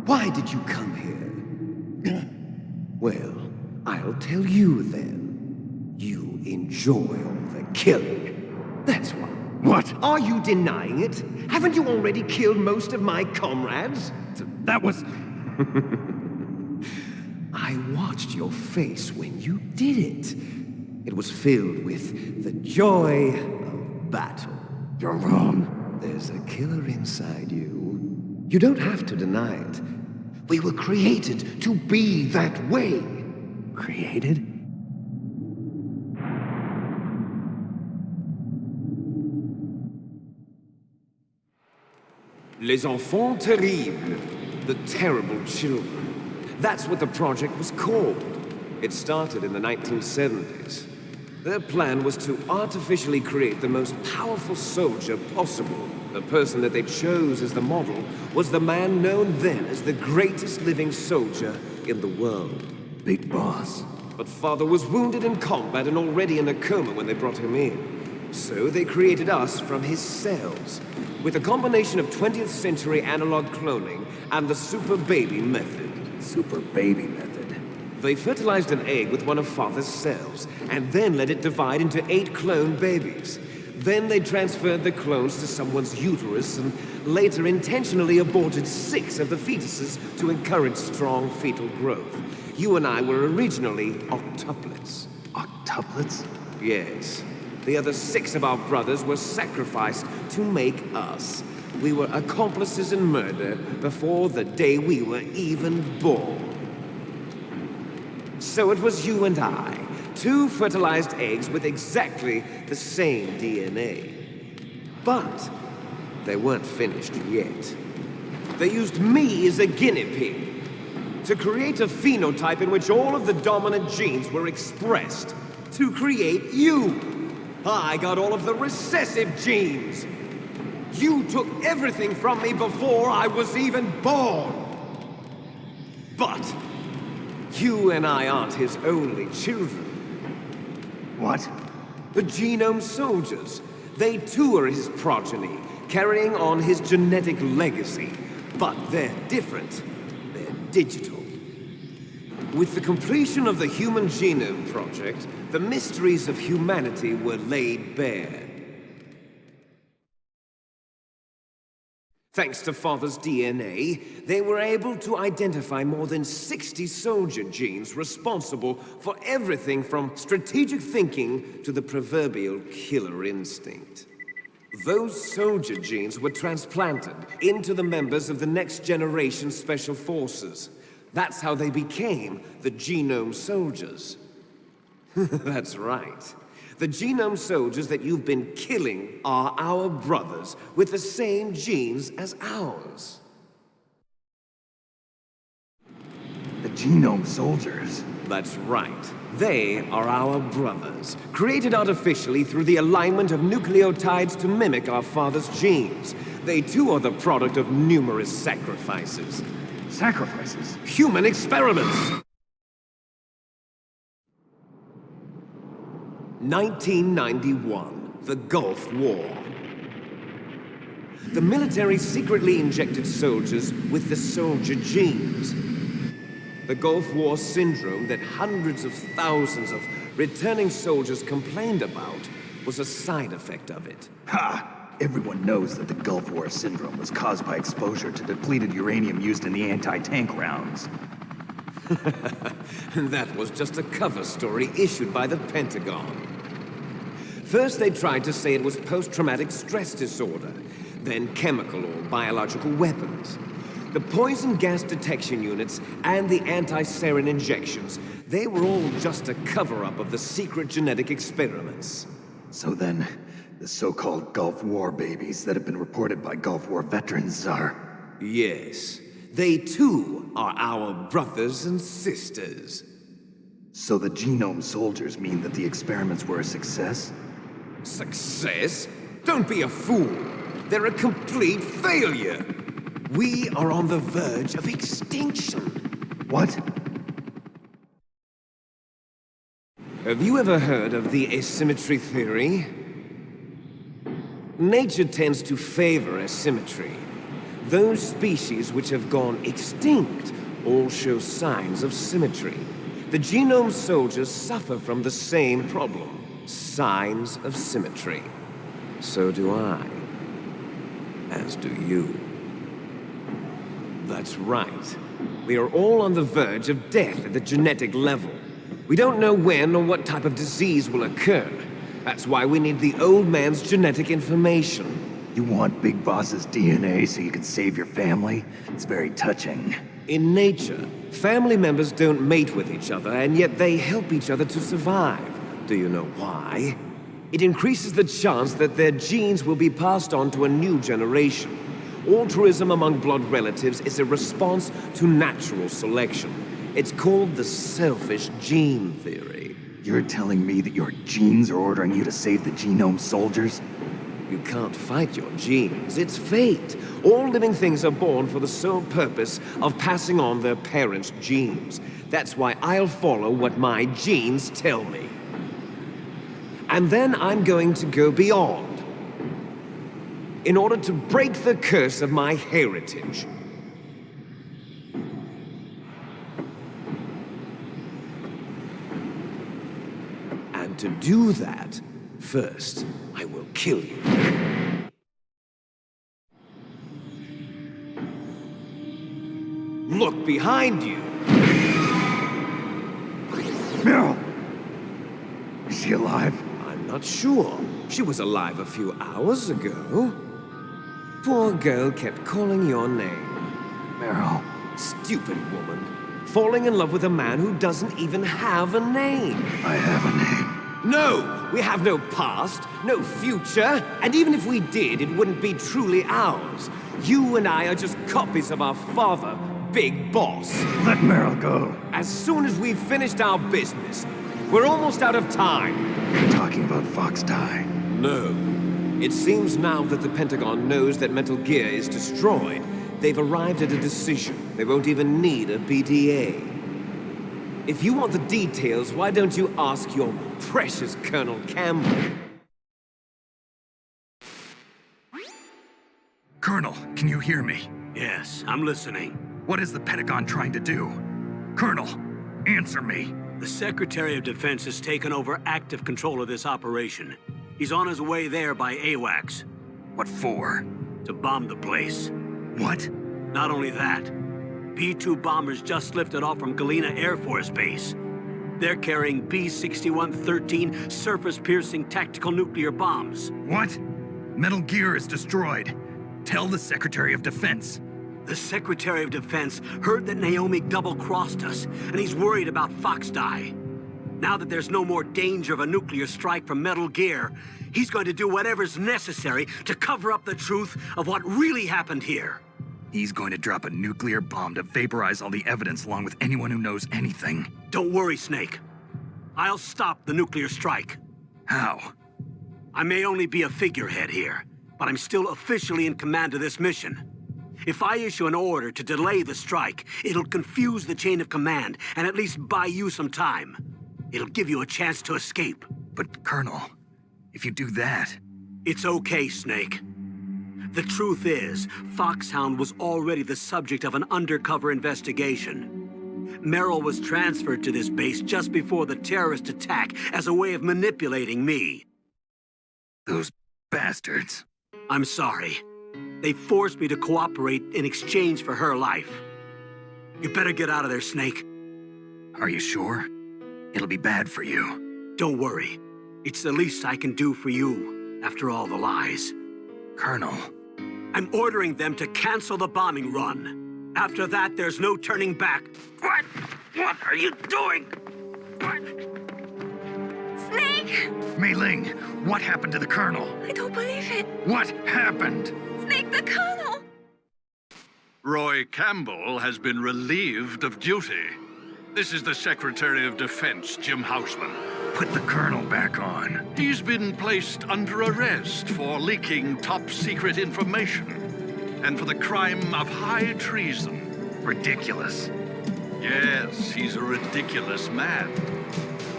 Why did you come here? Well, I'll tell you then. You enjoy all the killing. That's why. What? Are you denying it? Haven't you already killed most of my comrades? That was... I watched your face when you did it. It was filled with the joy of battle. You're wrong. There's a killer inside you. You don't have to deny it. We were created to be that way. Created? Les enfants terribles. The terrible children. That's what the project was called. It started in the 1970s. Their plan was to artificially create the most powerful soldier possible. The person that they chose as the model was the man known then as the greatest living soldier in the world. Big Boss. But Father was wounded in combat and already in a coma when they brought him in. So they created us from his cells, with a combination of 20th century analog cloning and the super baby method. Super baby method. They fertilized an egg with one of Father's cells, and then let it divide into 8 clone babies. Then they transferred the clones to someone's uterus, and later intentionally aborted 6 of the fetuses to encourage strong fetal growth. You and I were originally octuplets. Octuplets? Yes. The other 6 of our brothers were sacrificed to make us. We were accomplices in murder before the day we were even born. So it was you and I, 2 fertilized eggs with exactly the same DNA. But they weren't finished yet. They used me as a guinea pig to create a phenotype in which all of the dominant genes were expressed. To create you. I got all of the recessive genes. You took everything from me before I was even born. But you and I aren't his only children. What? The Genome Soldiers. They too are his progeny, carrying on his genetic legacy. But they're different. They're digital. With the completion of the Human Genome Project, the mysteries of humanity were laid bare. Thanks to Father's DNA, they were able to identify more than 60 soldier genes responsible for everything from strategic thinking to the proverbial killer instinct. Those soldier genes were transplanted into the members of the next generation Special Forces. That's how they became the Genome Soldiers. That's right. The Genome Soldiers that you've been killing are our brothers, with the same genes as ours. The Genome Soldiers? That's right. They are our brothers, created artificially through the alignment of nucleotides to mimic our father's genes. They too are the product of numerous sacrifices. Sacrifices? Human experiments! 1991, the Gulf War. The military secretly injected soldiers with the soldier genes. The Gulf War syndrome that hundreds of thousands of returning soldiers complained about was a side effect of it. Ha! Everyone knows that the Gulf War syndrome was caused by exposure to depleted uranium used in the anti-tank rounds. That was just a cover story issued by the Pentagon. First, they tried to say it was post-traumatic stress disorder, then chemical or biological weapons. The poison gas detection units and the anti-sarin injections, they were all just a cover-up of the secret genetic experiments. So then, the so-called Gulf War babies that have been reported by Gulf War veterans are... Yes. They too are our brothers and sisters. So the Genome Soldiers mean that the experiments were a success? Success? Don't be a fool. They're a complete failure. We are on the verge of extinction. What? Have you ever heard of the asymmetry theory? Nature tends to favor asymmetry. Those species which have gone extinct all show signs of symmetry. The Genome Soldiers suffer from the same problem. Signs of symmetry. So do I. As do you. That's right. We are all on the verge of death at the genetic level. We don't know when or what type of disease will occur. That's why we need the old man's genetic information. You want Big Boss's DNA so you can save your family? It's very touching. In nature, family members don't mate with each other, and yet they help each other to survive. Do you know why? It increases the chance that their genes will be passed on to a new generation. Altruism among blood relatives is a response to natural selection. It's called the selfish gene theory. You're telling me that your genes are ordering you to save the Genome Soldiers? You can't fight your genes. It's fate. All living things are born for the sole purpose of passing on their parents' genes. That's why I'll follow what my genes tell me. And then I'm going to go beyond, in order to break the curse of my heritage. And to do that, first, I will kill you. Look behind you! Meryl! Is she alive? I'm not sure. She was alive a few hours ago. Poor girl kept calling your name. Meryl. Stupid woman. Falling in love with a man who doesn't even have a name. I have a name. No! We have no past, no future, and even if we did, it wouldn't be truly ours. You and I are just copies of our father, big boss. Let Meryl go. As soon as we've finished our business, we're almost out of time. You're talking about Fox Die. No. It seems now that the Pentagon knows that Metal Gear is destroyed, they've arrived at a decision. They won't even need a BDA. If you want the details, why don't you ask your precious Colonel Campbell? Colonel, can you hear me? Yes, I'm listening. What is the Pentagon trying to do? Colonel, answer me. The Secretary of Defense has taken over active control of this operation. He's on his way there by AWACS. What for? To bomb the place. What? Not only that, B-2 bombers just lifted off from Galena Air Force Base. They're carrying B-6113 surface-piercing tactical nuclear bombs. What? Metal Gear is destroyed. Tell the Secretary of Defense. The Secretary of Defense heard that Naomi double-crossed us, and he's worried about Fox Die. Now that there's no more danger of a nuclear strike from Metal Gear, he's going to do whatever's necessary to cover up the truth of what really happened here. He's going to drop a nuclear bomb to vaporize all the evidence along with anyone who knows anything. Don't worry, Snake. I'll stop the nuclear strike. How? I may only be a figurehead here, but I'm still officially in command of this mission. If I issue an order to delay the strike, it'll confuse the chain of command and at least buy you some time. It'll give you a chance to escape. But, Colonel, if you do that... It's okay, Snake. The truth is, Foxhound was already the subject of an undercover investigation. Meryl was transferred to this base just before the terrorist attack as a way of manipulating me. Those bastards. I'm sorry. They forced me to cooperate in exchange for her life. You better get out of there, Snake. Are you sure? It'll be bad for you. Don't worry. It's the least I can do for you, after all the lies. Colonel. I'm ordering them to cancel the bombing run. After that, there's no turning back. What? What are you doing? What? Snake! Mei Ling, what happened to the Colonel? I don't believe it. What happened? Snake, the Colonel! Roy Campbell has been relieved of duty. This is the Secretary of Defense, Jim Houseman. Put the Colonel back on. He's been placed under arrest for leaking top-secret information and for the crime of high treason. Ridiculous. Yes, he's a ridiculous man.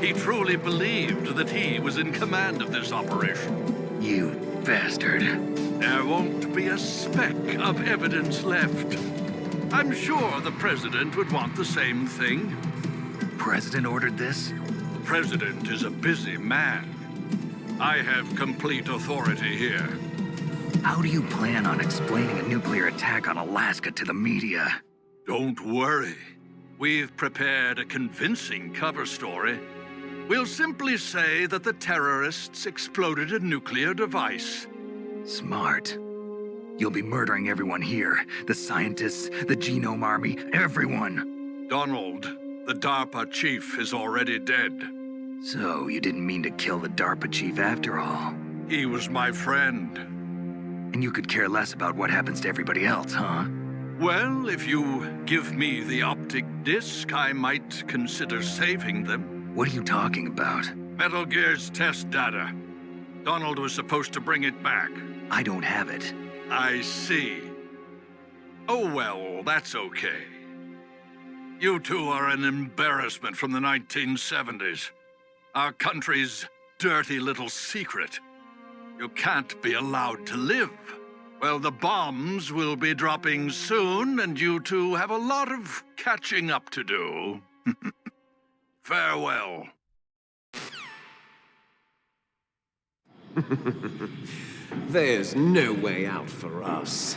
He truly believed that he was in command of this operation. You bastard. There won't be a speck of evidence left. I'm sure the President would want the same thing. President ordered this? The President is a busy man. I have complete authority here. How do you plan on explaining a nuclear attack on Alaska to the media? Don't worry. We've prepared a convincing cover story. We'll simply say that the terrorists exploded a nuclear device. Smart. You'll be murdering everyone here. The scientists, the Genome Army, everyone. Donald, the DARPA chief, is already dead. So, you didn't mean to kill the DARPA chief after all? He was my friend. And you could care less about what happens to everybody else, huh? Well, if you give me the optic disc, I might consider saving them. What are you talking about? Metal Gear's test data. Donald was supposed to bring it back. I don't have it. I see. Oh well, that's okay. You two are an embarrassment from the 1970s. Our country's dirty little secret. You can't be allowed to live. Well, the bombs will be dropping soon, and you two have a lot of catching up to do. Farewell. There's no way out for us.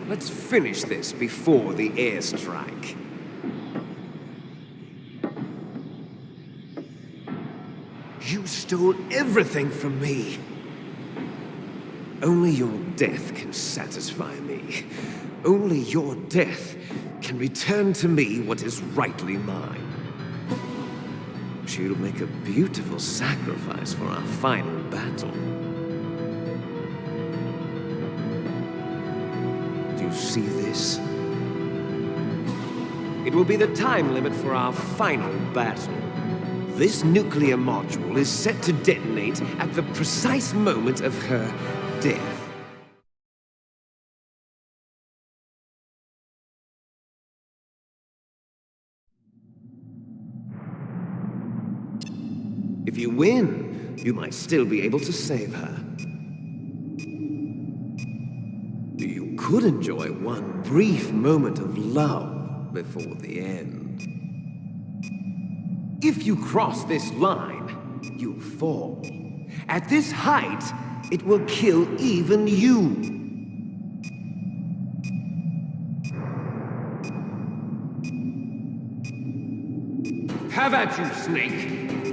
Let's finish this before the airstrike. You stole everything from me. Only your death can satisfy me. Only your death can return to me what is rightly mine. She'll make a beautiful sacrifice for our final battle. you see this? It will be the time limit for our final battle. This nuclear module is set to detonate at the precise moment of her death. If you win, you might still be able to save her. You could enjoy one brief moment of love before the end. If you cross this line, you fall. At this height, it will kill even you. Have at you, Snake.